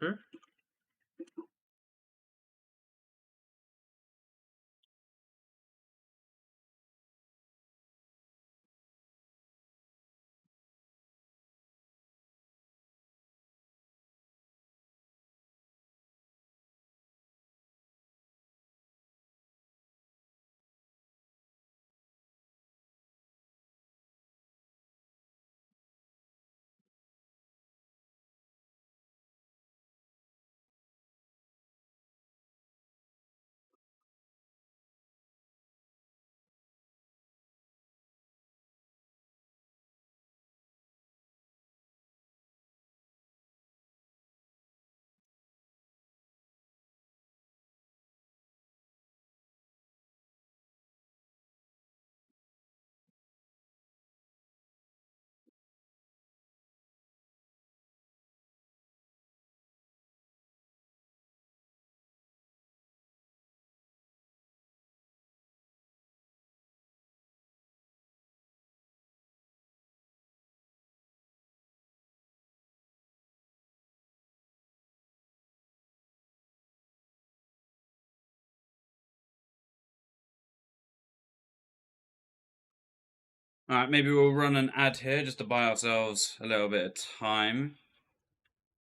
Alright, maybe we'll run an ad here just to buy ourselves a little bit of time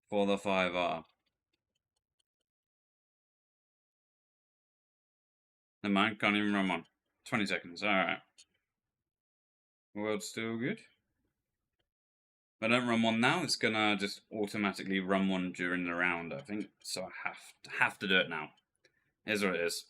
for the 5R. Never mind, can't even run one. 20 seconds, alright. World's still good. If I don't run one now, it's gonna just automatically run one during the round, I think. So I have to do it now. Here's what it is.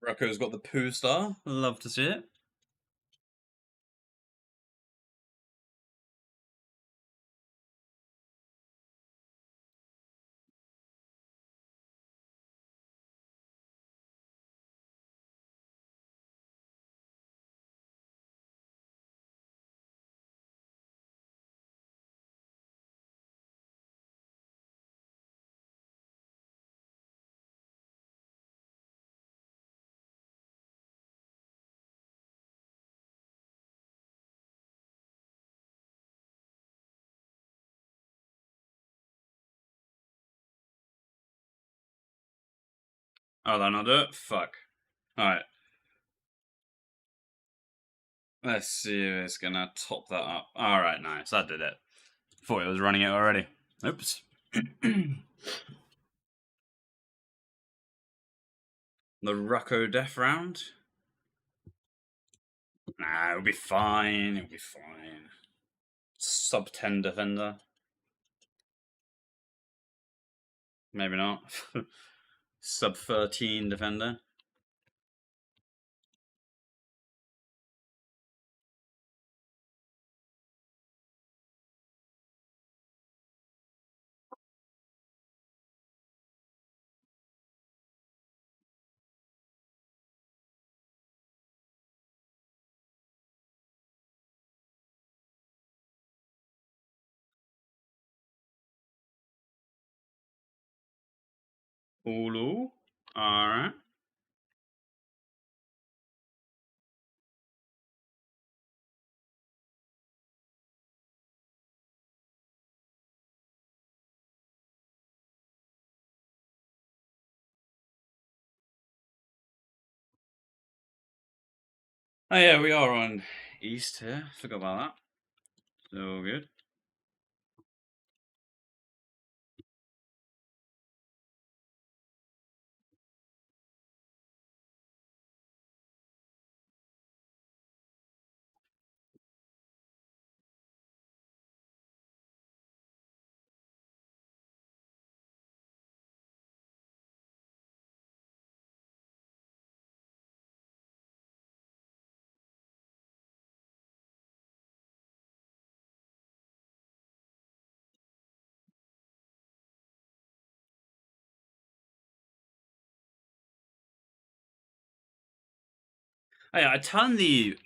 Rocco's got the poo star. Love to see it. Oh, that'll not do it? Fuck. Alright. Let's see if it's gonna top that up. Alright, nice. That did it. Thought it was running it already. Oops. The Rocco death round. Nah, it'll be fine. It'll be fine. Sub 10 defender. Maybe not. Sub 13 defender. Ulu. Alright. Oh yeah, we are on East here. Forgot about that. So good. Oh yeah, I turned the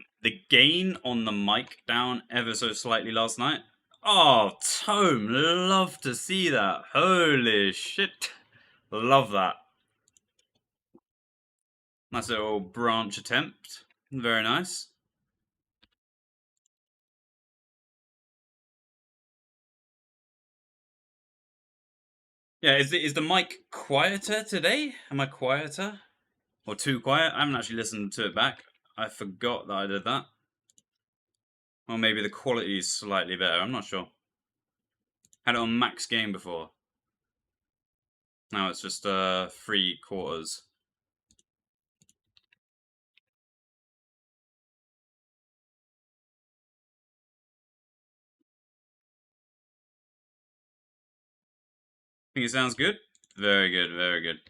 gain on the mic down ever so slightly last night. Oh, Tome, love to see that. Holy shit. Love that. Nice little branch attempt. Very nice. Yeah, is the mic quieter today? Am I quieter? Or too quiet? I haven't actually listened to it back. I forgot that I did that. Or maybe the quality is slightly better. I'm not sure. Had it on max gain before. Now it's just 3/4. Think it sounds good? Very good, very good.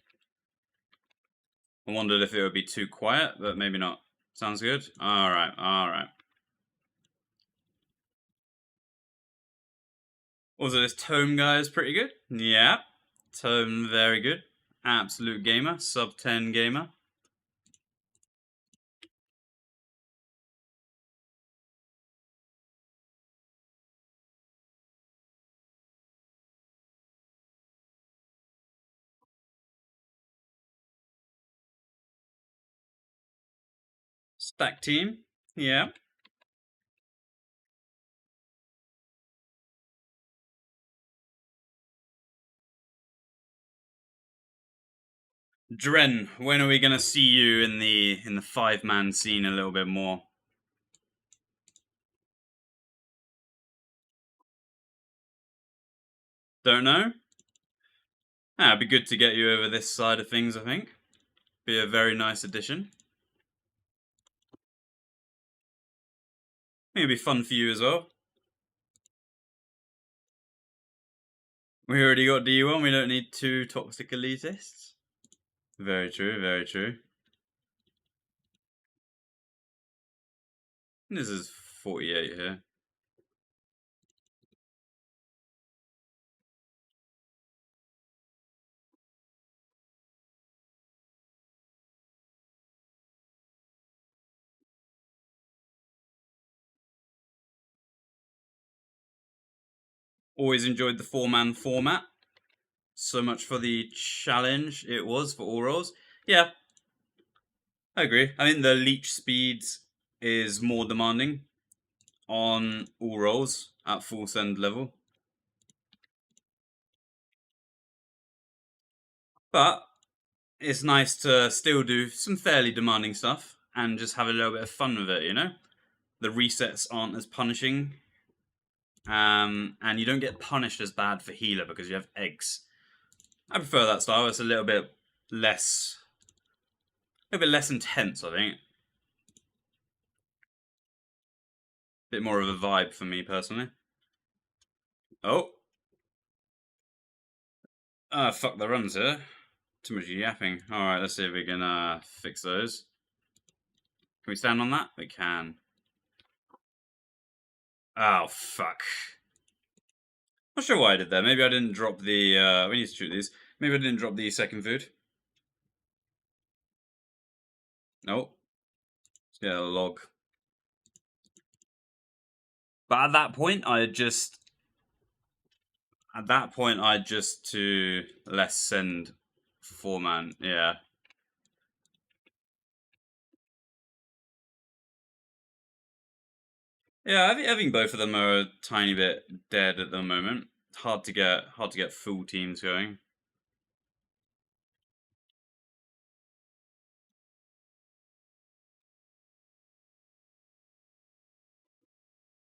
I wondered if it would be too quiet, but maybe not. Sounds good? Alright, alright. Also, this Tome guy is pretty good. Yeah. Tome, very good. Absolute gamer. Sub 10 gamer. Stack team. Yeah. Dren, when are we gonna see you in the 5-man scene a little bit more? Don't know. Ah, it'd be good to get you over this side of things, I think. Be a very nice addition. Maybe it'd be fun for you as well. We already got D1, we don't need 2 toxic elitists. Very true, very true. This is 48 here. Always enjoyed the 4-man format. So much for the challenge it was for all roles. Yeah, I agree. I think the leech speeds is more demanding on all roles at full send level. But it's nice to still do some fairly demanding stuff and just have a little bit of fun with it, you know? The resets aren't as punishing. And you don't get punished as bad for healer because you have eggs. I prefer that style. It's a little bit less intense, I think. Bit more of a vibe for me personally. Oh, fuck the runs here. Too much yapping. Alright, let's see if we can fix those. Can we stand on that? We can. Oh, fuck. Not sure why I did that. Maybe I didn't drop the, we need to shoot these. Maybe I didn't drop the second food. Nope. Let's get a log. But at that point, I just to less send 4-man. Yeah. Yeah, I think both of them are a tiny bit dead at the moment. Hard to get full teams going.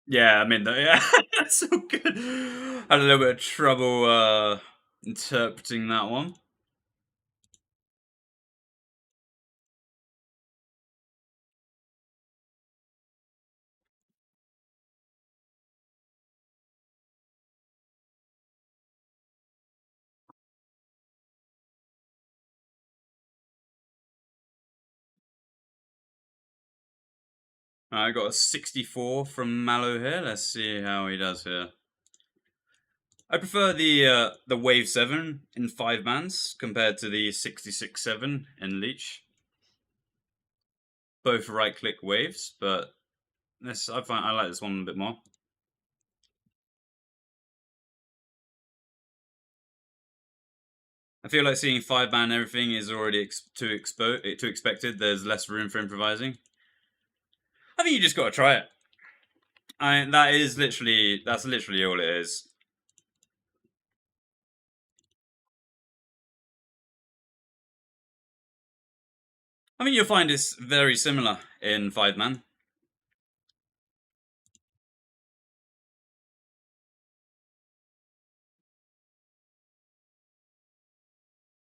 Yeah, I mean, yeah, that's so good. I had a little bit of trouble interpreting that one. I got a 64 from Mallow here. Let's see how he does here. I prefer the Wave 7 in 5-mans compared to the 66-7 in Leech. Both right-click waves, but I like this one a bit more. I feel like seeing 5-man everything is already too expected. There's less room for improvising. I think you just got to try it. That's literally all it is. I mean, you'll find it's very similar in 5-man.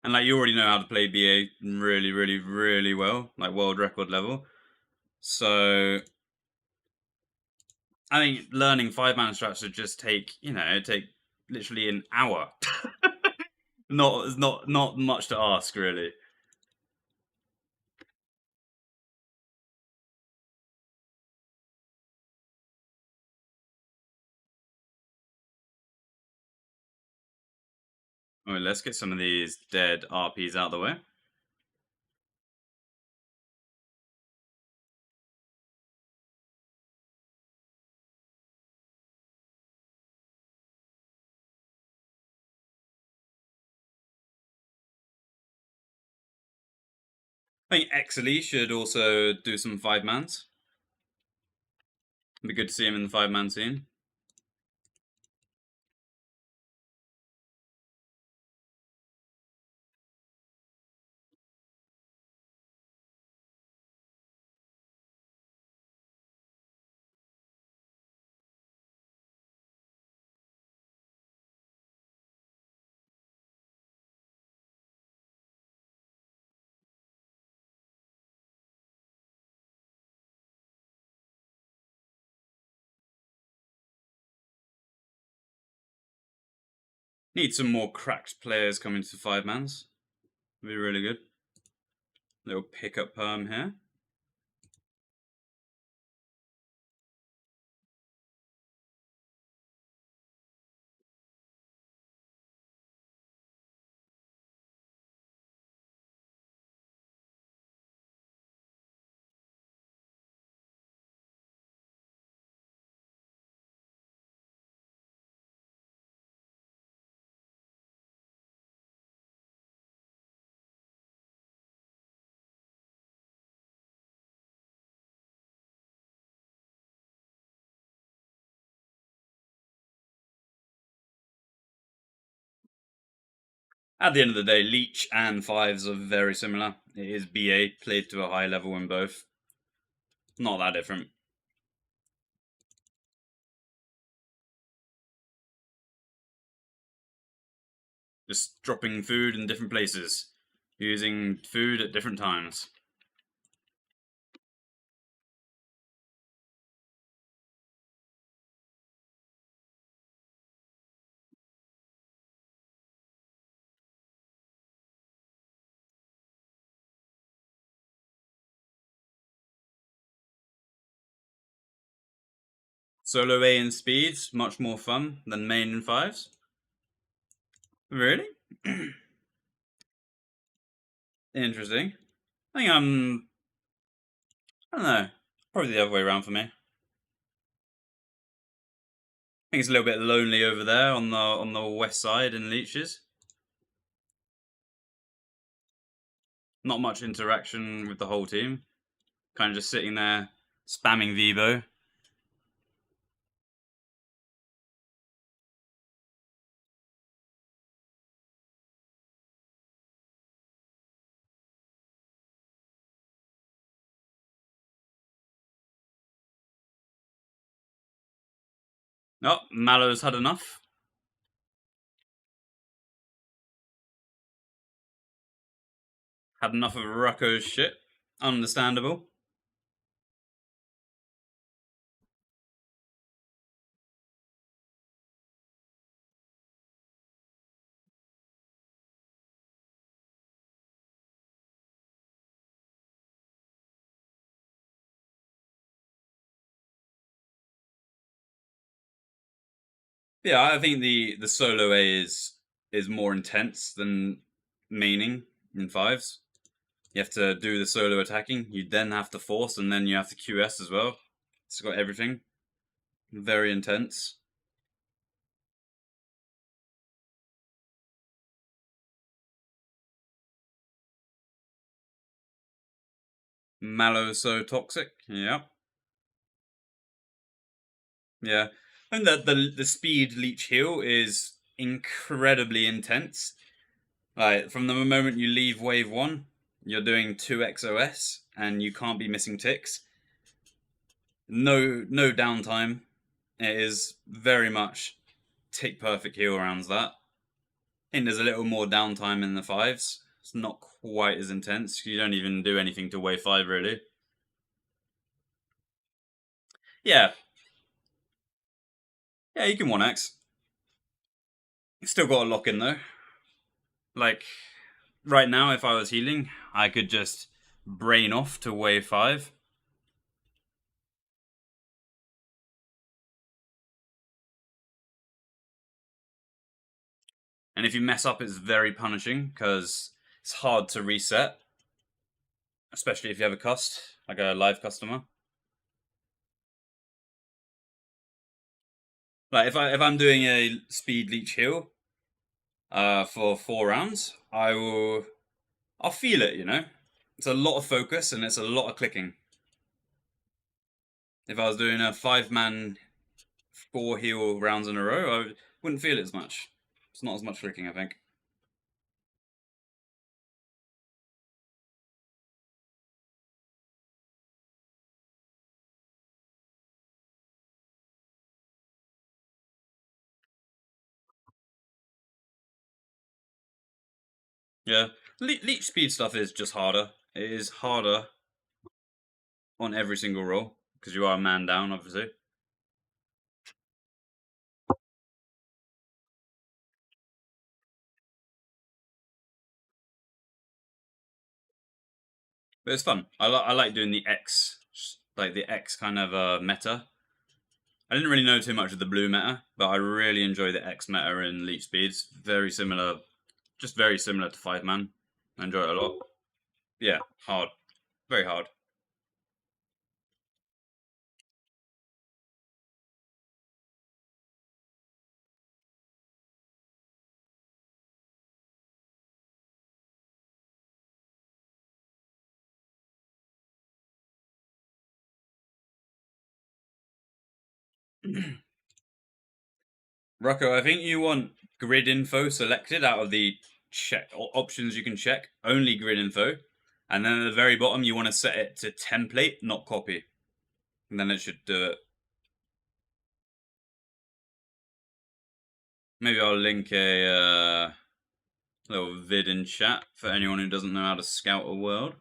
And like you already know how to play BA really, really, really well, like world record level. So I think learning 5-man strats should just take literally an hour. Not much to ask really. All right, let's get some of these dead RPs out of the way. I think Exley should also do some 5-mans. It'd be good to see him in the 5-man scene. Need some more cracked players coming to 5-mans. Would be really good. Little pickup perm here. At the end of the day, Leech and 5s are very similar. It is BA played to a high level in both. Not that different. Just dropping food in different places. Using food at different times. Solo A in speeds, much more fun than main in 5s. Really? Interesting. I think I don't know. Probably the other way around for me. I think it's a little bit lonely over there on the west side in Leeches. Not much interaction with the whole team. Kind of just sitting there spamming Vibo. Oh, Mallow's had enough. Had enough of Rucko's shit. Understandable. Yeah, I think the solo A is more intense than maining in 5s. You have to do the solo attacking, you then have to force, and then you have to QS as well. It's got everything. Very intense. Mallow so toxic. Yeah. Yeah. And the speed leech heal is incredibly intense. Like from the moment you leave wave 1, you're doing 2x OS and you can't be missing ticks. No downtime. It is very much tick perfect heal rounds that. I think there's a little more downtime in the 5s. It's not quite as intense. You don't even do anything to wave 5 really. Yeah. Yeah, you can 1x. Still got a lock in though. Like right now, if I was healing, I could just brain off to wave 5. And if you mess up, it's very punishing because it's hard to reset, especially if you have a cust, like a live customer. Like if I'm doing a speed leech heal for 4 rounds, I'll feel it, you know. It's a lot of focus and it's a lot of clicking. If I was doing a 5-man 4 heal rounds in a row, I wouldn't feel it as much. It's not as much clicking, I think. Yeah, leech speed stuff is just harder. It is harder on every single roll because you are a man down, obviously. But it's fun. I like doing the X, like the X kind of meta. I didn't really know too much of the blue meta, but I really enjoy the X meta in leech speeds. Very similar, just very similar to 5-man. I enjoy it a lot. Yeah, hard, very hard. Rocco, I think you want grid info selected out of the check options you can check. Only grid info, and then at the very bottom you want to set it to template, not copy, and then it should do it. Maybe I'll link a little vid in chat for anyone who doesn't know how to scout a world.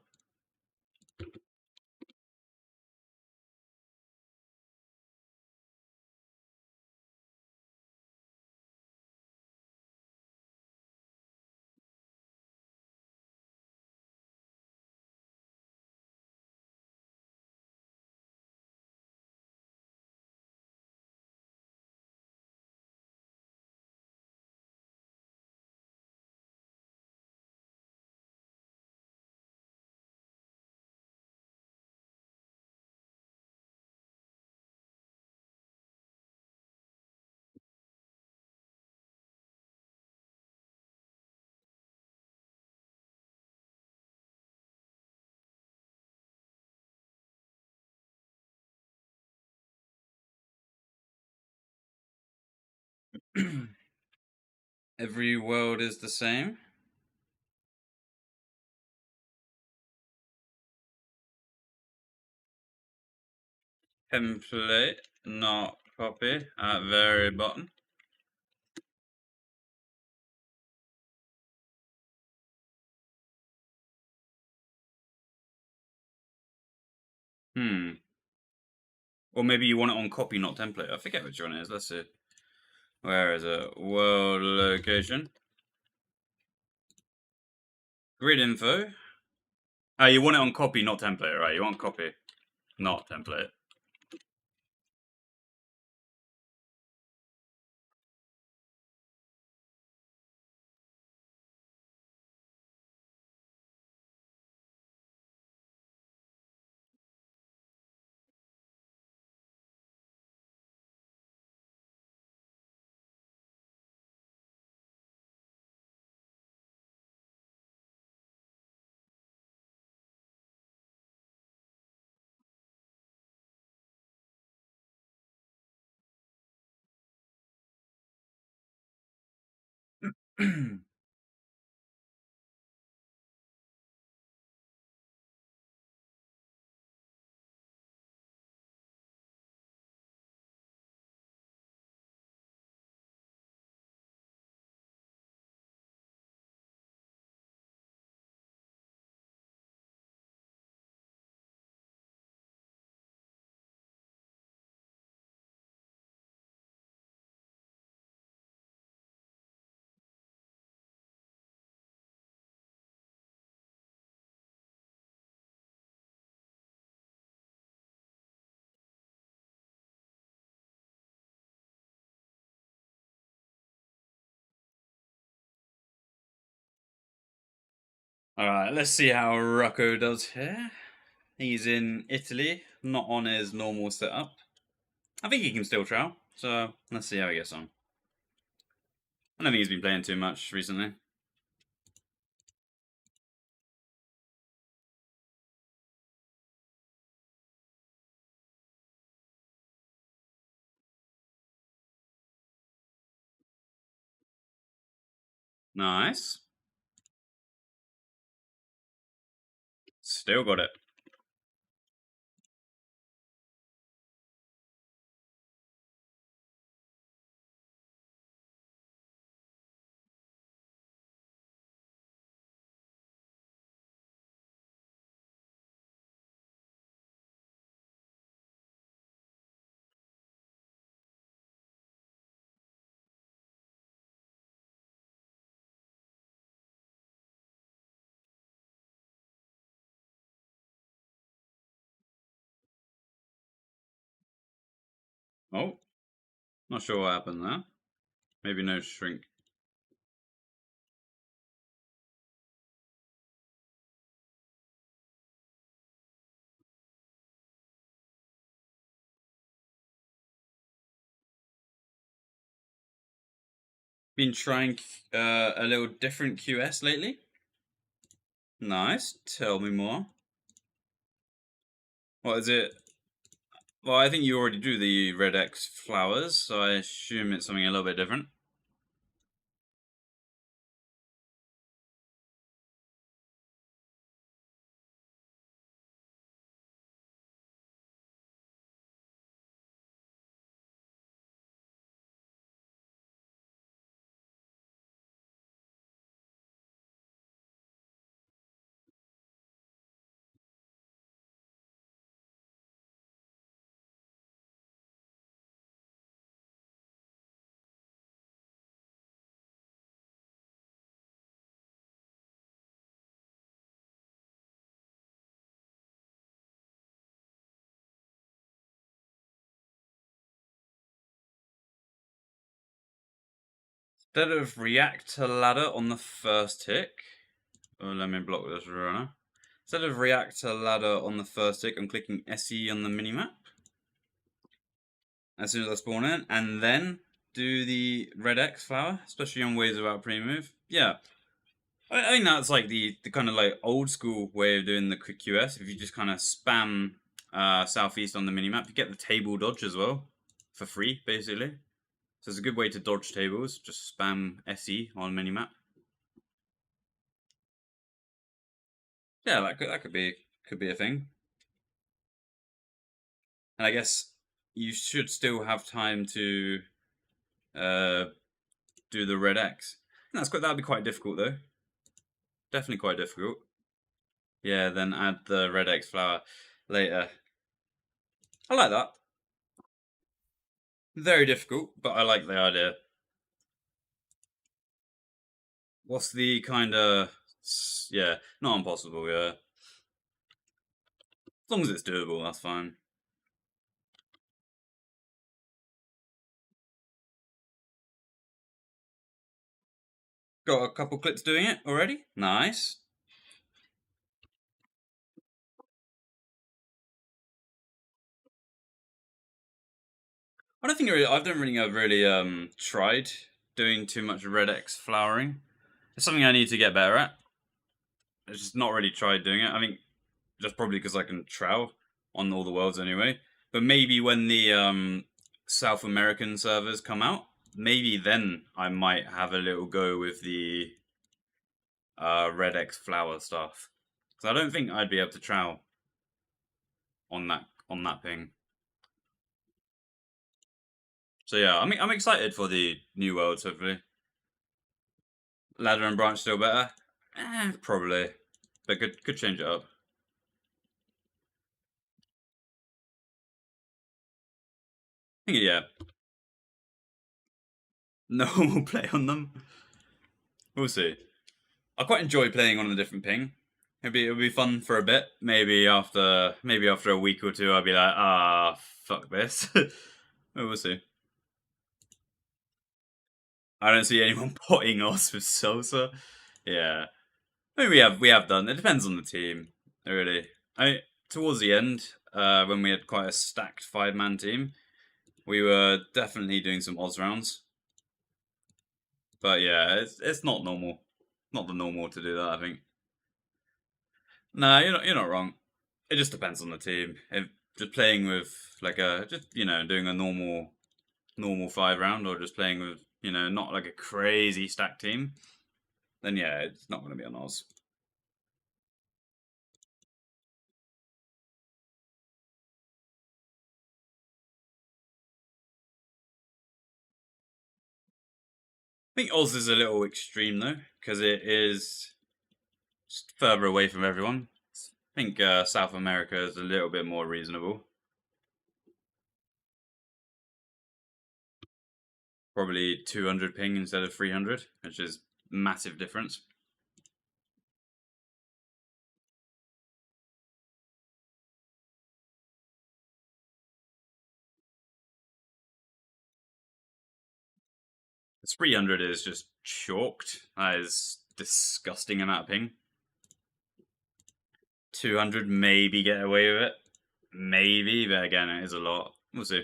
Every world is the same. Template, not copy, at very bottom. Or maybe you want it on copy, not template. I forget which one it is. Let's see. Where is it? World location. Grid info. Oh, you want it on copy, not template, right? You want copy, not template. Alright, let's see how Rocco does here. He's in Italy, not on his normal setup. I think he can still trial, so let's see how he gets on. I don't think he's been playing too much recently. Nice. Still got it. Oh, not sure what happened there. Maybe no shrink. Been trying a little different QS lately. Nice. Tell me more. What is it? Well, I think you already do the red X flowers, so I assume it's something a little bit different. Instead of react to ladder on the first tick, let me block this runner. Instead of react to ladder on the first tick, I'm clicking SE on the minimap as soon as I spawn in, and then do the red X flower, especially on ways without pre-move. Yeah, I think that's like the kind of like old school way of doing the quick QS. If you just kind of spam southeast on the minimap, you get the table dodge as well for free, basically. So it's a good way to dodge tables. Just spam SE on minimap. Yeah, that could be a thing. And I guess you should still have time to uh, do the red X. And that'd be quite difficult though. Definitely quite difficult. Yeah, then add the red X flower later. I like that. Very difficult, but I like the idea. What's the kind of... Yeah, not impossible, yeah. As long as it's doable, that's fine. Got a couple clips doing it already. Nice. I don't think I don't really have really tried doing too much red X flowering. It's something I need to get better at. I've just not really tried doing it. I think just probably because I can trow on all the worlds anyway. But maybe when the South American servers come out, maybe then I might have a little go with the red X flower stuff. Because I don't think I'd be able to trow on that ping. So yeah, I'm excited for the new worlds. Hopefully, ladder and branch still better. Probably, but could change it up. I think yeah, no one will play on them. We'll see. I quite enjoy playing on a different ping. It'll be fun for a bit. Maybe after a week or two, I'll be like, fuck this. We'll see. I don't see anyone potting us with Sosa. Yeah, maybe we have done. It depends on the team, really. Towards the end, when we had quite a stacked 5-man team, we were definitely doing some Oz rounds. But yeah, it's not normal. Not the normal to do that, I think. No, you're not wrong. It just depends on the team. If just playing with like a just doing a normal 5 round, or just playing with not like a crazy stacked team, then yeah, it's not going to be on Oz. I think Oz is a little extreme though, because it is just further away from everyone. I think South America is a little bit more reasonable. Probably 200 ping instead of 300, which is massive difference. This 300 is just chalked. That is disgusting amount of ping. 200 maybe get away with it. Maybe, but again, it is a lot. We'll see.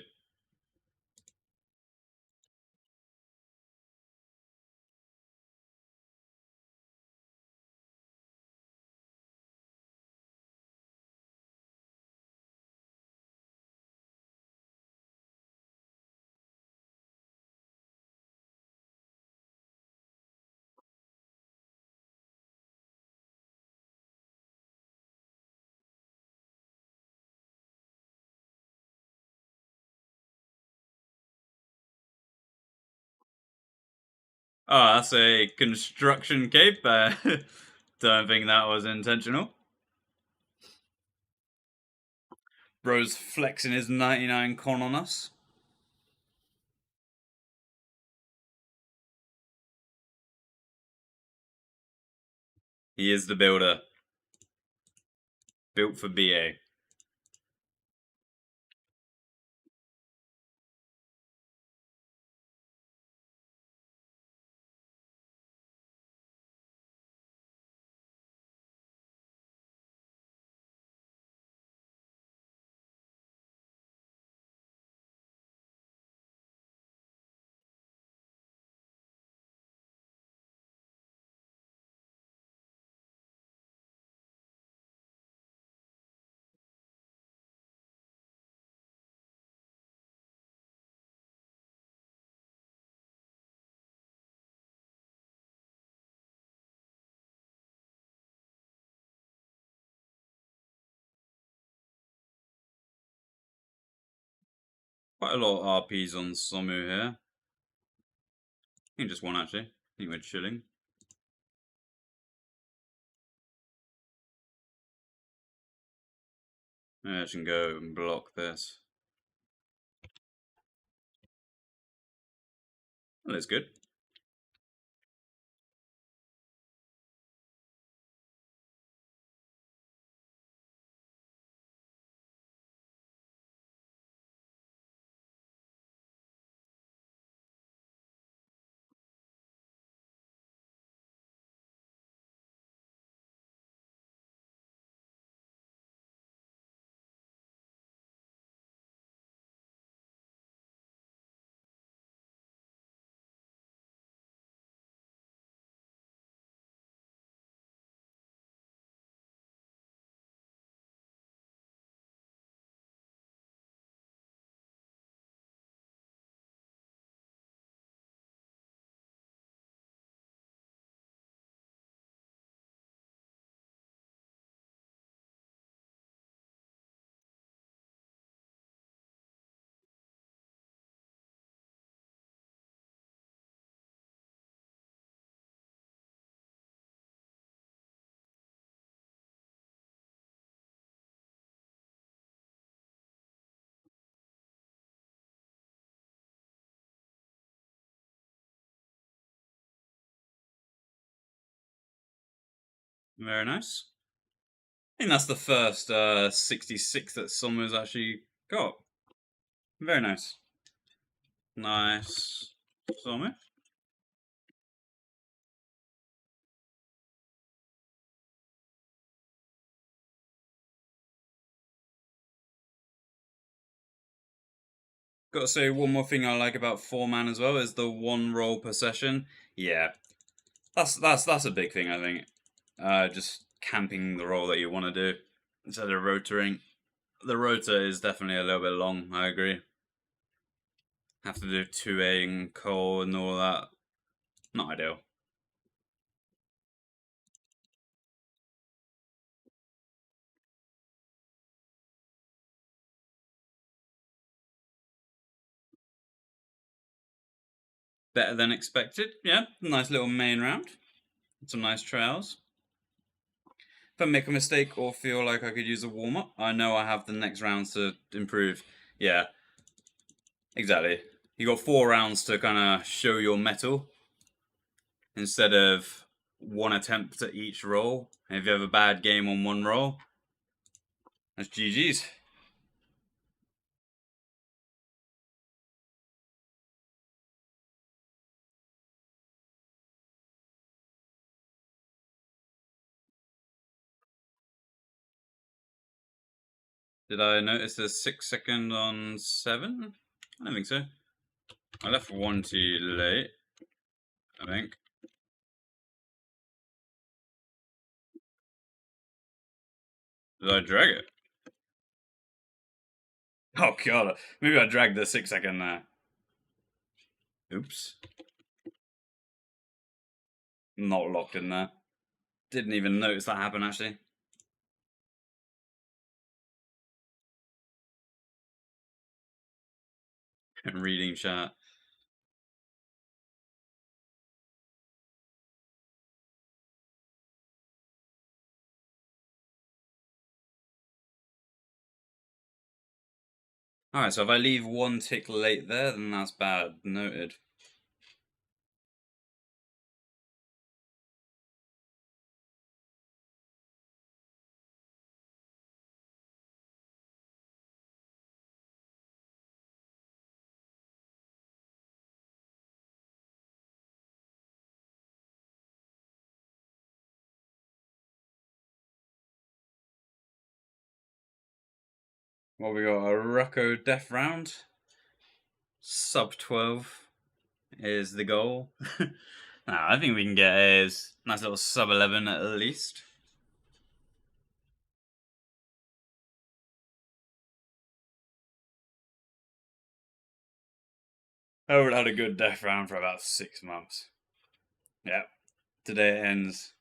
Oh, that's a construction cape. Don't think that was intentional. Bro's flexing his 99 con on us. He is the builder. Built for BA. Quite a lot of RPs on Somu here. I think just one actually. I think we're chilling. I can go and block this. Well, that's good. Very nice. I think that's the first 66 that someone's actually got. Very nice. Nice. Somu. Got to say one more thing I like about 4-man as well is the one roll per session. Yeah, that's a big thing I think. Just camping the roll that you want to do instead of rotoring. The rotor is definitely a little bit long. I agree. Have to do 2A and coal and all that. Not ideal. better than expected. Yeah, nice little main round. Some nice trails. If I make a mistake or feel like I could use a warm up, I know I have the next round to improve. Yeah, exactly. You got 4 rounds to kind of show your mettle instead of one attempt at each roll. And if you have a bad game on one roll, that's GG's. Did I notice a 6 second on 7? I don't think so. I left one too late, I think. Did I drag it? Oh god, maybe I dragged the 6 second there. Oops. Not locked in there. Didn't even notice that happen actually. Reading chat. Alright, so if I leave one tick late there, then that's bad. Noted. Well, we got a Rucko death round. Sub 12 is the goal. Nah, I think we can get a nice little sub 11 at least. I haven't had a good death round for about 6 months. Yeah. Today it ends.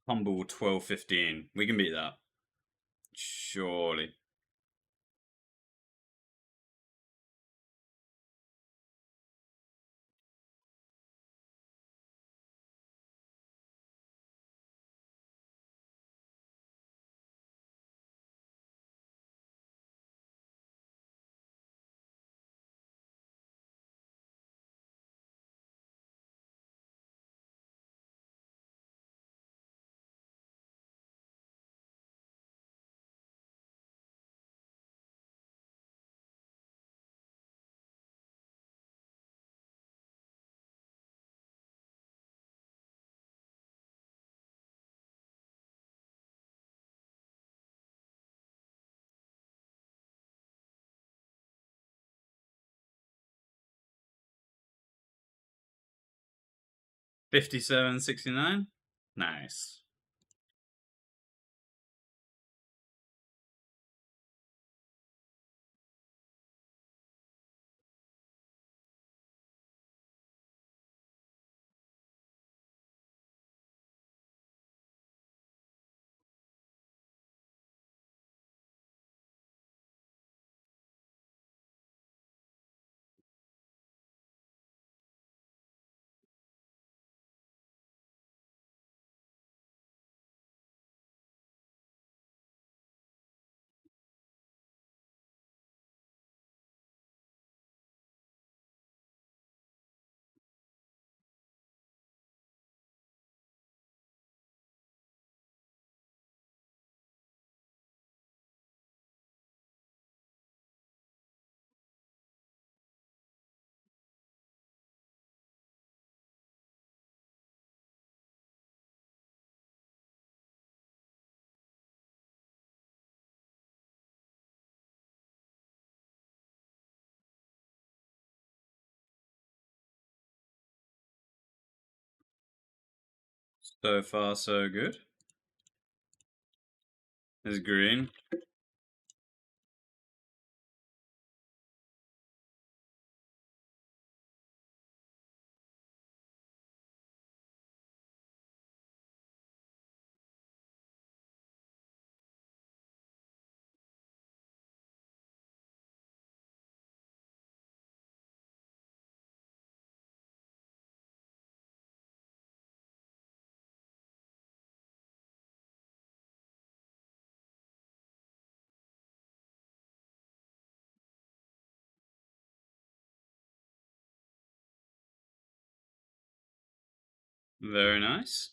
Humble 12-15. We can beat that. Surely. $57.69. Nice. So far, so good. There's green. Very nice.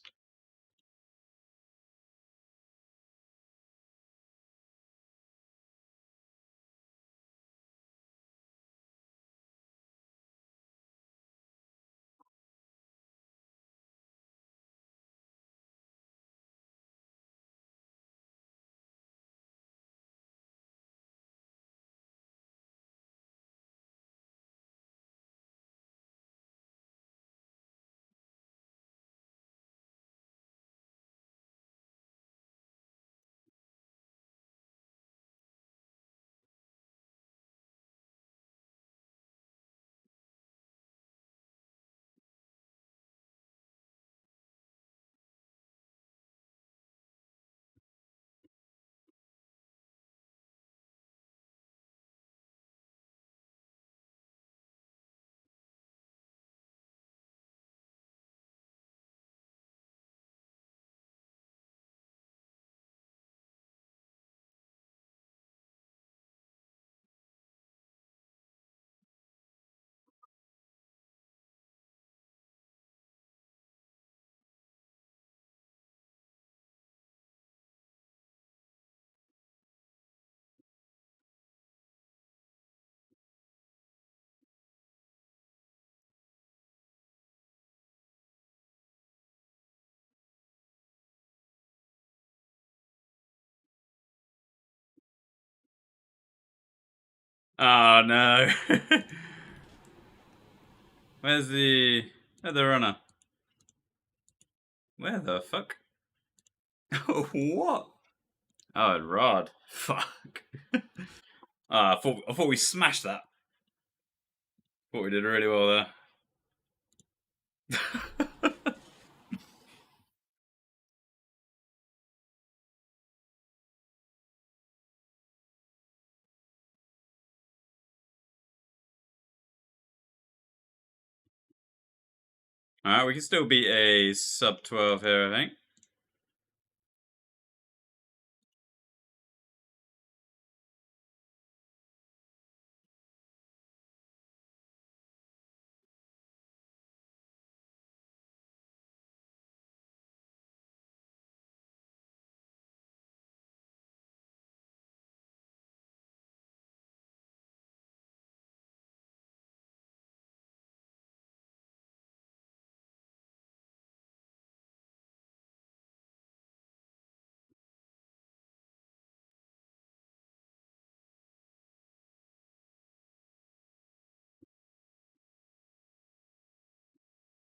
Oh no. Where's the runner? Where the fuck? What? Oh, Rod. Fuck. I thought we smashed that. Thought we did really well there. Alright, we can still beat a sub 12 here, I think.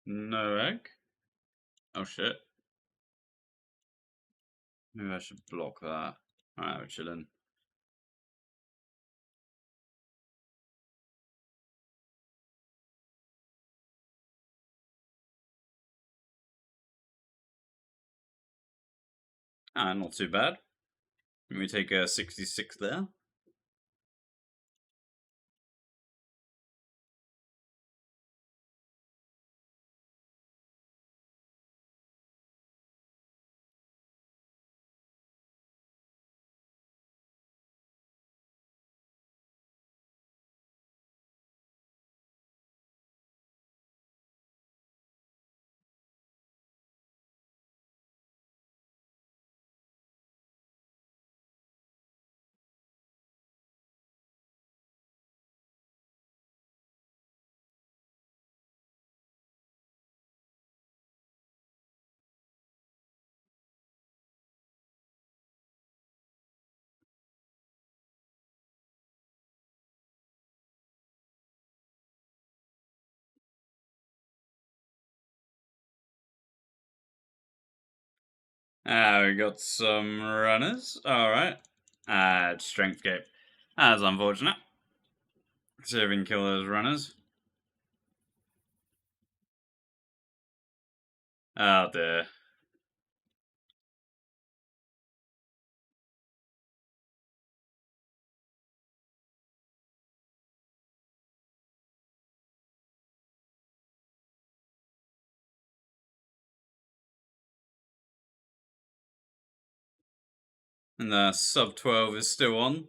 No egg. Oh shit. Maybe I should block that. Alright, we're chilling. Ah, not too bad. We take a 66 there. We got some runners. Alright. Strength cape. That's unfortunate. See if we can kill those runners. Oh dear. And the sub 12 is still on.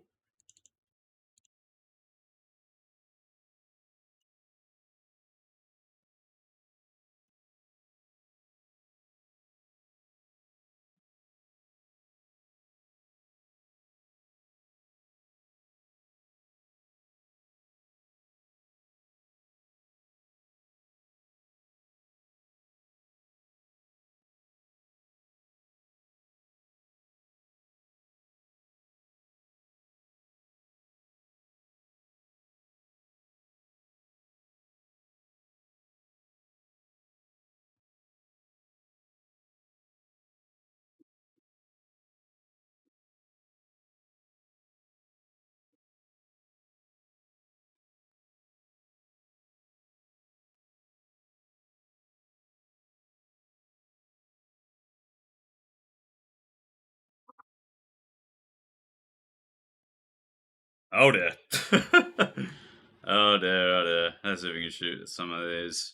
Oh dear. Oh dear, oh dear. Let's see if we can shoot some of these.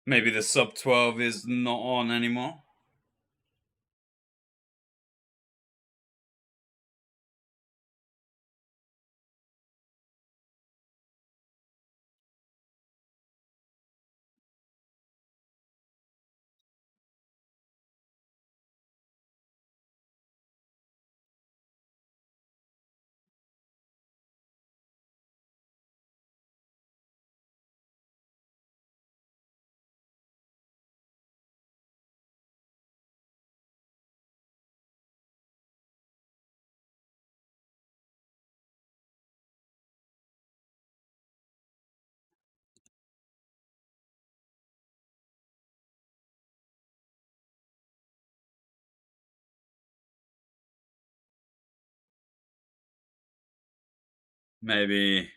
Maybe the sub 12 is not on anymore. Maybe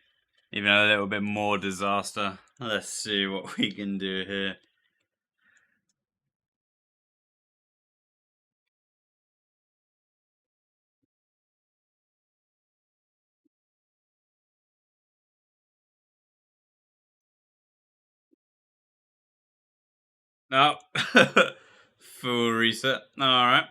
even a little bit more disaster. Let's see what we can do here. No. Full reset. Alright.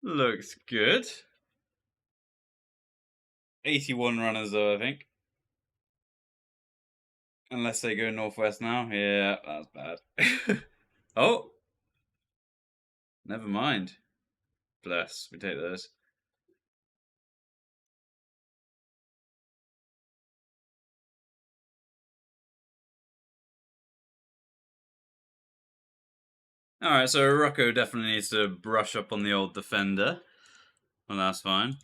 Looks good. 81 runners though, I think. Unless they go northwest now. Yeah, that's bad. Oh, never mind. Bless. We take those. Alright, so Rocco definitely needs to brush up on the old defender. Well, that's fine.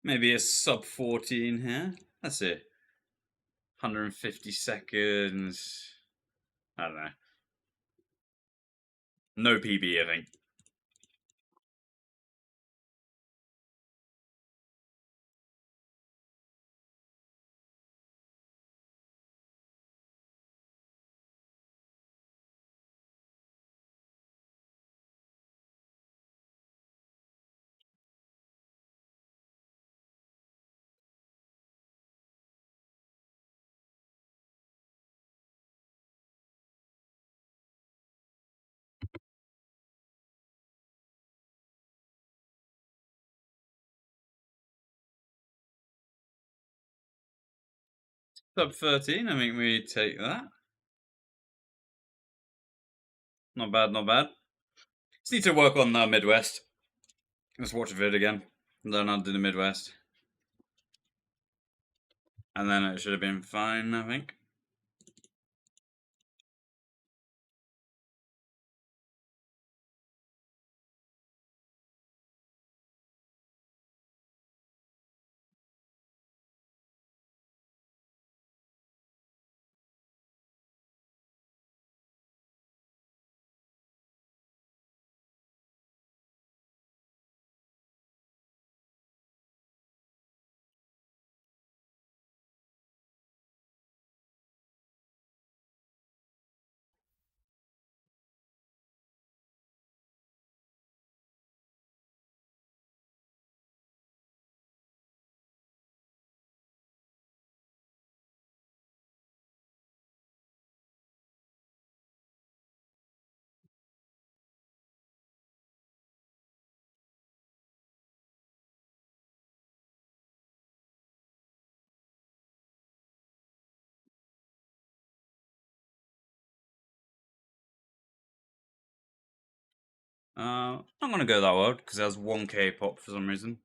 Maybe a sub 14 here. Let's see. 150 seconds. I don't know. No PB, I think. Sub 13, I think we take that. Not bad, not bad. Just need to work on the Midwest. Let's watch a vid again. Learn how to do the Midwest. And then it should have been fine, I think. I'm gonna go that world because it has 1k pop for some reason.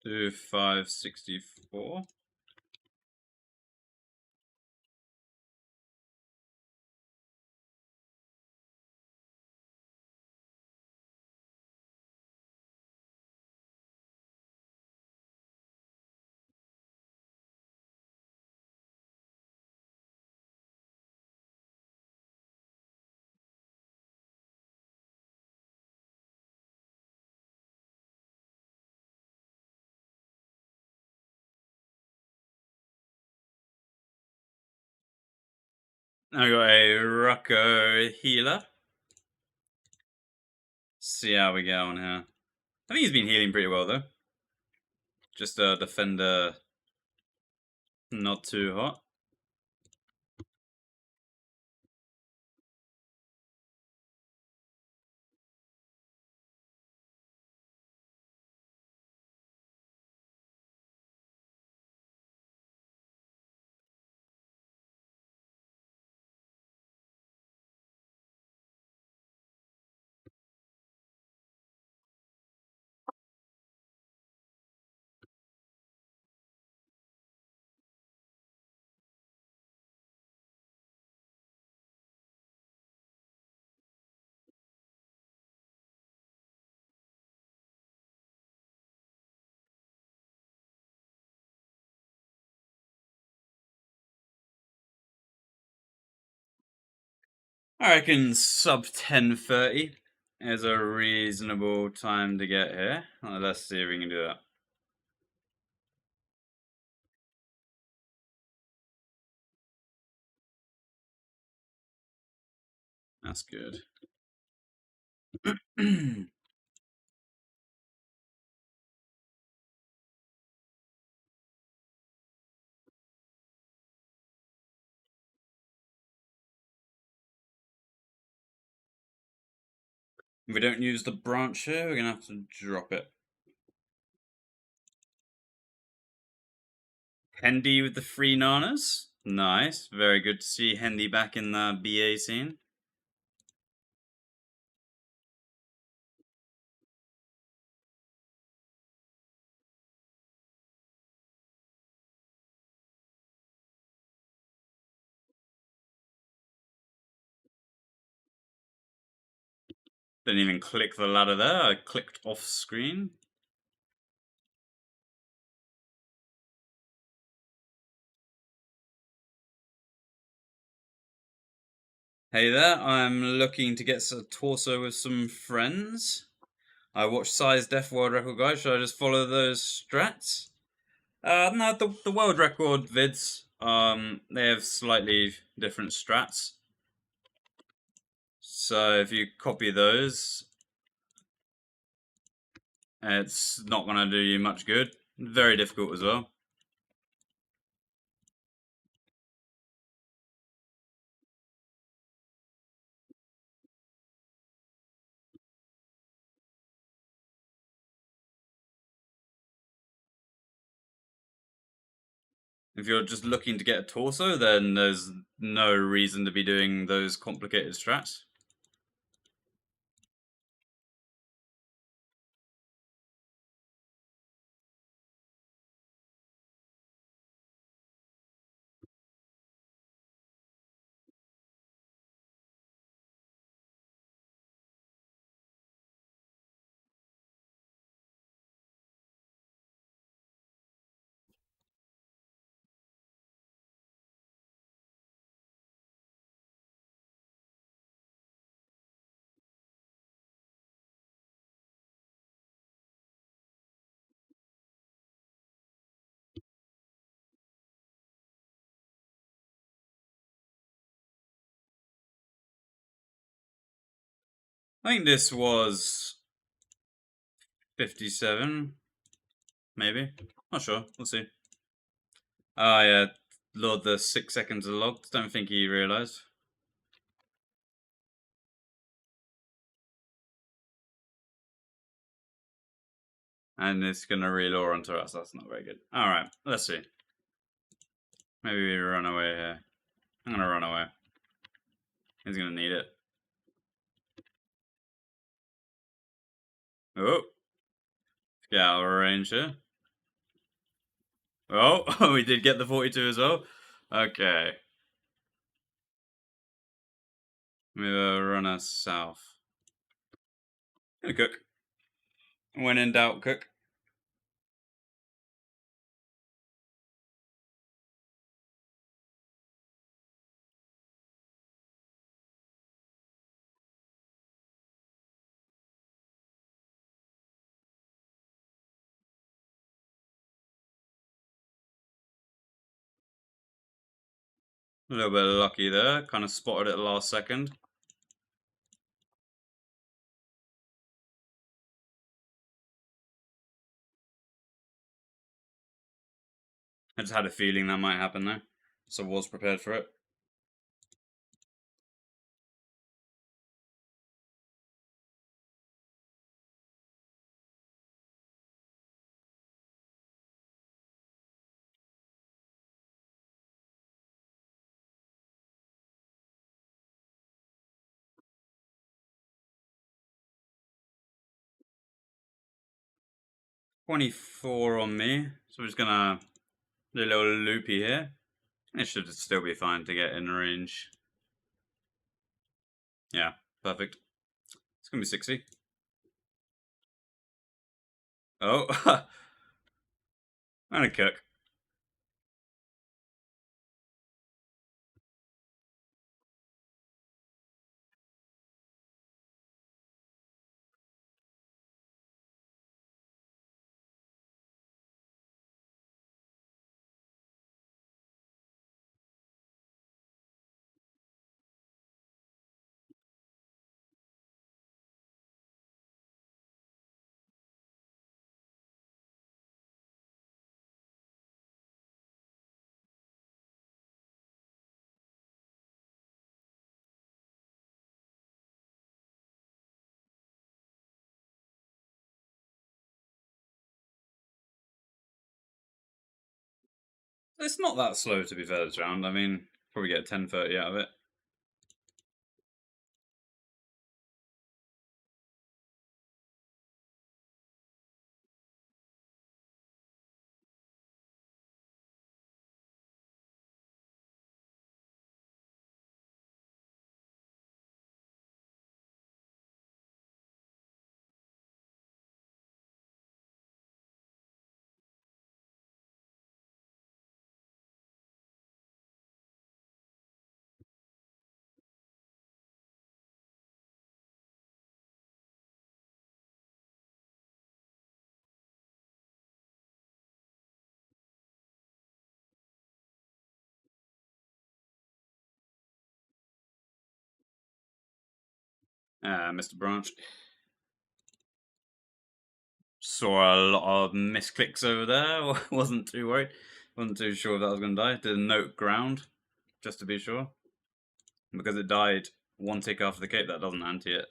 Do 564. Now we got a Rocco healer. See how we go on here. I think he's been healing pretty well though. Just a defender, not too hot. I reckon sub 10:30 is a reasonable time to get here. Let's see if we can do that. That's good. If we don't use the branch here, we're gonna have to drop it. Hendy with the free nanas. Nice. Very good to see Hendy back in the BA scene. Didn't even click the ladder there. I clicked off screen. Hey there, I'm looking to get a torso with some friends. I watched Size Def World Record Guide. Should I just follow those strats? No, the world record vids, they have slightly different strats. So if you copy those, it's not going to do you much good. Very difficult as well. If you're just looking to get a torso, then there's no reason to be doing those complicated strats. I think this was 57, maybe. Not sure. We'll see. Oh, yeah. Lord, the 6 seconds are logged. Don't think he realised. And it's going to relure onto us. That's not very good. Alright, let's see. Maybe we run away here. I'm going to run away. He's going to need it. Oh. Get out of range here. Oh, we did get the 42 as well. Okay. We'll run us south. Gonna cook. When in doubt, cook. A little bit lucky there. Kind of spotted it last second. I just had a feeling that might happen though. So was prepared for it. $24 on me. So we're just gonna do a little loopy here. It should still be fine to get in range. Yeah, perfect. It's gonna be 60. Oh, I'm gonna cook. It's not that slow, to be fair, this round. I mean, probably get a 10-30 out of it. Mr. Branch. Saw a lot of misclicks over there. Wasn't too worried. Wasn't too sure if that was going to die. Did a note ground, just to be sure. Because it died one tick after the cape, that doesn't anti it.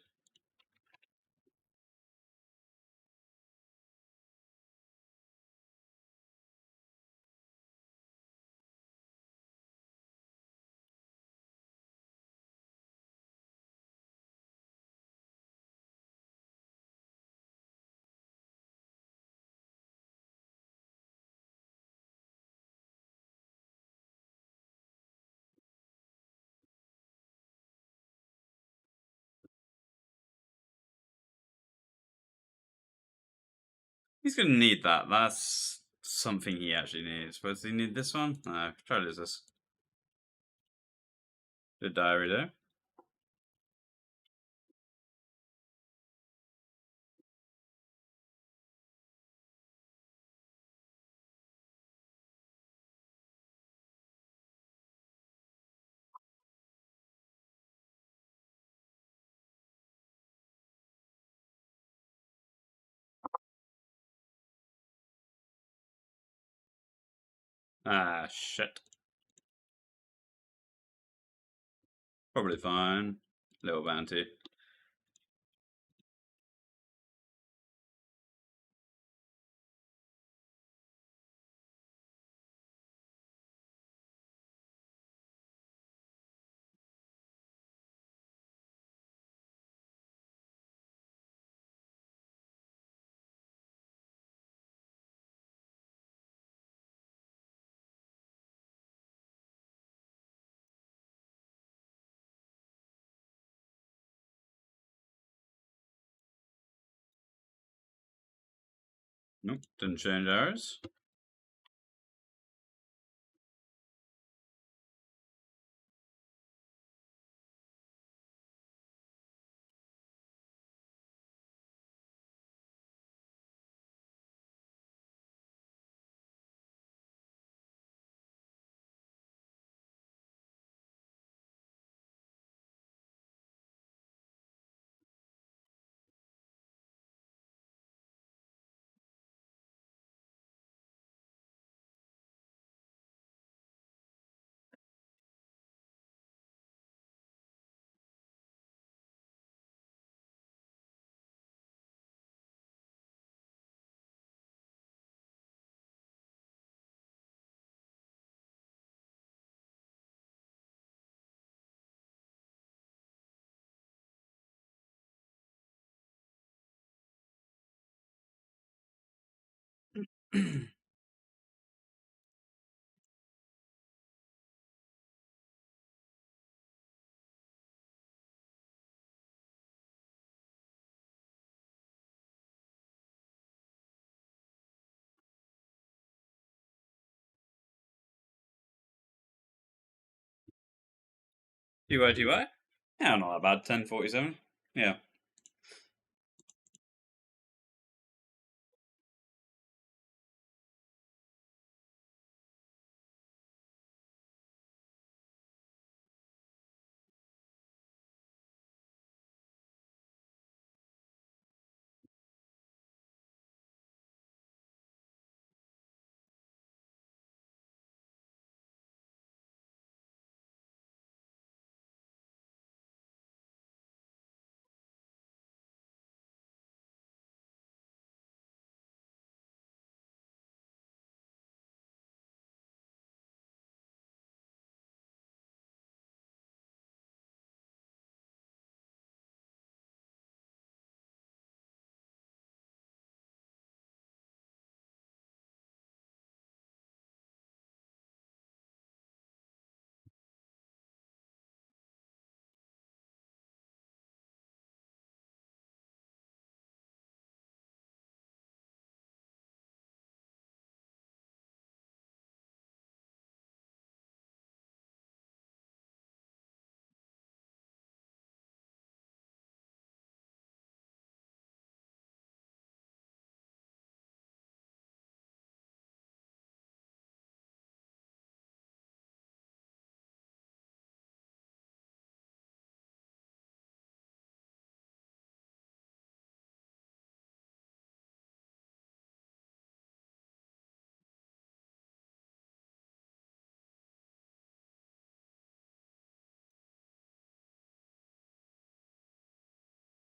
He's going to need that. That's something he actually needs. But does he need this one? No, try to lose this. Good diary there. Ah, shit. Probably fine. Little bounty. Nope, didn't change ours. TY, TY? Yeah, not that bad. 1047. Yeah.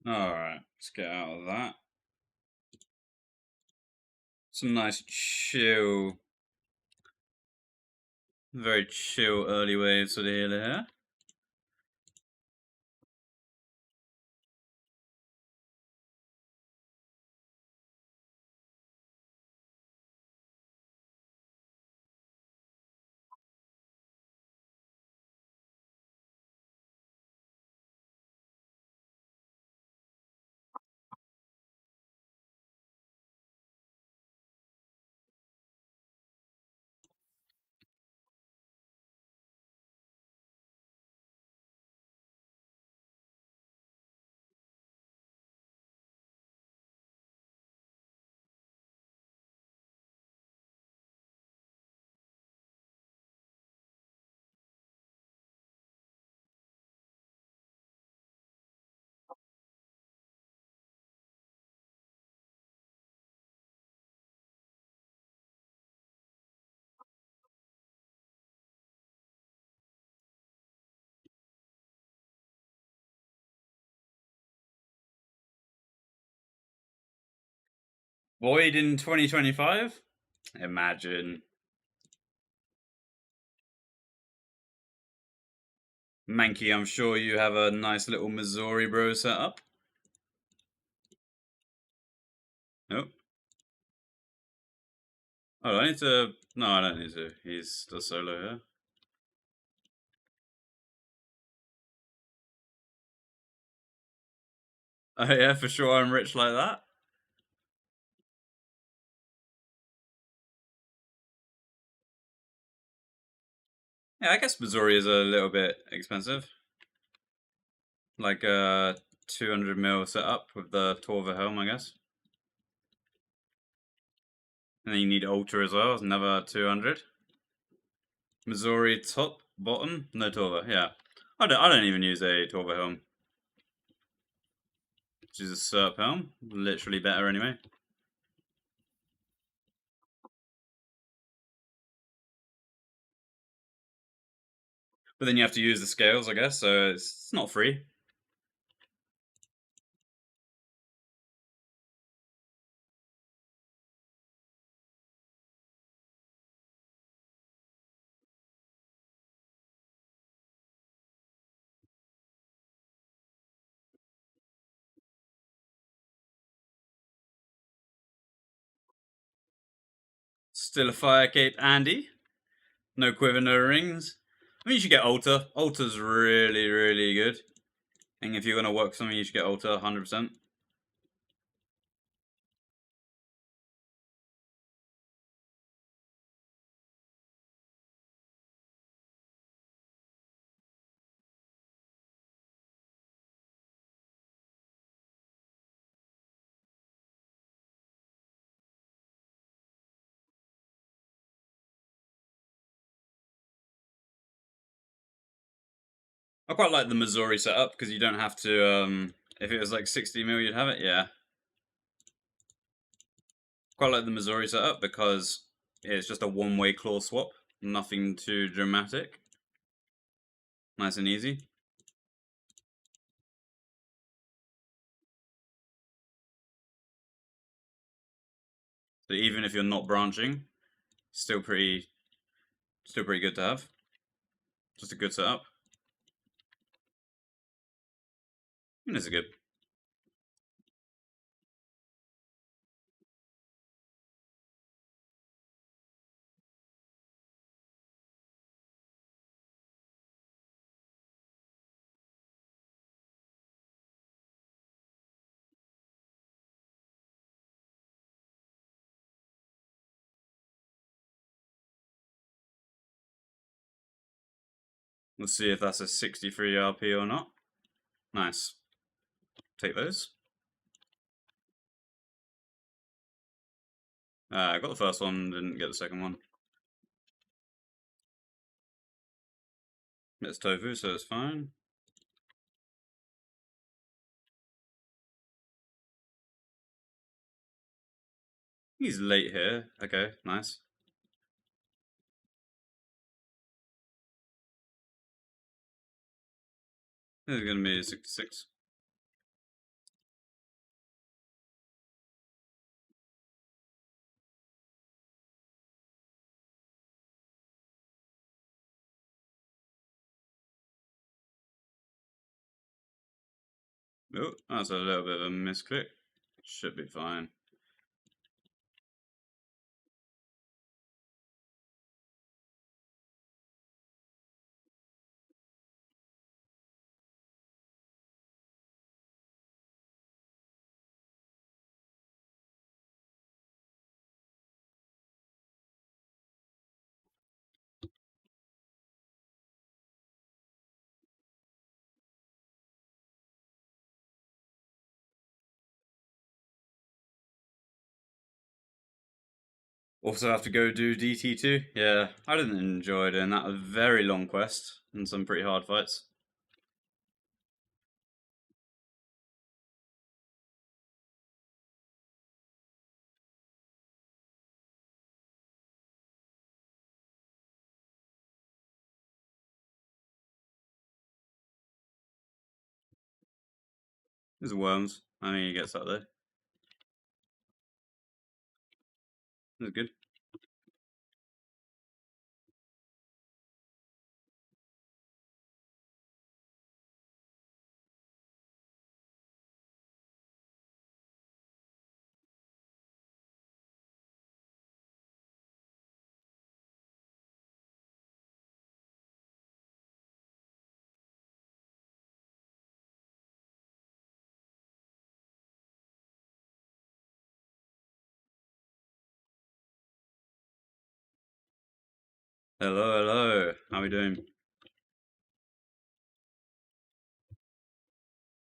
Alright, let's get out of that. Some nice chill, very chill early waves for the healer here. Void in 2025? Imagine. Mankey, I'm sure you have a nice little Missouri bro set up. Nope. Oh, I need to... No, I don't need to. He's the solo here. Oh yeah, for sure I'm rich like that. Yeah, I guess Missouri is a little bit expensive. Like 200 mil setup with the Torva helm, I guess. And then you need Ultra as well, another 200. Missouri top, bottom, no Torva, yeah. I don't even use a Torva helm. Which is a Serp helm, literally better anyway. But then you have to use the scales, I guess, so it's not free. Still a Fire Cape Andy. No Quiver, no Rings. I mean, you should get Alter. Alter's really, really good. And if you're going to work something, you should get Alter 100%. I quite like the Missouri setup because you don't have to. If it was like 60 mil, you'd have it. Yeah, quite like the Missouri setup because it's just a one-way claw swap. Nothing too dramatic. Nice and easy. So even if you're not branching, still pretty good to have. Just a good setup. And it's a good. We'll see if that's a 63 RP or not. Nice. Take those. I got the first one, didn't get the second one. It's tofu, so it's fine. He's late here. Okay, nice. This is going to be 66. Oh, that's a little bit of a misclick. Should be fine. Also have to go do DT2. Yeah, I didn't enjoy doing that. A very long quest and some pretty hard fights. There's worms. I mean, he gets out there. That's good. Hello, hello. How we doing?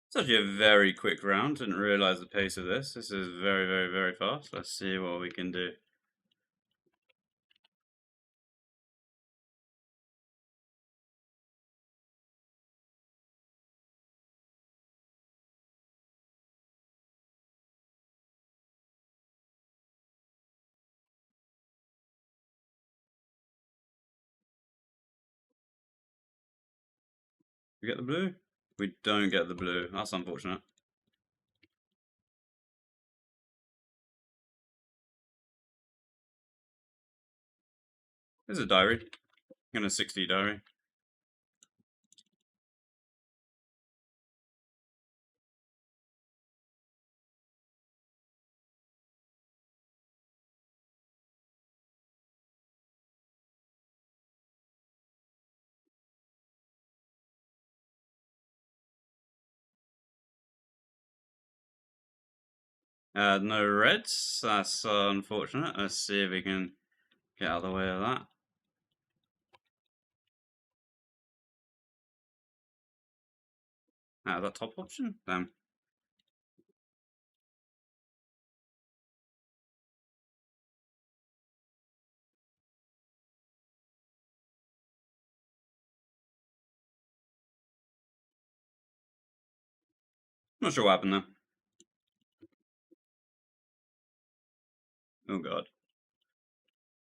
It's actually a very quick round. Didn't realise the pace of this. This is very, very, very fast. Let's see what we can do. We get the blue? We don't get the blue. That's unfortunate. There's a diary. I'm gonna 60 diary. No reds. That's unfortunate. Let's see if we can get out of the way of that. Out of that top option? Damn. Not sure what happened there. Oh god.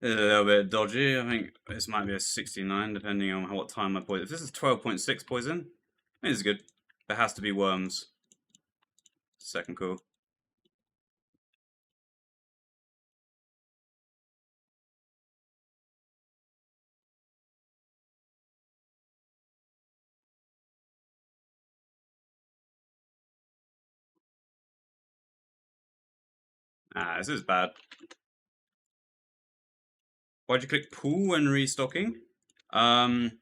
It's a little bit dodgy. I think this might be a 69 depending on what time I poison. If this is 12.6 poison, it's good. There has to be worms. Second cool. Ah, this is bad. Why'd you click pool when restocking? Um,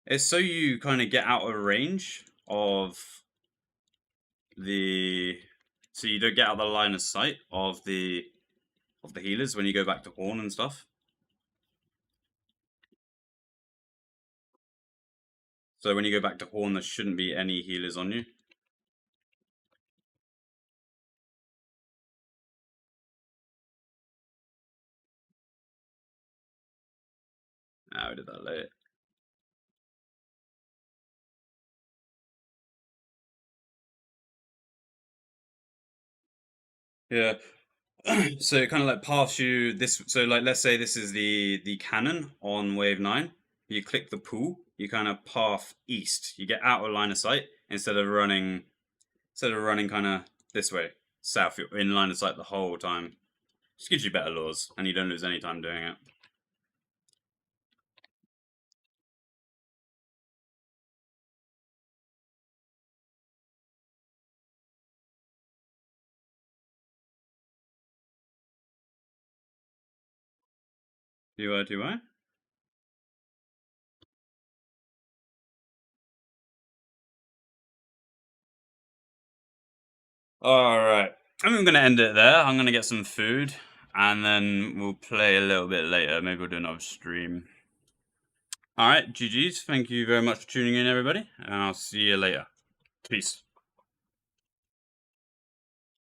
it's so you kind of get out of range of the, so you don't get out of the line of sight of the healers when you go back to Horn and stuff. So when you go back to Horn, there shouldn't be any healers on you. Ah, we did that late. Yeah. So it kind of like paths you this. So like, let's say this is the cannon on wave 9. You click the pool. You kind of path east. You get out of line of sight instead of running kind of this way south. You're in line of sight the whole time. Just gives you better laws, and you don't lose any time doing it. TY. Alright. I'm going to end it there. I'm going to get some food. And then we'll play a little bit later. Maybe we'll do another stream. Alright, GG's. Thank you very much for tuning in, everybody. And I'll see you later. Peace.